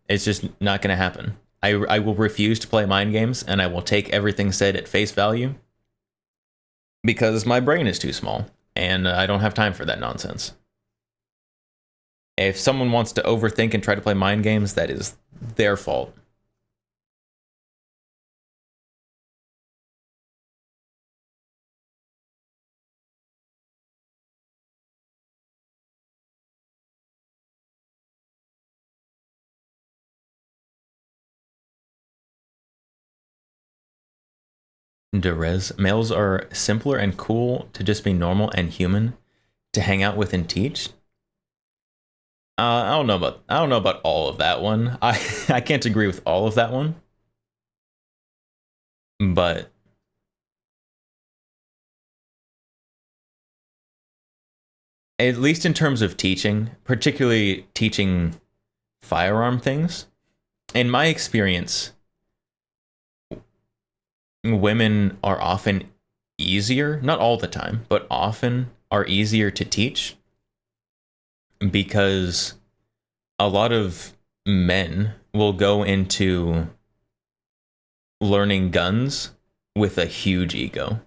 It's just not going to happen. I will refuse to play mind games, and I will take everything said at face value because my brain is too small, and I don't have time for that nonsense. If someone wants to overthink and try to play mind games, that is their fault. Derez, males are simpler and cool to just be normal and human to hang out with and teach. I don't know about all of that one. I can't agree with all of that one. But at least in terms of teaching, particularly teaching firearm things, in my experience, women are often easier, not all the time, but often are easier to teach because a lot of men will go into learning guns with a huge ego,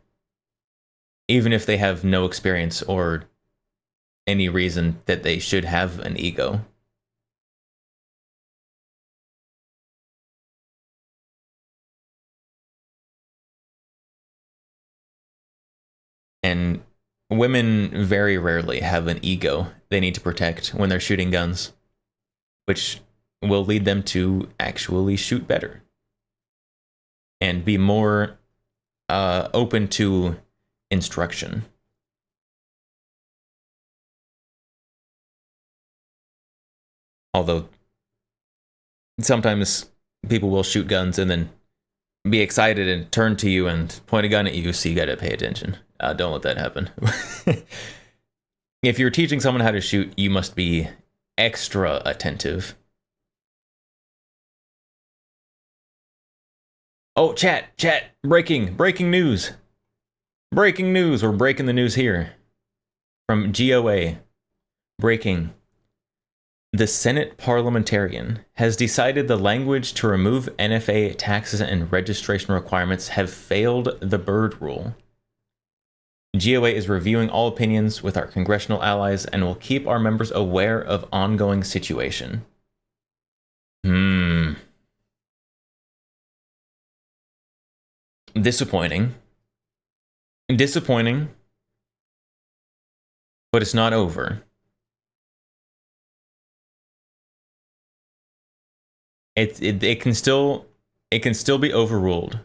even if they have no experience or any reason that they should have an ego. And women very rarely have an ego they need to protect when they're shooting guns, which will lead them to actually shoot better and be more open to instruction. Although sometimes people will shoot guns and then be excited and turn to you and point a gun at you, so you gotta pay attention. Don't let that happen. If you're teaching someone how to shoot, you must be extra attentive. Oh, chat, breaking news. Breaking news, we're breaking the news here. From GOA, breaking. The Senate parliamentarian has decided the language to remove NFA taxes and registration requirements have failed the bird rule. GOA is reviewing all opinions with our congressional allies and will keep our members aware of ongoing situation. Disappointing. Disappointing. But it's not over. It can still be overruled.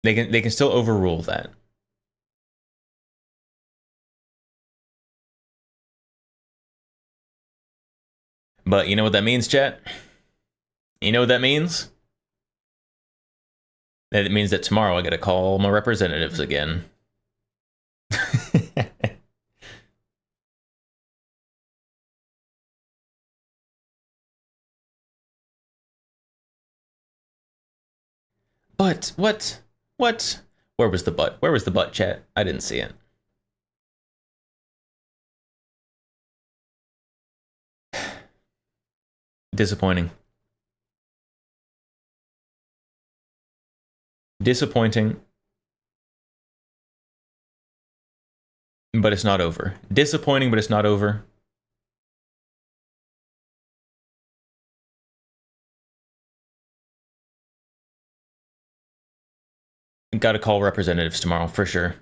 They can still overrule that. But you know what that means, chat? You know what that means? That it means that tomorrow I gotta call my representatives again. But what? Where was the butt? Where was the butt, chat? I didn't see it. Disappointing. Disappointing. But it's not over. Disappointing, but it's not over. Gotta call representatives tomorrow, for sure.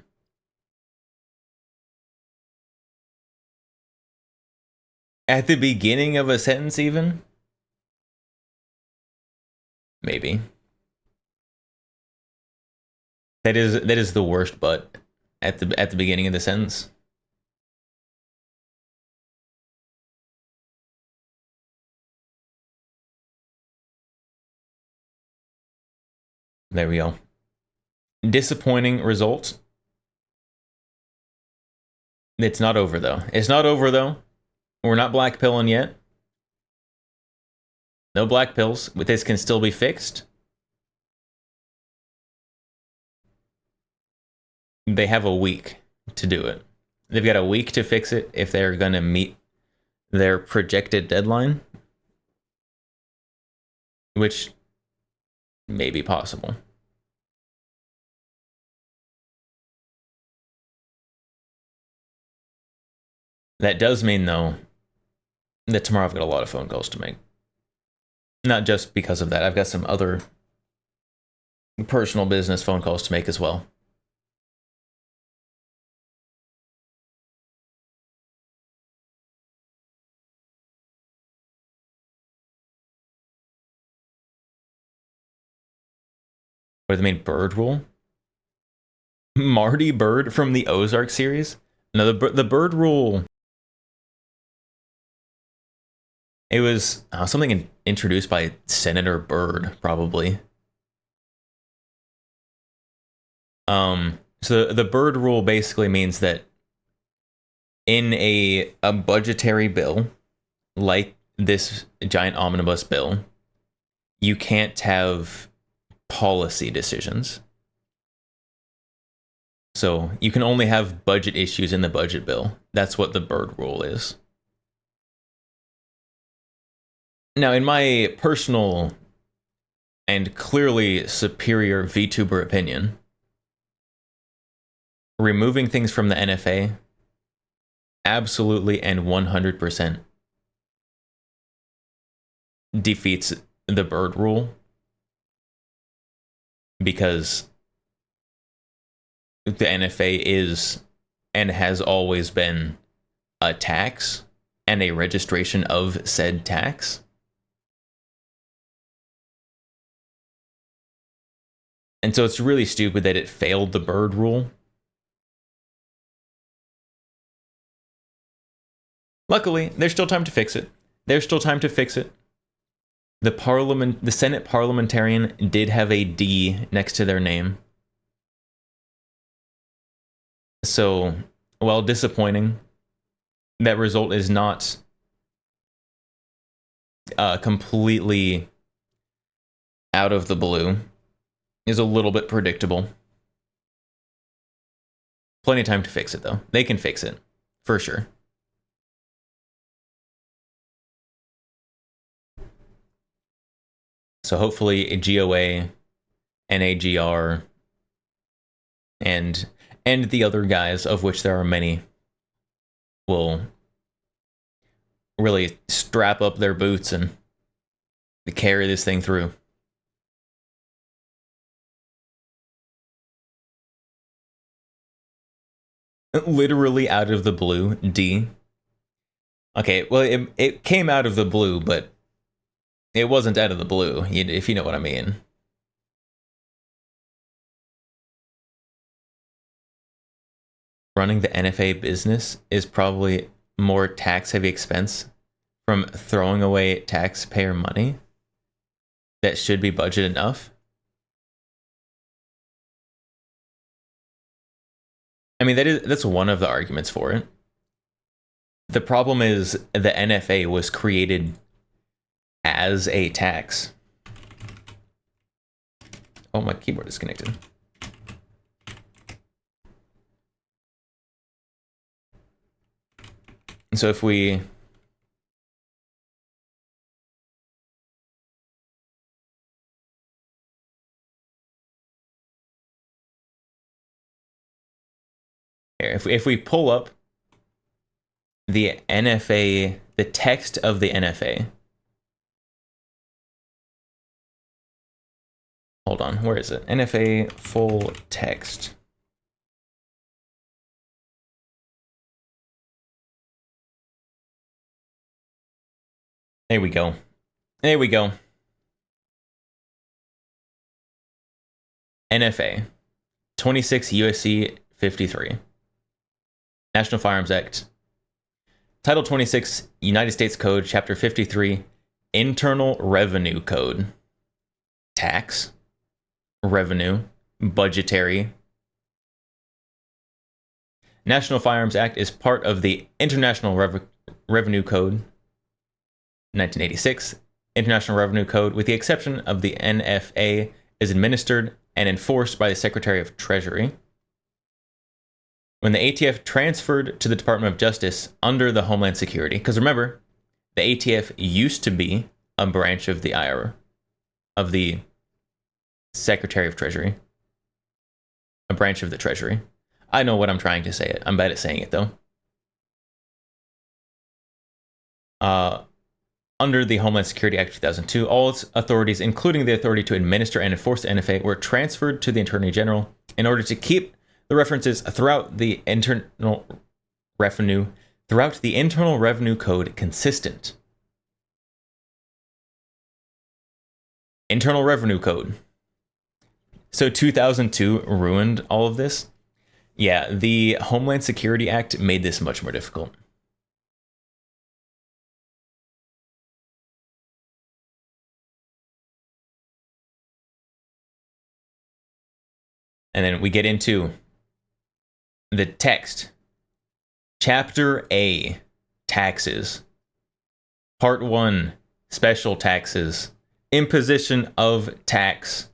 At the beginning of a sentence, even? Maybe. That is the worst but at the beginning of the sentence. There we go. Disappointing result. It's not over though. It's not over though. We're not black pilling yet. No black pills. But this can still be fixed. They have a week to do it. They've got a week to fix it if they're going to meet their projected deadline, which may be possible. That does mean, though, that tomorrow I've got a lot of phone calls to make. Not just because of that. I've got some other personal business phone calls to make as well. What do they mean, bird rule? Marty Bird from the Ozark series? No, the bird rule. It was something introduced by Senator Byrd, probably. So the bird rule basically means that in a budgetary bill, like this giant omnibus bill, you can't have policy decisions. So you can only have budget issues in the budget bill. That's what the bird rule is. Now, in my personal and clearly superior VTuber opinion, removing things from the NFA absolutely and 100% defeats the bird rule, because the NFA is and has always been a tax and a registration of said tax. And so it's really stupid that it failed the bird rule. Luckily, there's still time to fix it. There's still time to fix it. The Senate parliamentarian did have a D next to their name. So, while disappointing, that result is not completely out of the blue. Is a little bit predictable. Plenty of time to fix it, though. They can fix it, for sure. So hopefully a GOA, NAGR, and the other guys, of which there are many, will really strap up their boots and carry this thing through. Literally out of the blue, D. Okay, well, it came out of the blue, but it wasn't out of the blue, if you know what I mean. Running the NFA business is probably more tax-heavy expense from throwing away taxpayer money that should be budgeted enough. I mean, that's one of the arguments for it. The problem is the NFA was created as a tax. Oh, my keyboard is connected. So if we if we pull up the NFA, the text of the NFA. Hold on, where is it? NFA full text. There we go. There we go. NFA 26 USC 53. National Firearms Act. Title 26, United States Code, Chapter 53, Internal Revenue Code. Tax, revenue, budgetary. National Firearms Act is part of the International Revenue Code, 1986. International Revenue Code, with the exception of the NFA, is administered and enforced by the Secretary of Treasury. When the ATF transferred to the Department of Justice under the Homeland Security, because remember, the ATF used to be a branch of the IRA, of the Secretary of Treasury, a branch of the Treasury. I know what I'm trying to say. I'm bad at saying it, though. Under the Homeland Security Act 2002, all its authorities, including the authority to administer and enforce the NFA, were transferred to the Attorney General in order to keep the references throughout the internal revenue code consistent. Internal Revenue Code. So 2002 ruined all of this. Yeah, the Homeland Security Act made this much more difficult. And then we get into the text. Chapter A, Taxes. Part 1, Special Taxes. Imposition of tax.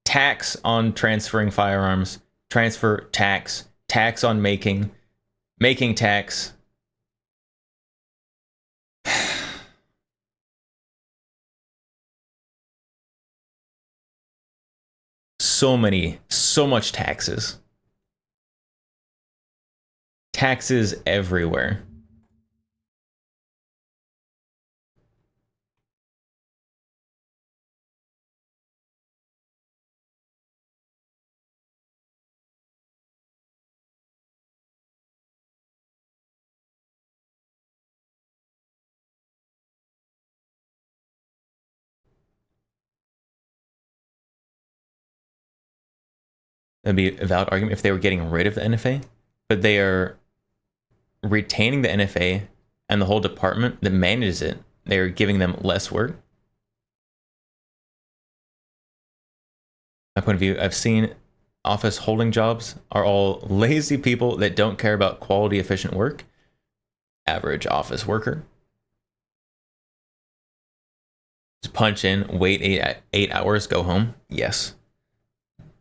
Tax on transferring firearms. Transfer tax. Tax on making. Making tax. So much taxes. Taxes everywhere. That'd be a valid argument if they were getting rid of the NFA, but they are retaining the NFA and the whole department that manages it. They're giving them less work. My point of view, I've seen office holding jobs are all lazy people that don't care about quality, efficient work. Average office worker. Just punch in, wait 8 hours, go home. Yes.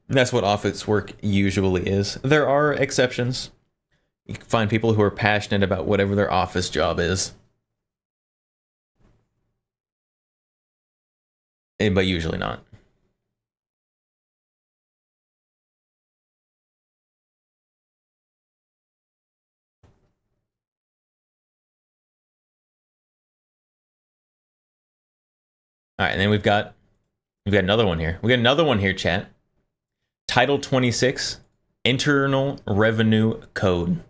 That's what office work usually is. There are exceptions. You can find people who are passionate about whatever their office job is. But usually not. All right, and then we've got another one here. We got another one here, chat. Title 26, Internal Revenue Code.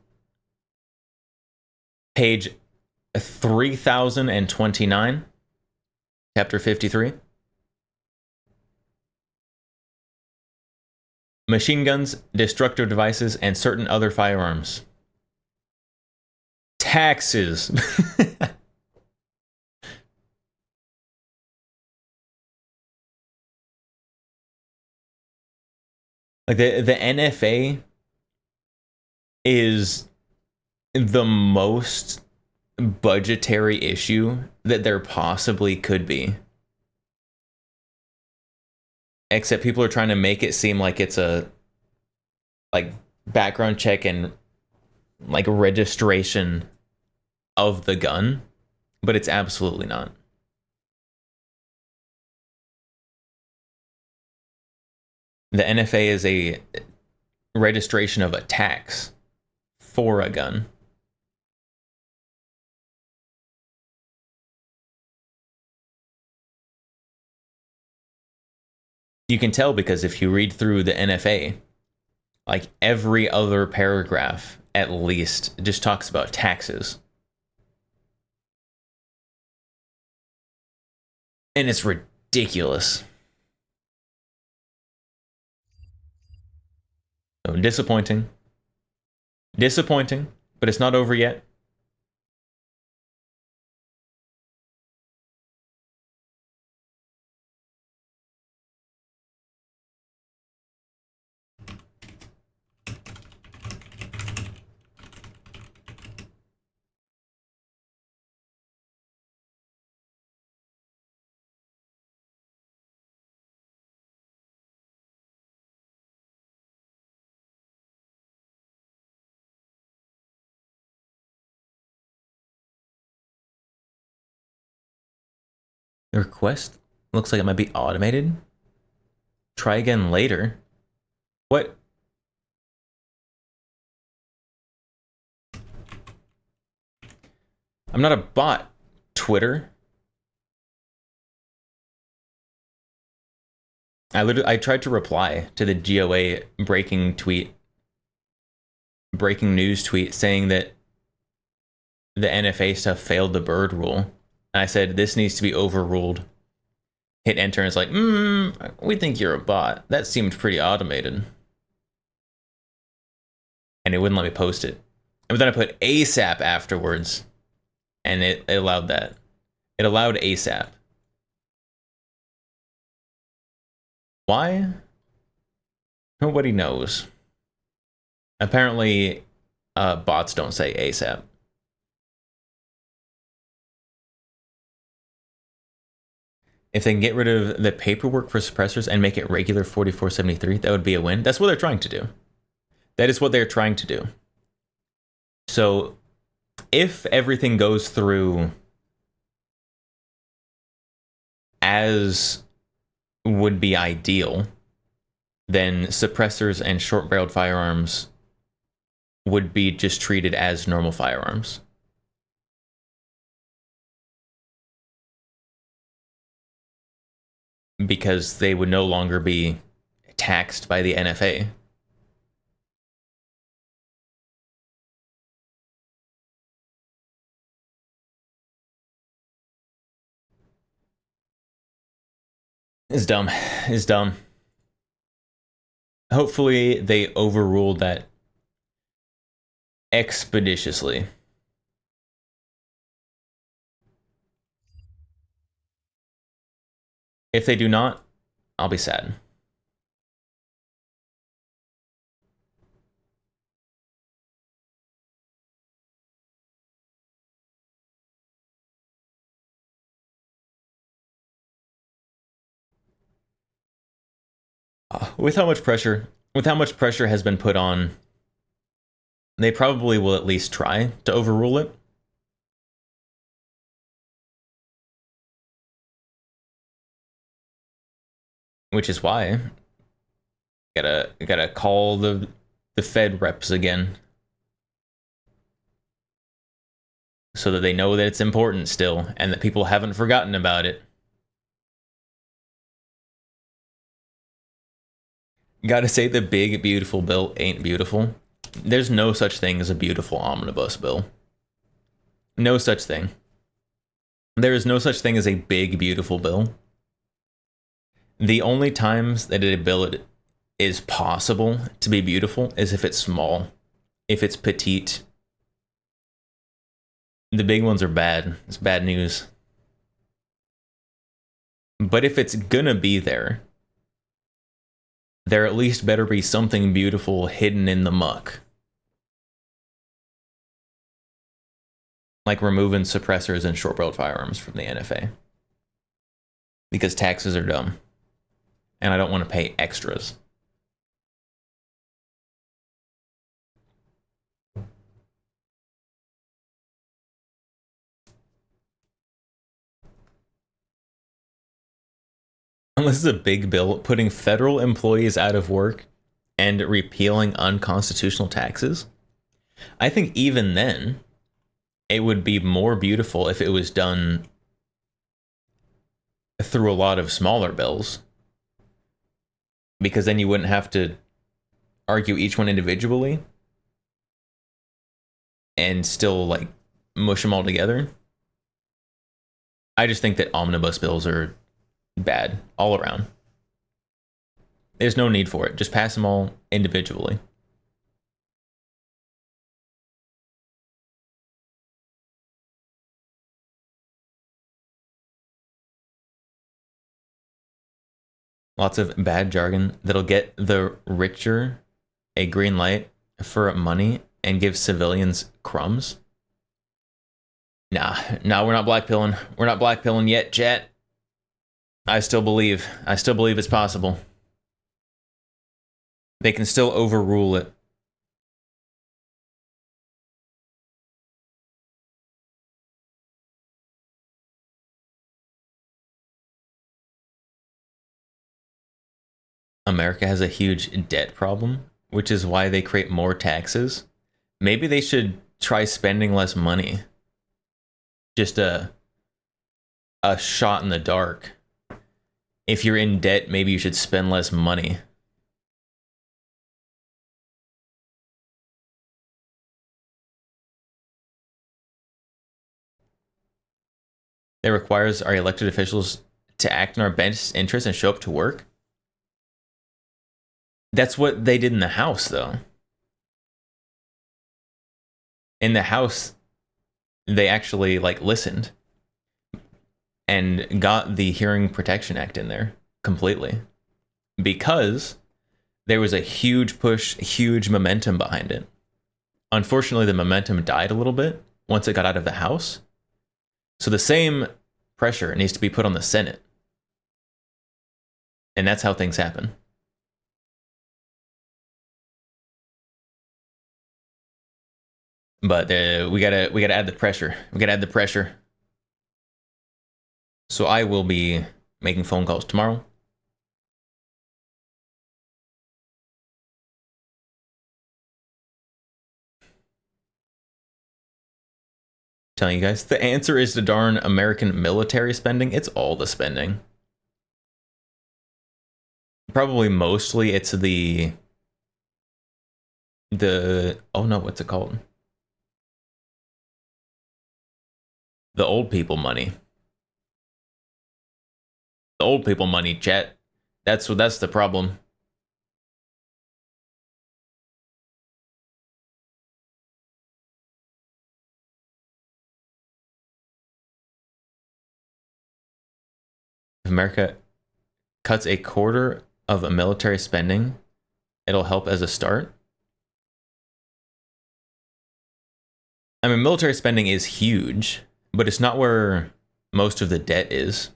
Page 3029, Chapter 53. Machine guns, destructive devices, and certain other firearms. Taxes. Like the NFA is the most budgetary issue that there possibly could be. Except people are trying to make it seem like it's a background check and like registration of the gun, but it's absolutely not. The NFA is a registration of a tax for a gun. You can tell because if you read through the NFA, like every other paragraph at least just talks about taxes. And it's ridiculous. So disappointing. Disappointing, but it's not over yet. The request looks like it might be automated. Try again later. What? I'm not a bot, Twitter. I tried to reply to the GOA breaking news tweet saying that the NFA stuff failed the bird rule. And I said, this needs to be overruled. Hit enter and it's like, we think you're a bot. That seemed pretty automated. And it wouldn't let me post it. But then I put ASAP afterwards. And it allowed that. It allowed ASAP. Why? Nobody knows. Apparently, bots don't say ASAP. If they can get rid of the paperwork for suppressors and make it regular 4473, that would be a win. That's what they're trying to do. That is what they're trying to do. So, if everything goes through as would be ideal, then suppressors and short-barreled firearms would be just treated as normal firearms. Because they would no longer be taxed by the NFA. It's dumb. It's dumb. Hopefully they overruled that expeditiously. If they do not, I'll be sad. With how much pressure has been put on, they probably will at least try to overrule it. Which is why gotta call the Fed reps again, so that they know that it's important still and that people haven't forgotten about it. Gotta say, the big beautiful bill ain't beautiful. There's no such thing as a beautiful omnibus bill. No such thing. There is no such thing as a big beautiful bill. The only times that a bill is possible to be beautiful is if it's small, if it's petite. The big ones are bad. It's bad news. But if it's gonna be there at least better be something beautiful hidden in the muck. Like removing suppressors and short-barreled firearms from the NFA. Because taxes are dumb. And I don't want to pay extras. Unless it's a big bill putting federal employees out of work and repealing unconstitutional taxes, I think even then, it would be more beautiful if it was done through a lot of smaller bills. Because then you wouldn't have to argue each one individually and still, like, mush them all together. I just think that omnibus bills are bad all around. There's no need for it. Just pass them all individually. Lots of bad jargon that'll get the richer a green light for money and give civilians crumbs. Nah, we're not blackpilling. We're not blackpilling yet, chat. I still believe it's possible. They can still overrule it. America has a huge debt problem, which is why they create more taxes. Maybe they should try spending less money. Just a shot in the dark. If you're in debt, maybe you should spend less money. It requires our elected officials to act in our best interest and show up to work. That's what they did in the House, though. In the House, they actually listened and got the Hearing Protection Act in there completely because there was a huge push, huge momentum behind it. Unfortunately, the momentum died a little bit once it got out of the House. So the same pressure needs to be put on the Senate. And that's how things happen. But we gotta add the pressure. We gotta add the pressure. So I will be making phone calls tomorrow. Telling you guys, the answer is the darn American military spending. It's all the spending. Probably mostly it's the oh no, what's it called? The old people money. The old people money, chat. That's the problem. If America cuts a quarter of a military spending, it'll help as a start. I mean, military spending is huge, but it's not where most of the debt is.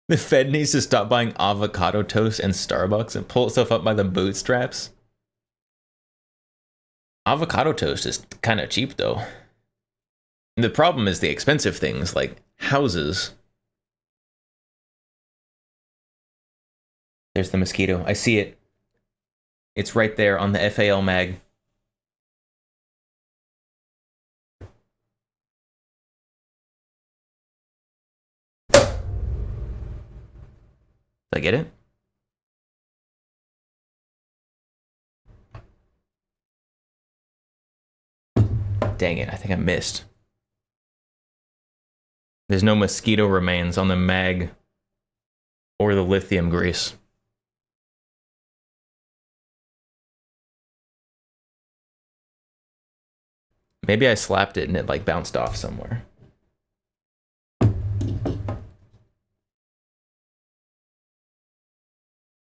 The Fed needs to stop buying avocado toast and Starbucks and pull itself up by the bootstraps. Avocado toast is kind of cheap, though. The problem is the expensive things like houses. There's the mosquito. I see it. It's right there on the FAL mag. Did I get it? Dang it, I think I missed. There's no mosquito remains on the mag or the lithium grease. Maybe I slapped it and it bounced off somewhere.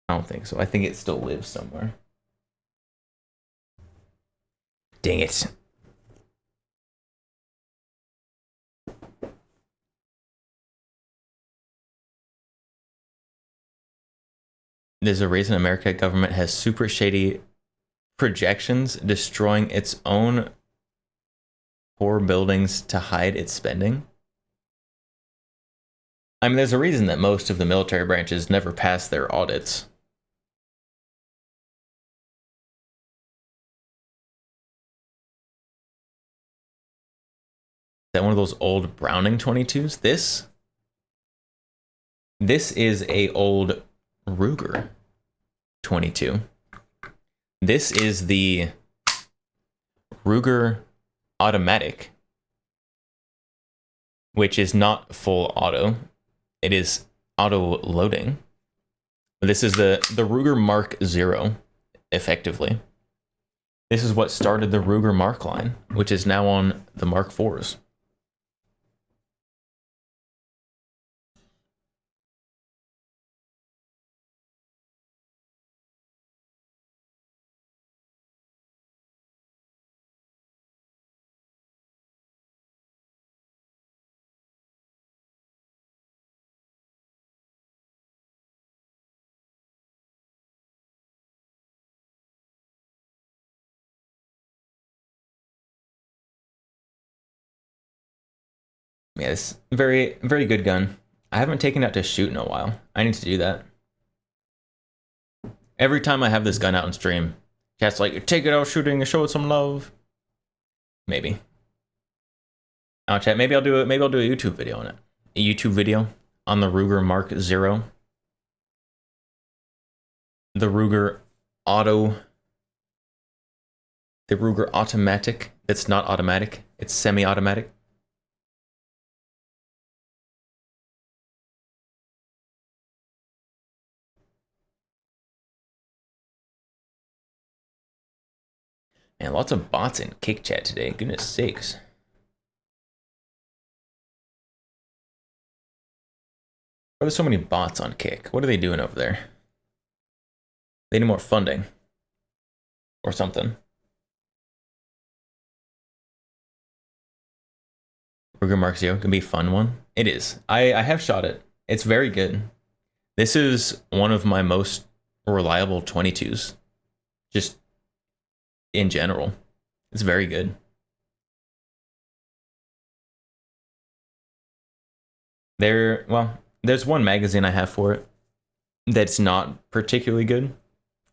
I don't think so. I think it still lives somewhere. Dang it. There's a reason American government has super shady projections destroying its own poor buildings to hide its spending. I mean, there's a reason that most of the military branches never pass their audits. Is that one of those old Browning 22s? This is a old Ruger 22. This is the Ruger automatic, which is not full auto. It is auto loading. This is the Ruger Mark 0, effectively. This is what started the Ruger Mark line, which is now on the Mark 4s. Yes, very, very good gun. I haven't taken it out to shoot in a while. I need to do that. Every time I have this gun out in stream, chat's like, take it out shooting and show it some love. Maybe. I'll chat. Maybe I'll do it. Maybe I'll do a YouTube video on it. A YouTube video on the Ruger Mark 0. The Ruger Auto. The Ruger Automatic. It's not automatic. It's semi-automatic. Man, lots of bots in Kick Chat today. Goodness sakes. Why are there so many bots on Kick? What are they doing over there? They need more funding. Or something. Ruger Mark 0 can be a fun one. It is. I have shot it. It's very good. This is one of my most reliable 22s. Just in general. It's very good. There's one magazine I have for it that's not particularly good,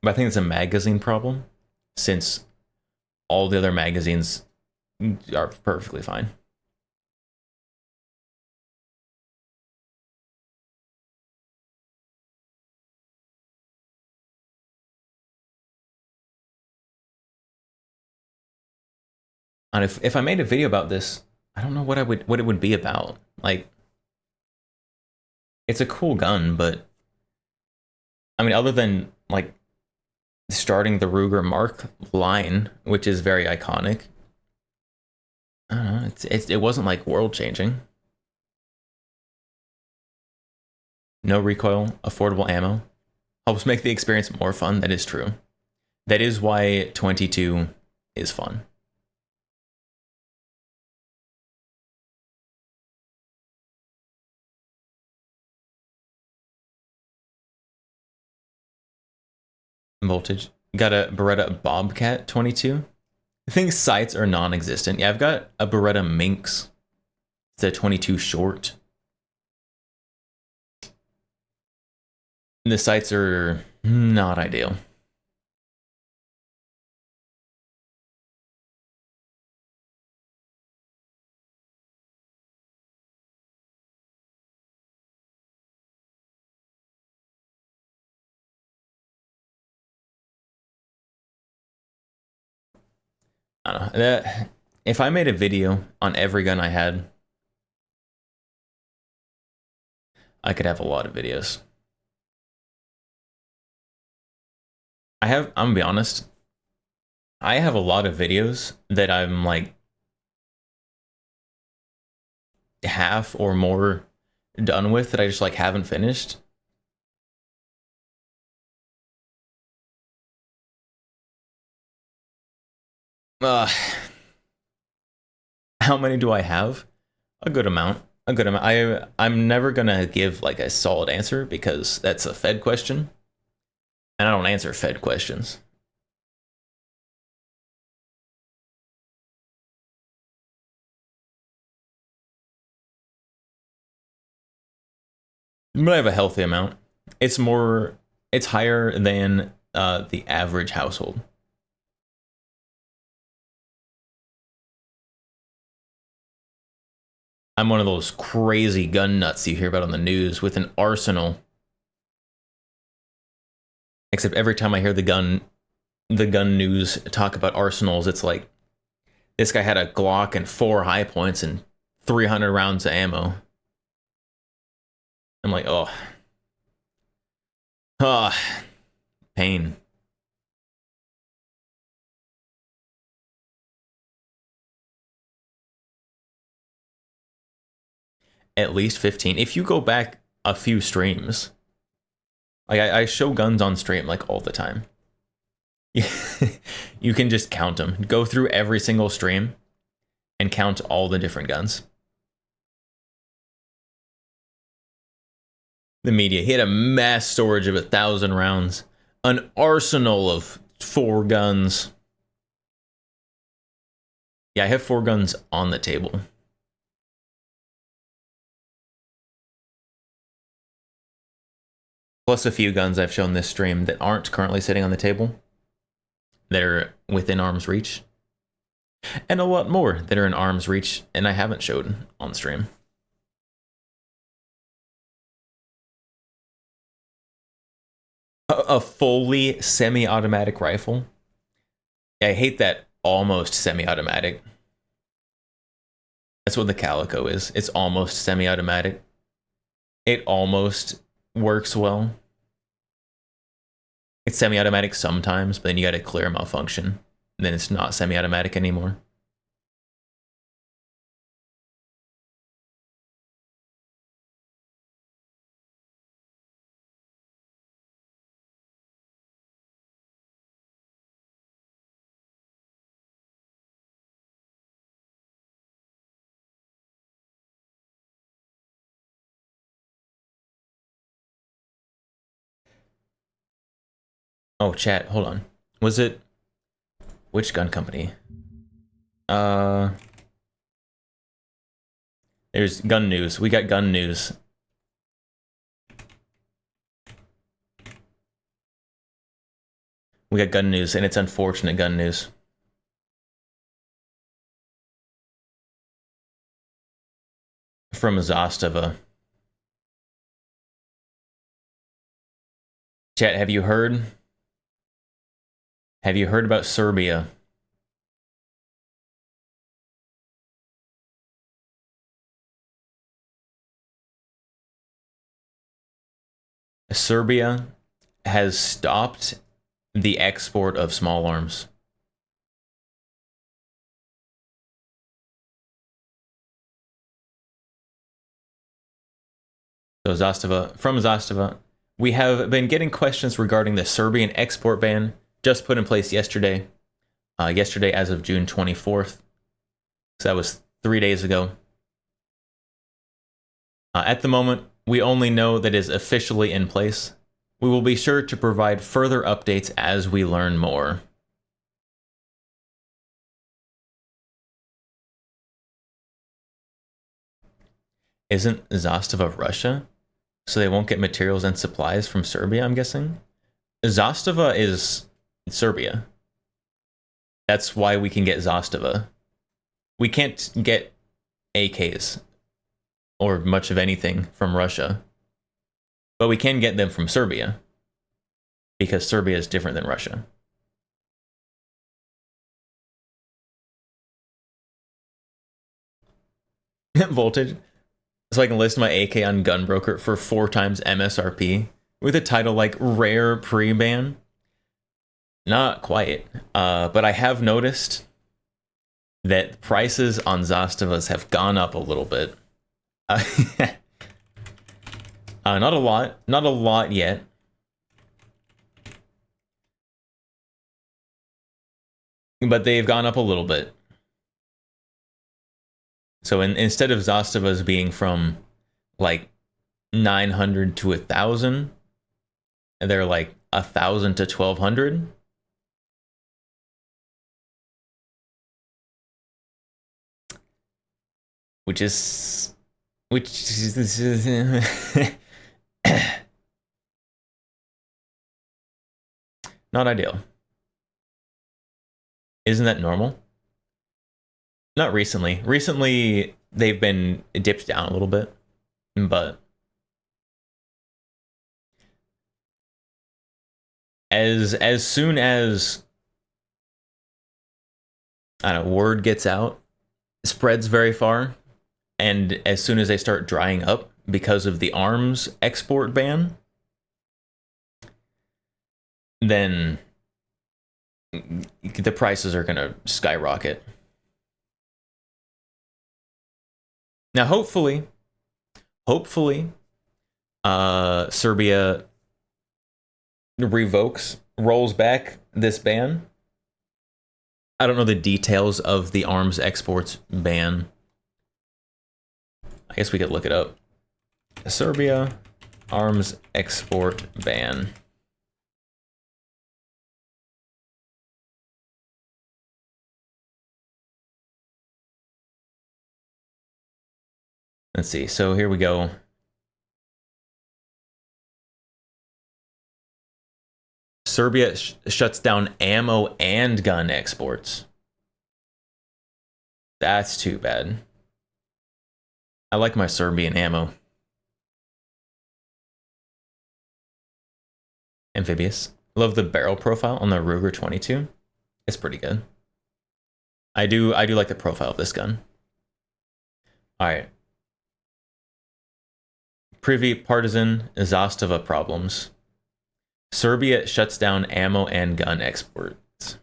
but I think it's a magazine problem since all the other magazines are perfectly fine. And if I made a video about this, I don't know what it would be about. Like, it's a cool gun, but I mean, other than like starting the Ruger Mark line, which is very iconic, I don't know. It wasn't like world changing. No recoil, affordable ammo, helps make the experience more fun. That is true. That is why 22 is fun. Voltage. Got a Beretta Bobcat 22. I think sights are non-existent. Yeah, I've got a Beretta Minx. It's a 22 short. The sights are not ideal. I don't know. If I made a video on every gun I had, I could have a lot of videos. I'm gonna be honest, I have a lot of videos that I'm like half or more done with that I just like haven't finished. How many do I have? A good amount. A good amount. I'm never gonna give like a solid answer because that's a Fed question. And I don't answer Fed questions. But I have a healthy amount. It's higher than the average household. I'm one of those crazy gun nuts you hear about on the news with an arsenal. Except every time I hear the gun news talk about arsenals, it's like this guy had a Glock and 4 high points and 300 rounds of ammo. I'm like, oh. Pain. At least 15. If you go back a few streams, like I show guns on stream like all the time. You can just count them. Go through every single stream and count all the different guns. The media, he had a mass storage of 1,000 rounds, an arsenal of 4 guns. Yeah, I have 4 guns on the table. plus a few guns I've shown this stream that aren't currently sitting on the table, that are within arm's reach, and a lot more that are in arm's reach and I haven't showed on stream. A fully semi-automatic rifle. I hate that almost semi-automatic. That's what the Calico is. It's almost semi-automatic. It almost works well. It's semi-automatic sometimes, but then you gotta clear a malfunction. And then it's not semi-automatic anymore. Oh, chat, hold on. Was it... Which gun company? There's gun news. We got gun news. We got gun news, and it's unfortunate gun news. From Zastava. Chat, have you heard? Have you heard about Serbia? Serbia has stopped the export of small arms. So Zastava, from Zastava, we have been getting questions regarding the Serbian export ban just put in place yesterday. Yesterday as of June 24th. So that was 3 days ago. At the moment, we only know that it is officially in place. We will be sure to provide further updates as we learn more. Isn't Zastava Russia? So they won't get materials and supplies from Serbia, I'm guessing? Zastava is Serbia. That's why we can get Zastava. We can't get AKs or much of anything from Russia. But we can get them from Serbia. Because Serbia is different than Russia. Voltage. So I can list my AK on Gunbroker for 4 times MSRP with a title like Rare Pre-Ban. Not quite, but I have noticed that prices on Zastavas have gone up a little bit. Not a lot yet. But they've gone up a little bit. So instead of Zastavas being from like 900 to 1,000, they're like 1,000 to 1,200. Which is not ideal. Isn't that normal? Not recently. Recently, they've been dipped down a little bit, but as soon as I don't know, word gets out, spreads very far, and as soon as they start drying up because of the arms export ban, then the prices are gonna skyrocket. Now, hopefully, Serbia rolls back this ban. I don't know the details of the arms exports ban. I guess we could look it up. Serbia arms export ban. Let's see. So here we go. Serbia shuts down ammo and gun exports. That's too bad. I like my Serbian ammo. Amphibious. Love the barrel profile on the Ruger 22. It's pretty good. I do like the profile of this gun. All right. Privy partisan Zastava problems. Serbia shuts down ammo and gun exports.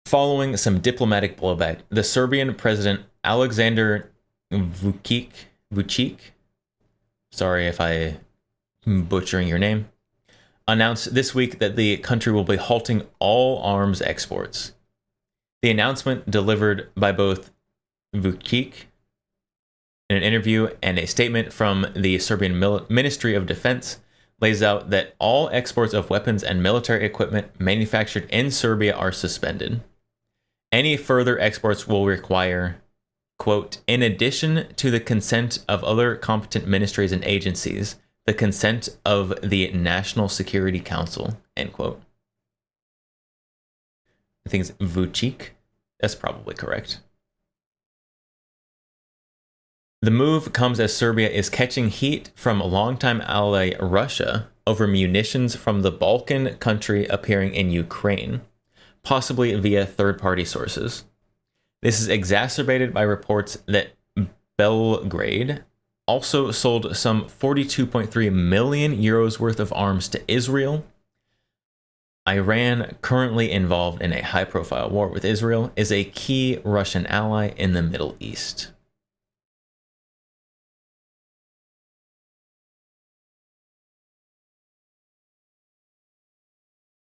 Following some diplomatic blowback, the Serbian president Alexander Vučić, sorry if I am butchering your name, announced this week that the country will be halting all arms exports. The announcement, delivered by both Vučić in an interview and a statement from the Serbian Ministry of Defense, lays out that all exports of weapons and military equipment manufactured in Serbia are suspended. Any further exports will require, quote, in addition to the consent of other competent ministries and agencies, the consent of the National Security Council, end quote. I think it's Vučić. That's probably correct. The move comes as Serbia is catching heat from longtime ally Russia over munitions from the Balkan country appearing in Ukraine, possibly via third-party sources. This is exacerbated by reports that Belgrade also sold some 42.3 million euros worth of arms to Israel. Iran, currently involved in a high-profile war with Israel, is a key Russian ally in the Middle East.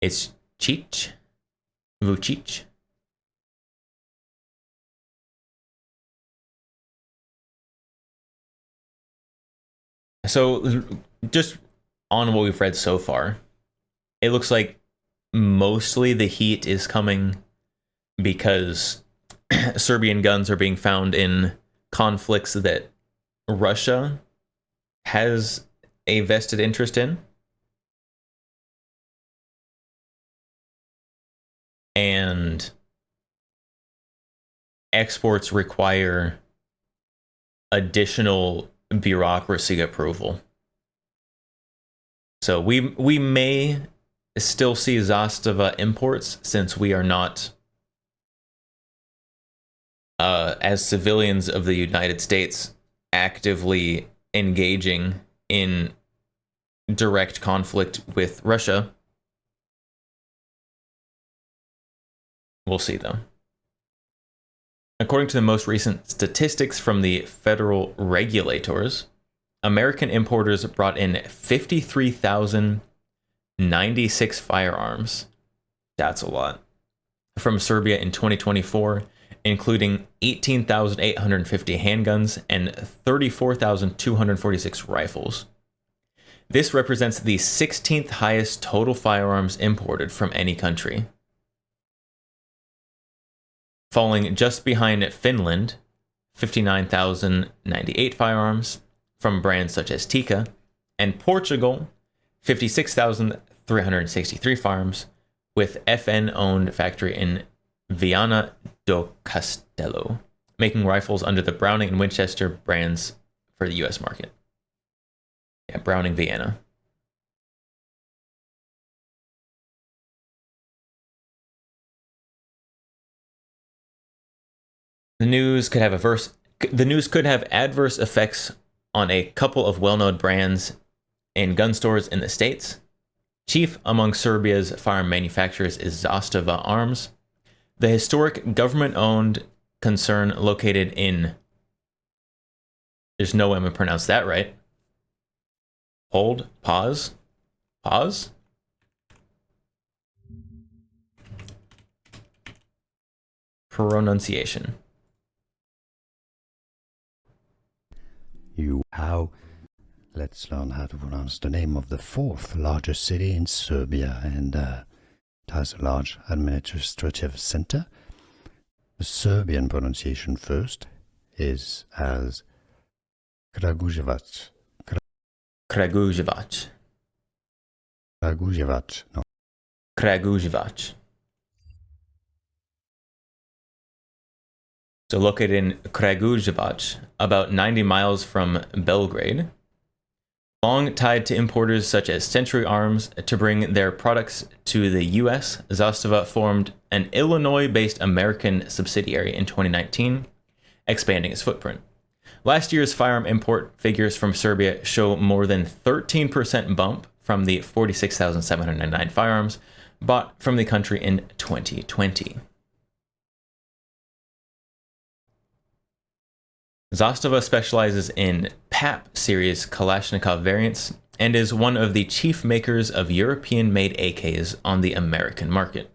It's Vučić. So, just on what we've read so far, it looks like mostly the heat is coming because Serbian guns are being found in conflicts that Russia has a vested interest in. And exports require additional bureaucracy approval. So we may still see Zastava imports, since we are not, as civilians of the United States, actively engaging in direct conflict with Russia. We'll see, though. According to the most recent statistics from the federal regulators, American importers brought in 53,096 firearms. That's a lot. From Serbia in 2024, including 18,850 handguns and 34,246 rifles. This represents the 16th highest total firearms imported from any country, falling just behind Finland, 59,098 firearms from brands such as Tika, and Portugal, 56,363 firearms, with FN-owned factory in Viana do Castelo, making rifles under the Browning and Winchester brands for the US market. Yeah, Browning Vienna. The news could have adverse effects on a couple of well-known brands in gun stores in the States. Chief among Serbia's firearm manufacturers is Zastava Arms, the historic government-owned concern located in... There's no way I'm going to pronounce that right. Hold. Pause. Pause. Pronunciation. Let's learn how to pronounce the name of the fourth largest city in Serbia, and it has a large administrative center. The Serbian pronunciation first is as Kragujevac. Kragujevac. Kragujevac. No. Kragujevac. So located in Kragujevac, about 90 miles from Belgrade. Long tied to importers such as Century Arms to bring their products to the US, Zastava formed an Illinois-based American subsidiary in 2019, expanding its footprint. Last year's firearm import figures from Serbia show more than 13% bump from the 46,709 firearms bought from the country in 2020. Zastava specializes in PAP series Kalashnikov variants and is one of the chief makers of European-made AKs on the American market.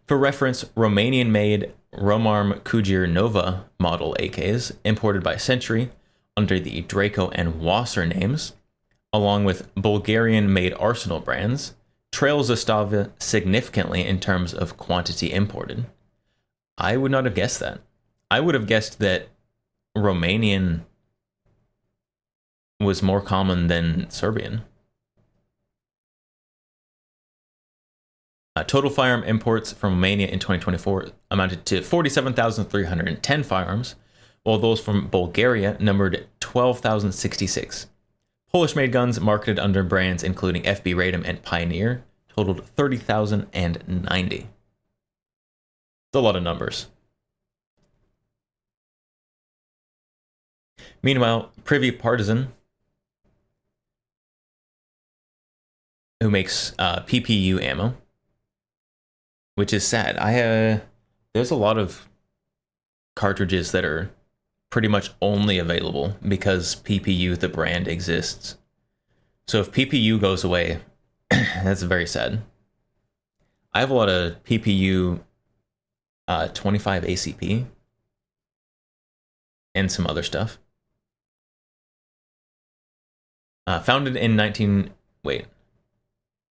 For reference, Romanian-made Romarm Kugir Nova model AKs, imported by Century under the Draco and Wasser names, along with Bulgarian-made Arsenal brands, trail Zastava significantly in terms of quantity imported. I would not have guessed that. I would have guessed that Romanian was more common than Serbian. Total firearm imports from Romania in 2024 amounted to 47,310 firearms, while those from Bulgaria numbered 12,066. Polish-made guns marketed under brands including FB Radom and Pioneer totaled 30,090. It's a lot of numbers. Meanwhile, Privy Partisan, who makes PPU ammo, which is sad. There's a lot of cartridges that are pretty much only available because PPU, the brand, exists. So if PPU goes away, that's very sad. I have a lot of PPU 25 ACP and some other stuff. Founded in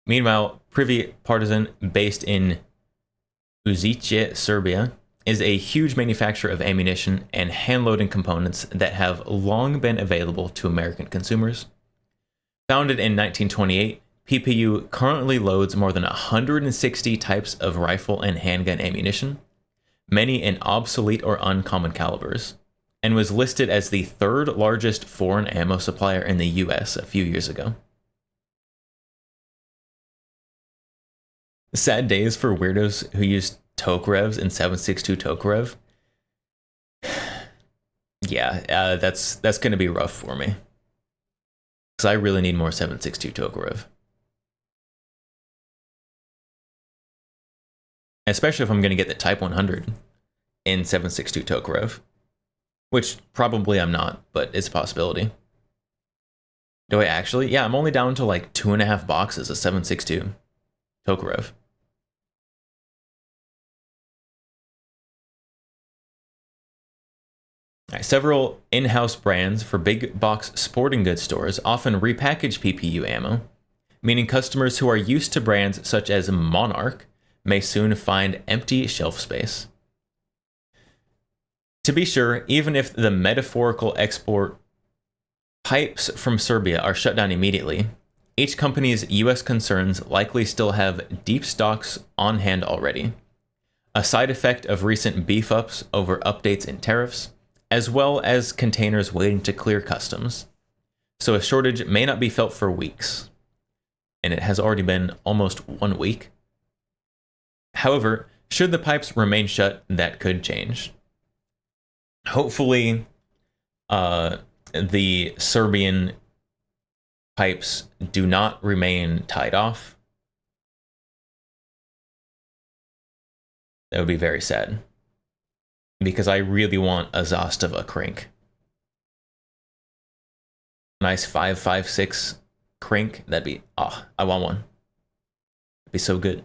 Meanwhile, Privy Partisan, based in Uzice, Serbia, is a huge manufacturer of ammunition and hand-loading components that have long been available to American consumers. Founded in 1928, PPU currently loads more than 160 types of rifle and handgun ammunition, many in obsolete or uncommon calibers, and was listed as the third largest foreign ammo supplier in the US a few years ago. Sad days for weirdos who use Tokarevs and 7.62 Tokarev. Yeah, that's going to be rough for me. Because I really need more 7.62 Tokarev. Especially if I'm going to get the Type 100 in 7.62 Tokarev. Which probably I'm not, but it's a possibility. Do I actually? Yeah, I'm only down to like 2.5 boxes of 7.62 Tokarev. Several in-house brands for big box sporting goods stores often repackage PPU ammo, meaning customers who are used to brands such as Monarch may soon find empty shelf space. To be sure, even if the metaphorical export pipes from Serbia are shut down immediately, each company's US concerns likely still have deep stocks on hand already, a side effect of recent beef-ups over updates in tariffs, as well as containers waiting to clear customs. So a shortage may not be felt for weeks, and it has already been almost 1 week. However, should the pipes remain shut, that could change. Hopefully, the Serbian pipes do not remain tied off. That would be very sad. Because I really want a Zastava crank. Nice 5.56 crank. That'd be, I want one. It'd be so good.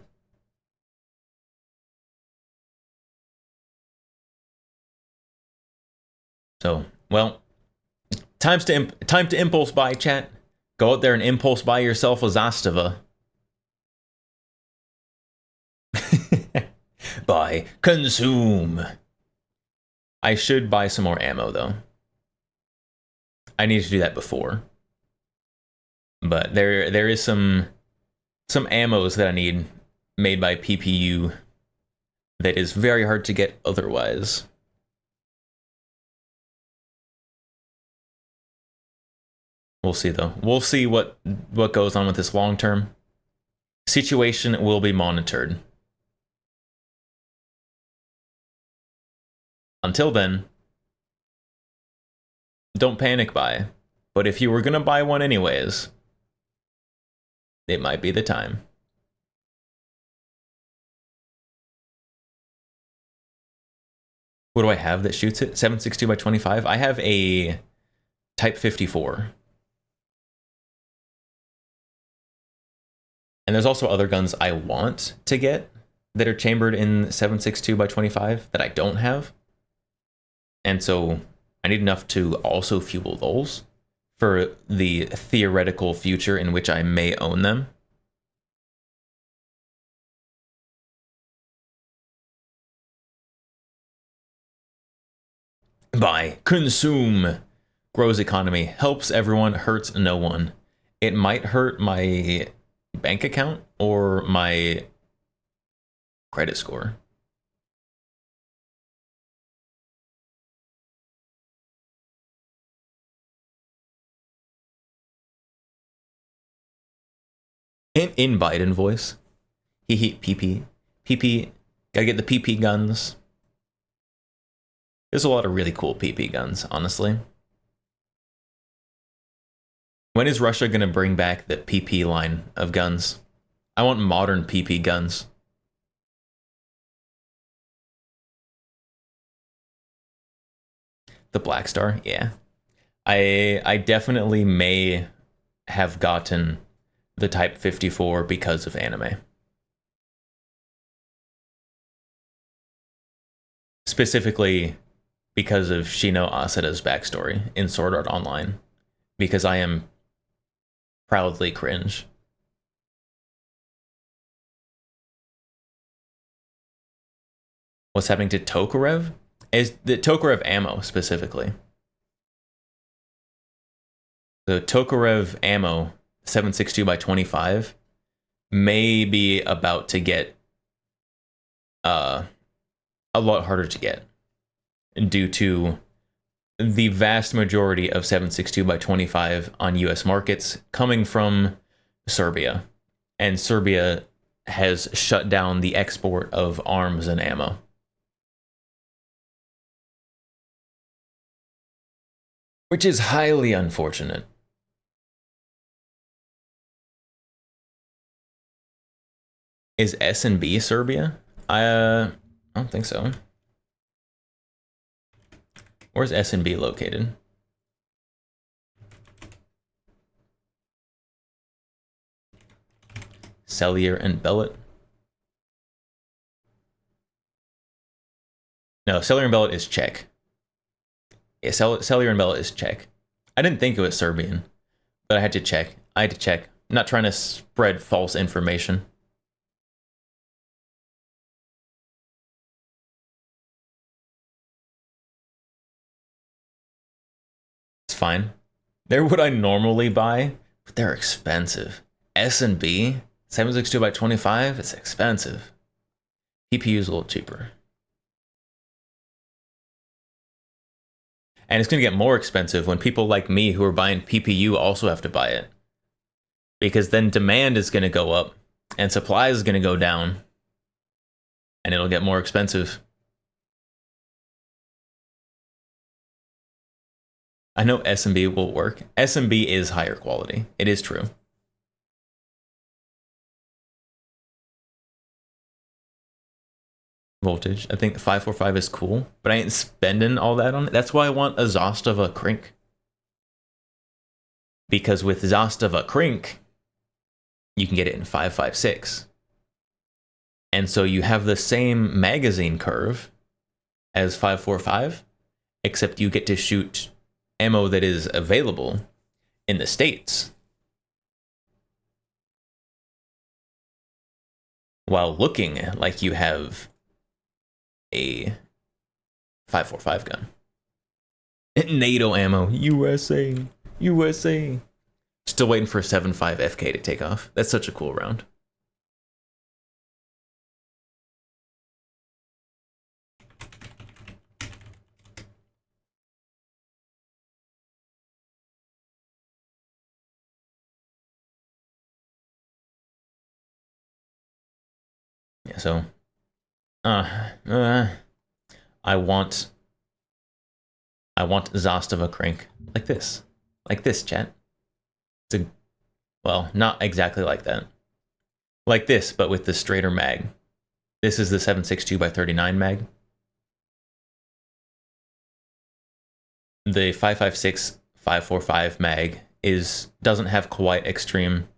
So, well, time to impulse buy, chat. Go out there and impulse buy yourself a Zastava. Buy, consume. I should buy some more ammo, though. I need to do that before. But there is some ammos that I need made by PPU that is very hard to get otherwise. We'll see though. We'll see what goes on with this long term. Situation will be monitored. Until then, don't panic buy. But if you were gonna buy one anyways, it might be the time. What do I have that shoots it? 7.62 by 25? I have a Type 54. And there's also other guns I want to get that are chambered in 7.62 by 25 that I don't have. And so I need enough to also fuel those for the theoretical future in which I may own them. Buy, consume, grows economy, helps everyone, hurts no one. It might hurt my bank account or my credit score. In Biden voice. He PP. PP. Gotta get the PP guns. There's a lot of really cool PP guns, honestly. When is Russia gonna bring back the PP line of guns? I want modern PP guns. The Black Star, yeah. I definitely may have gotten the Type 54 because of anime. Specifically because of Shino Asada's backstory in Sword Art Online. Because I am proudly cringe. What's happening to Tokarev? Is the Tokarev ammo specifically. The Tokarev ammo 7.62 by 25 may be about to get a lot harder to get due to the vast majority of 7.62 by 25 on US markets coming from Serbia, and Serbia has shut down the export of arms and ammo. Which is highly unfortunate. Is S&B Serbia? I don't think so. Where's S&B located? Cellier and Bellet. No, Cellier and Bellet is Czech. Yeah, Cellier and Bellet is Czech. I didn't think it was Serbian, but I had to check. I'm not trying to spread false information. It's fine. They're what I normally buy, but they're expensive. S&B 7.62 by 25, it's expensive. PPU is a little cheaper. And it's going to get more expensive when people like me who are buying PPU also have to buy it. Because then demand is going to go up and supply is going to go down. And it'll get more expensive. I know S&B will work. S&B is higher quality. It is true. Voltage. I think 545 is cool, but I ain't spending all that on it. That's why I want a Zastava Krink. Because with Zastava Krink, you can get it in 556. And so you have the same magazine curve as 545, except you get to shoot ammo that is available in the States while looking like you have a 545 gun. NATO ammo. USA. USA. Still waiting for a 7.5 FK to take off. That's such a cool round. Yeah, so I want Zastava crank like this. Like this, chat. It's a, well, not exactly like that. Like this, but with the straighter mag. This is the 7.62x39 mag. The 5.56 5.45 mag doesn't have quite extreme,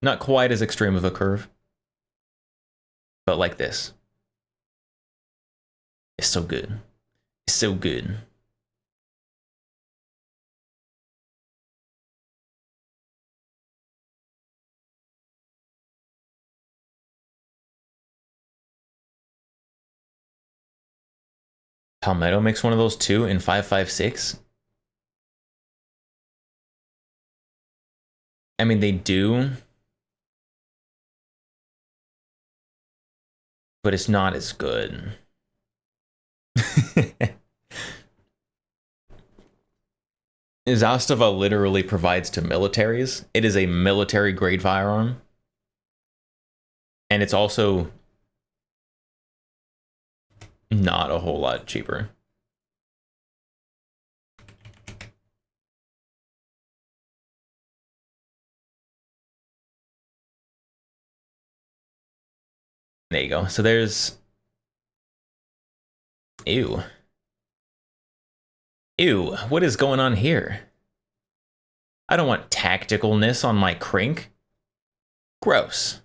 not quite as extreme of a curve, but like this. It's so good. It's so good. Palmetto makes one of those too in 5.56. I mean, they do, but it's not as good. Zastava literally provides to militaries. It is a military grade firearm. And it's also not a whole lot cheaper. There you go. So there's... Ew. Ew, what is going on here? I don't want tacticalness on my crink. Gross.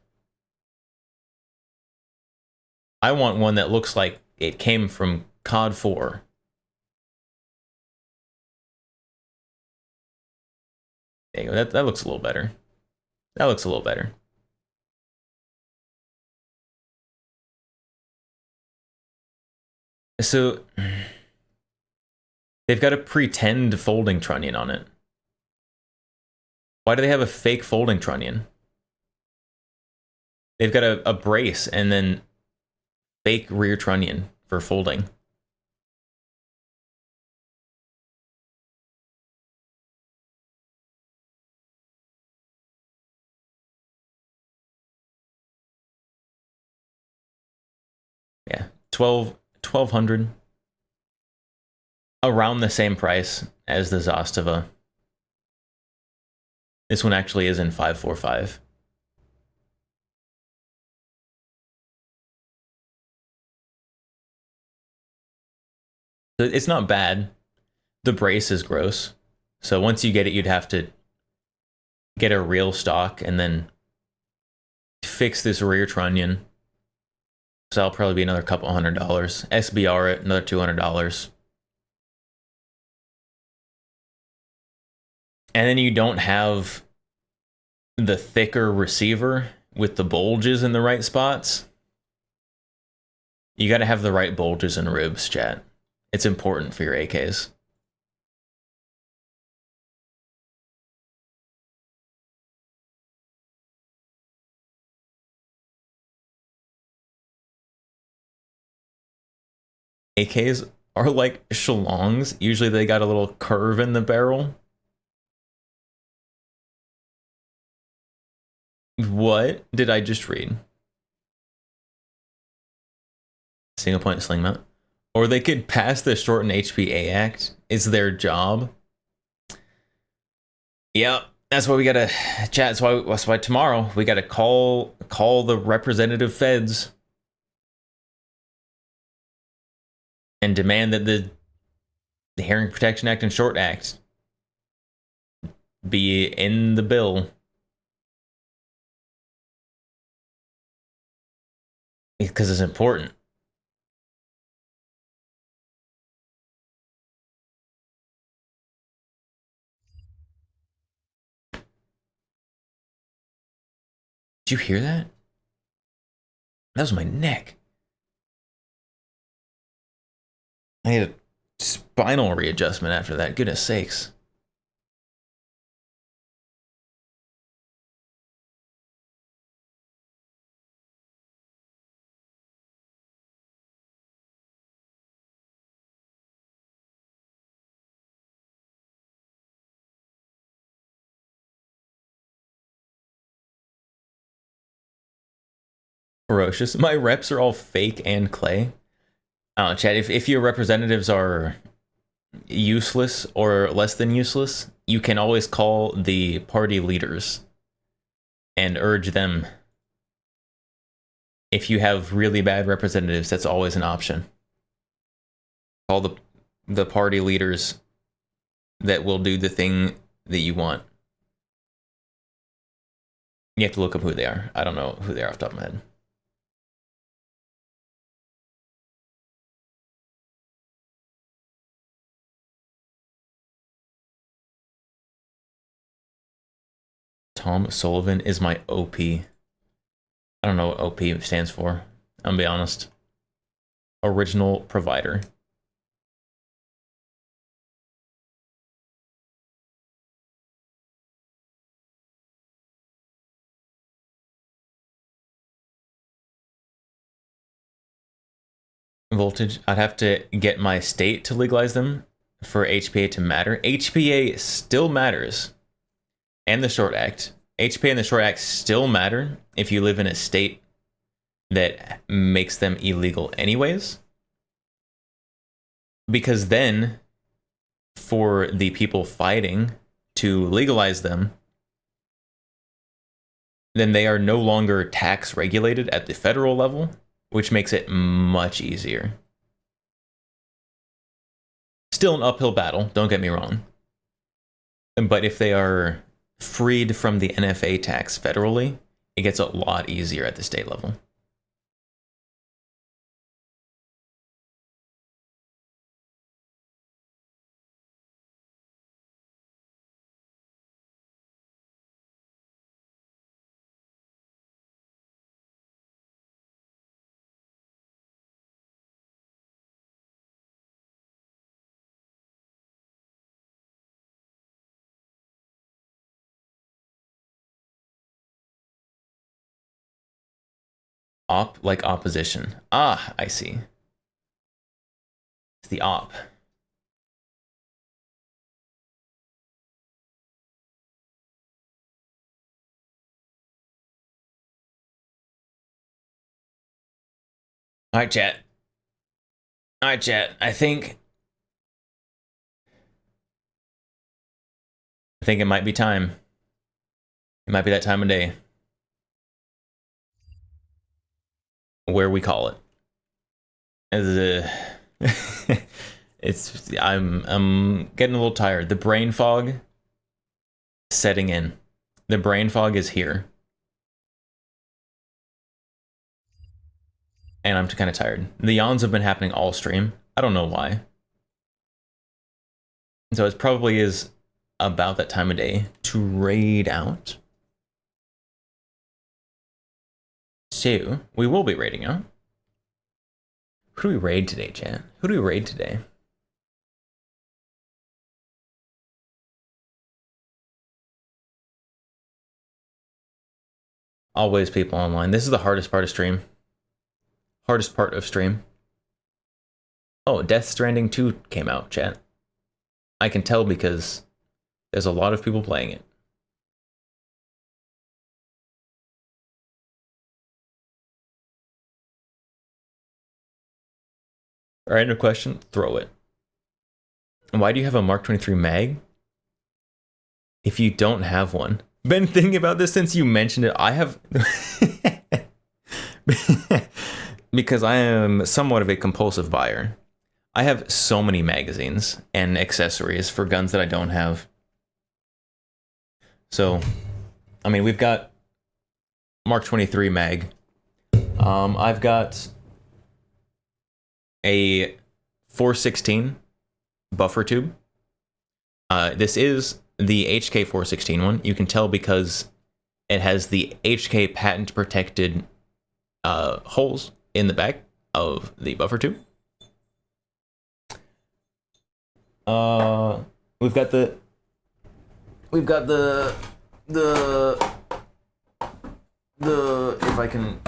I want one that looks like it came from COD 4. There you go. That looks a little better. That looks a little better. So they've got a pretend folding trunnion on it. Why do they have a fake folding trunnion? They've got a brace and then fake rear trunnion for folding. Yeah, 1200. Around the same price as the Zastava. This one actually is in 5.45. It's not bad. The brace is gross. So once you get it, you'd have to get a real stock and then fix this rear trunnion. So that'll probably be another couple $100. SBR it, another $200. And then you don't have the thicker receiver with the bulges in the right spots. You got to have the right bulges and ribs, chat. It's important for your AKs. AKs are like shalongs. Usually they got a little curve in the barrel. What did I just read? Single point sling mount. Or they could pass the shortened HPA Act. It's their job. Yep, that's why we gotta chat. That's why tomorrow we gotta call the representative feds and demand that the Hearing Protection Act and Short Act be in the bill. Because it's important. Did you hear that? That was my neck. I need to spinal readjustment after that. Goodness sakes. Ferocious. My reps are all fake and clay. I don't know, Chad, if your representatives are useless or less than useless, you can always call the party leaders and urge them. If you have really bad representatives, that's always an option. Call the party leaders that will do the thing that you want. You have to look up who they are. I don't know who they are off the top of my head. Tom Sullivan is my OP. I don't know what OP stands for. I'm gonna be honest. Original provider. Voltage. I'd have to get my state to legalize them for HPA to matter. HPA still matters. And the Short Act. HPA and the Short Act still matter if you live in a state that makes them illegal anyways. Because then, for the people fighting to legalize them, then they are no longer tax regulated at the federal level, which makes it much easier. Still an uphill battle, don't get me wrong. But if they are freed from the NFA tax federally, it gets a lot easier at the state level. Op, like opposition. Ah, I see. It's the op. Alright, chat. Alright, chat. I think it might be time. It might be that time of day where we call it. I'm getting a little tired. The brain fog setting in. The brain fog is here. And I'm kind of tired. The yawns have been happening all stream. I don't know why. So it probably is about that time of day to raid out. So, we will be raiding out. Who do we raid today, chat? Who do we raid today? Always people online. This is the hardest part of stream. Hardest part of stream. Oh, Death Stranding 2 came out, chat. I can tell because there's a lot of people playing it. Alright, no question. Throw it. Why do you have a Mark 23 mag? If you don't have one. Been thinking about this since you mentioned it. I have... because I am somewhat of a compulsive buyer. I have so many magazines and accessories for guns that I don't have. So, I mean, we've got Mark 23 mag. I've got a 416 buffer tube. This is the HK 416 one. You can tell because it has the HK patent protected holes in the back of the buffer tube. We've got the if I can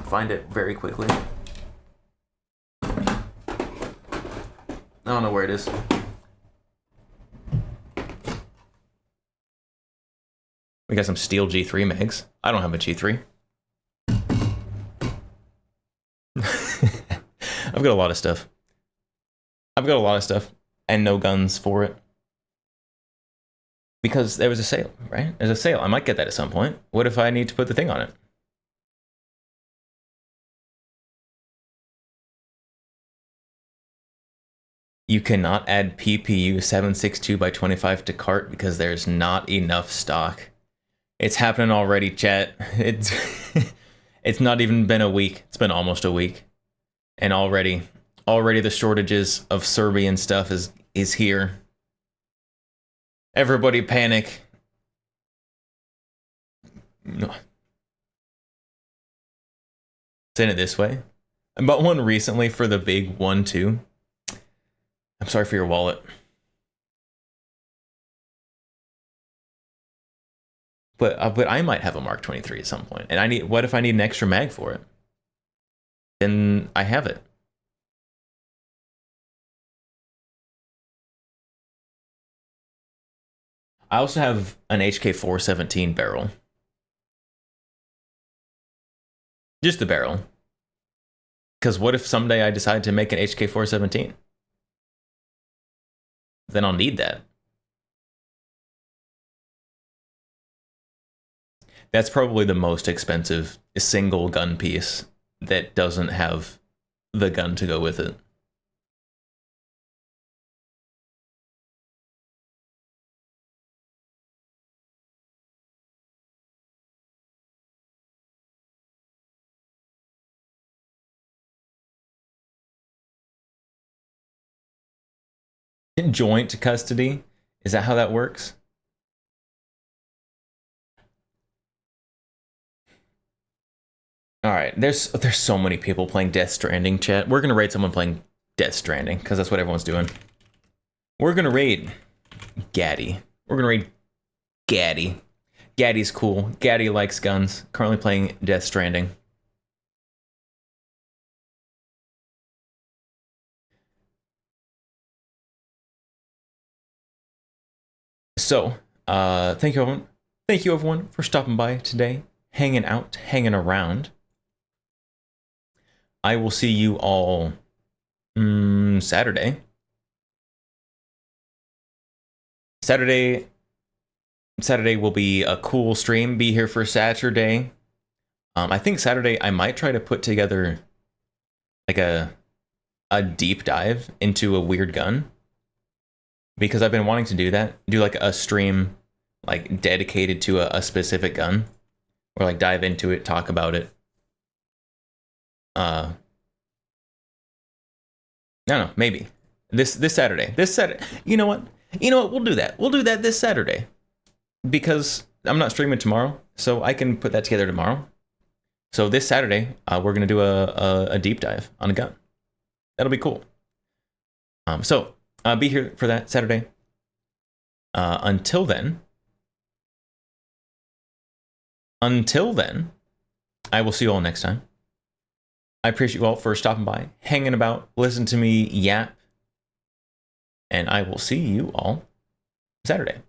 find it very quickly. I don't know where it is. We got some steel G3 megs. I don't have a G3. I've got a lot of stuff. And no guns for it. Because there was a sale, right? There's a sale. I might get that at some point. What if I need to put the thing on it? You cannot add PPU 762 by 25 to cart because there's not enough stock. It's happening already, chat. It's not even been a week. It's been almost a week. And already the shortages of Serbian stuff is here. Everybody panic. No. Saying it this way. I bought one recently for the big 1-2. I'm sorry for your wallet. But I might have a Mark 23 at some point. And what if I need an extra mag for it? Then I have it. I also have an HK417 barrel. Just the barrel. Because what if someday I decide to make an HK417? Then I'll need that. That's probably the most expensive single gun piece that doesn't have the gun to go with it. Joint custody? Is that how that works? All right, there's so many people playing Death Stranding, chat. We're gonna raid someone playing Death Stranding because that's what everyone's doing. We're gonna raid Gaddy. We're gonna raid Gaddy. Gaddy's cool. Gaddy likes guns. Currently playing Death Stranding. So, thank you everyone. Thank you everyone for stopping by today, hanging out, hanging around. I will see you all Saturday. Saturday will be a cool stream. Be here for Saturday. I think Saturday I might try to put together like a deep dive into a weird gun. Because I've been wanting to do that. Do like a stream like dedicated to a specific gun. Or like dive into it, talk about it. I don't know, maybe. This Saturday. You know what? We'll do that. We'll do that this Saturday. Because I'm not streaming tomorrow, so I can put that together tomorrow. So this Saturday, we're gonna do a deep dive on a gun. That'll be cool. So be here for that Saturday. Until then, I will see you all next time. I appreciate you all for stopping by, hanging about, listening to me yap, and I will see you all Saturday.